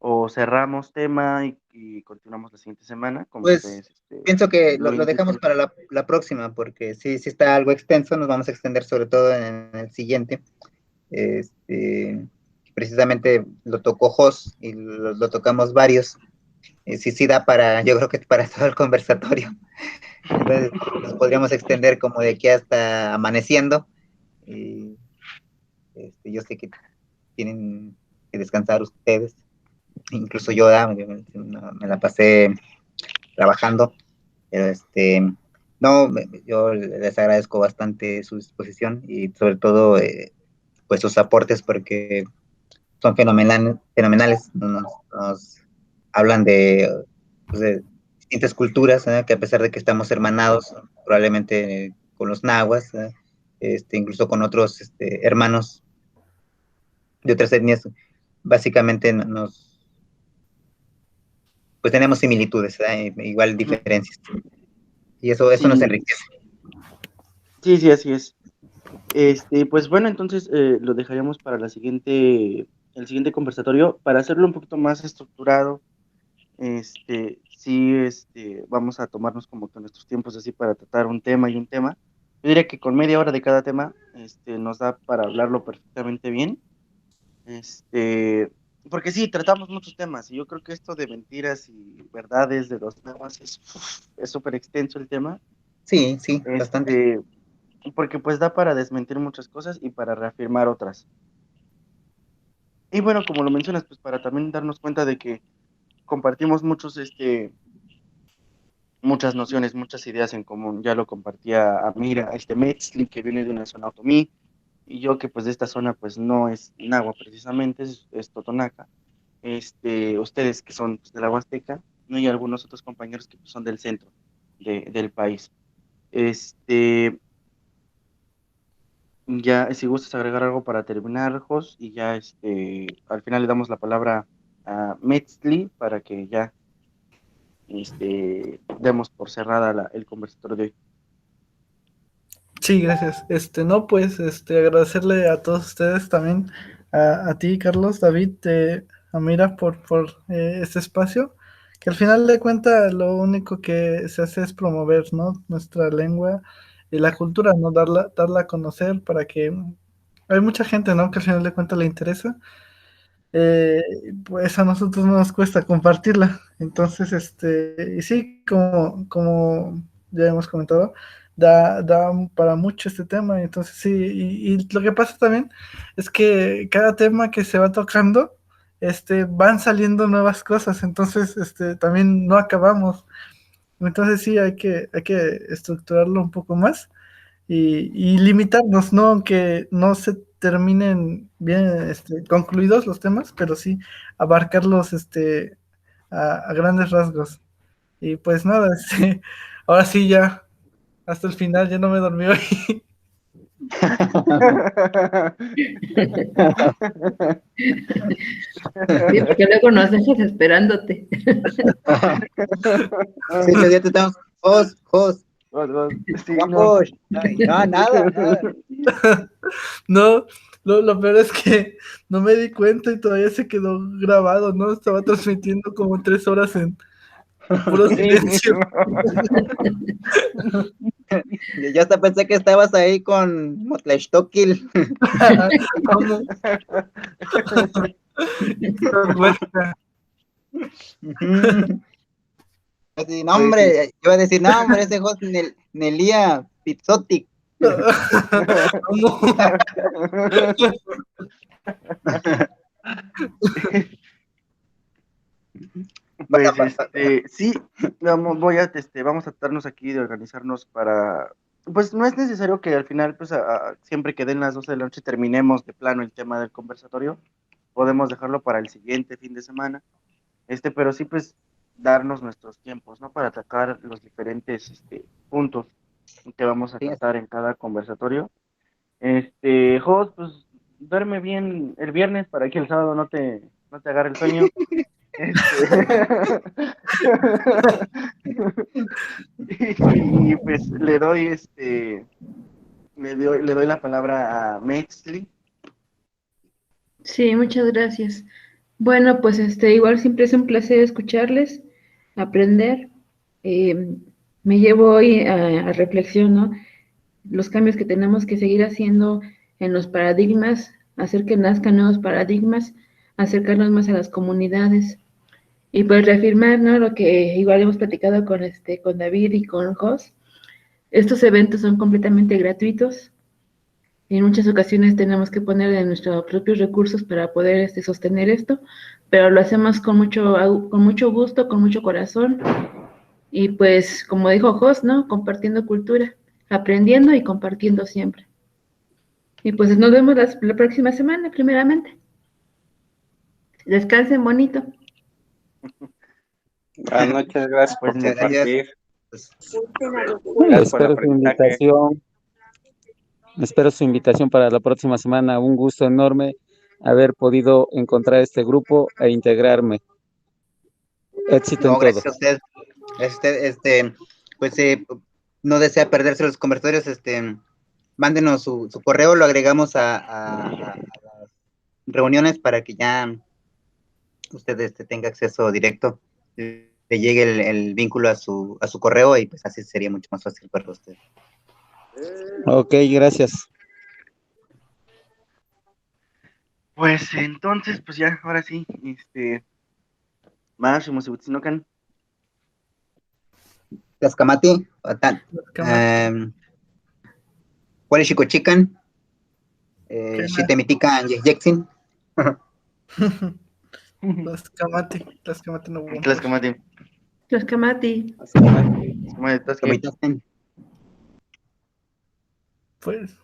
A: o cerramos tema y continuamos la siguiente semana, como
B: Pues
A: ustedes,
B: pienso que
A: lo
B: lo dejamos
A: indiquen.
B: para la próxima, porque sí está algo extenso, nos vamos a extender sobre todo en el siguiente. Precisamente lo tocó Jos y lo tocamos varios. Sí da para, yo creo que para todo el conversatorio. Entonces, nos podríamos extender como de aquí hasta amaneciendo. Y yo sé que tienen que descansar ustedes. Incluso yo me la pasé trabajando, pero no, yo les agradezco bastante su disposición y sobre todo pues sus aportes porque son fenomenales. Nos hablan pues, de distintas culturas, que a pesar de que estamos hermanados, probablemente con los nahuas, incluso con otros hermanos de otras etnias, básicamente pues tenemos similitudes, igual diferencias. Y eso
A: Sí,
B: nos enriquece.
A: sí, así es. Pues bueno, entonces lo dejaríamos para el siguiente conversatorio, para hacerlo un poquito más estructurado. Sí, vamos a tomarnos como que nuestros tiempos así para tratar un tema y un tema. Yo diría que con media hora de cada tema, nos da para hablarlo perfectamente bien. Porque sí, tratamos muchos temas y yo creo que esto de mentiras y verdades de los temas es súper extenso el tema.
B: Sí, bastante.
A: Porque pues da para desmentir muchas cosas y para reafirmar otras. Y bueno, como lo mencionas, pues para también darnos cuenta de que compartimos muchas nociones, muchas ideas en común. Ya lo compartía Amira, Metzli, que viene de una zona otomí, y yo que pues de esta zona pues no es Nahua precisamente, es Totonaca. Ustedes que son pues, de la Huasteca, ¿no? Y algunos otros compañeros que pues, son del centro del país. Ya, si gustas agregar algo para terminar, Jos, y ya al final le damos la palabra a Metzli para que ya demos por cerrada el conversatorio de hoy.
D: Sí, gracias. No, pues, agradecerle a todos ustedes también, a ti, Carlos, David, Amira, por este espacio, que al final de cuentas lo único que se hace es promover, ¿no? Nuestra lengua y la cultura, ¿no? Darla a conocer para que hay mucha gente, ¿no? Que al final de cuentas le interesa. Eh, pues a nosotros no nos cuesta compartirla. Entonces, y sí, como ya hemos comentado, da para mucho este tema. Entonces, sí, y lo que pasa también es que cada tema que se va tocando, van saliendo nuevas cosas. Entonces, también no acabamos. Entonces, sí, hay que estructurarlo un poco más y limitarnos, ¿no? Aunque no se terminen bien concluidos los temas, pero sí abarcarlos a grandes rasgos. Y pues nada, ahora sí ya, hasta el final, ya no me dormí hoy.
C: Sí, porque luego nos dejas esperándote.
B: Sí, ya te estamos. Jos.
A: Sí,
B: Juan
A: no.
B: Bosch. No, nada.
D: No, lo peor es que no me di cuenta y todavía se quedó grabado, ¿no? Estaba transmitiendo como 3 horas en puro silencio.
B: Yo hasta pensé que estabas ahí con Motleshtokil.
D: ¿Cómo?
B: No, hombre, yo iba a decir, no, hombre, ese Jos Nelia Pizzotic.
D: ¿Cómo?
A: Pues sí, vamos a tratarnos aquí de organizarnos para, pues no es necesario que al final, pues siempre que den las 12 de la noche terminemos de plano el tema del conversatorio, podemos dejarlo para el siguiente fin de semana, pero sí pues darnos nuestros tiempos, ¿no? Para atacar los diferentes puntos que vamos a
B: Sí,
A: tratar en cada conversatorio. Jos, pues duerme bien el viernes para que el sábado no te agarre el sueño. Y pues le doy la palabra a Metzli.
C: Sí, muchas gracias. Bueno, pues igual siempre es un placer escucharles, aprender. Eh, Me llevo hoy a reflexión, ¿no? Los cambios que tenemos que seguir haciendo en los paradigmas, hacer que nazcan nuevos paradigmas, acercarnos más a las comunidades y pues reafirmar, ¿no? Lo que igual hemos platicado con David y con Jos. Estos eventos son completamente gratuitos. En muchas ocasiones tenemos que poner de nuestros propios recursos para poder sostener esto, pero lo hacemos con mucho gusto, con mucho corazón y pues, como dijo Jos, ¿no? Compartiendo cultura, aprendiendo y compartiendo siempre. Y pues nos vemos la próxima semana, primeramente. Descansen bonito.
H: Buenas noches, gracias por
A: Pues,
B: muchas gracias.
H: compartir.
B: Pues,
H: Gracias por el
F: Espero su
H: aprendizaje.
F: invitación. Espero su invitación para la próxima semana. Un gusto enorme haber podido encontrar este grupo e integrarme. Éxito en
B: no,
F: todo.
B: gracias a usted. Gracias a usted. Pues no desea perderse los conversatorios, mándenos su correo, lo agregamos a las reuniones para que ya usted tenga acceso directo, le llegue el vínculo a su correo y pues así sería mucho más fácil para usted.
F: Ok, gracias.
A: Pues entonces, pues ya, ahora sí, más Shimosebutsinokan.
B: Tlaxcamati, Hualixikochican, Xitemitican, Yexin.
D: Tlaxcamati no hubo.
A: Tlaxcamati.
C: Tlaxcamati.
A: Tlaxcamati.
B: Comitasten.
D: Pues.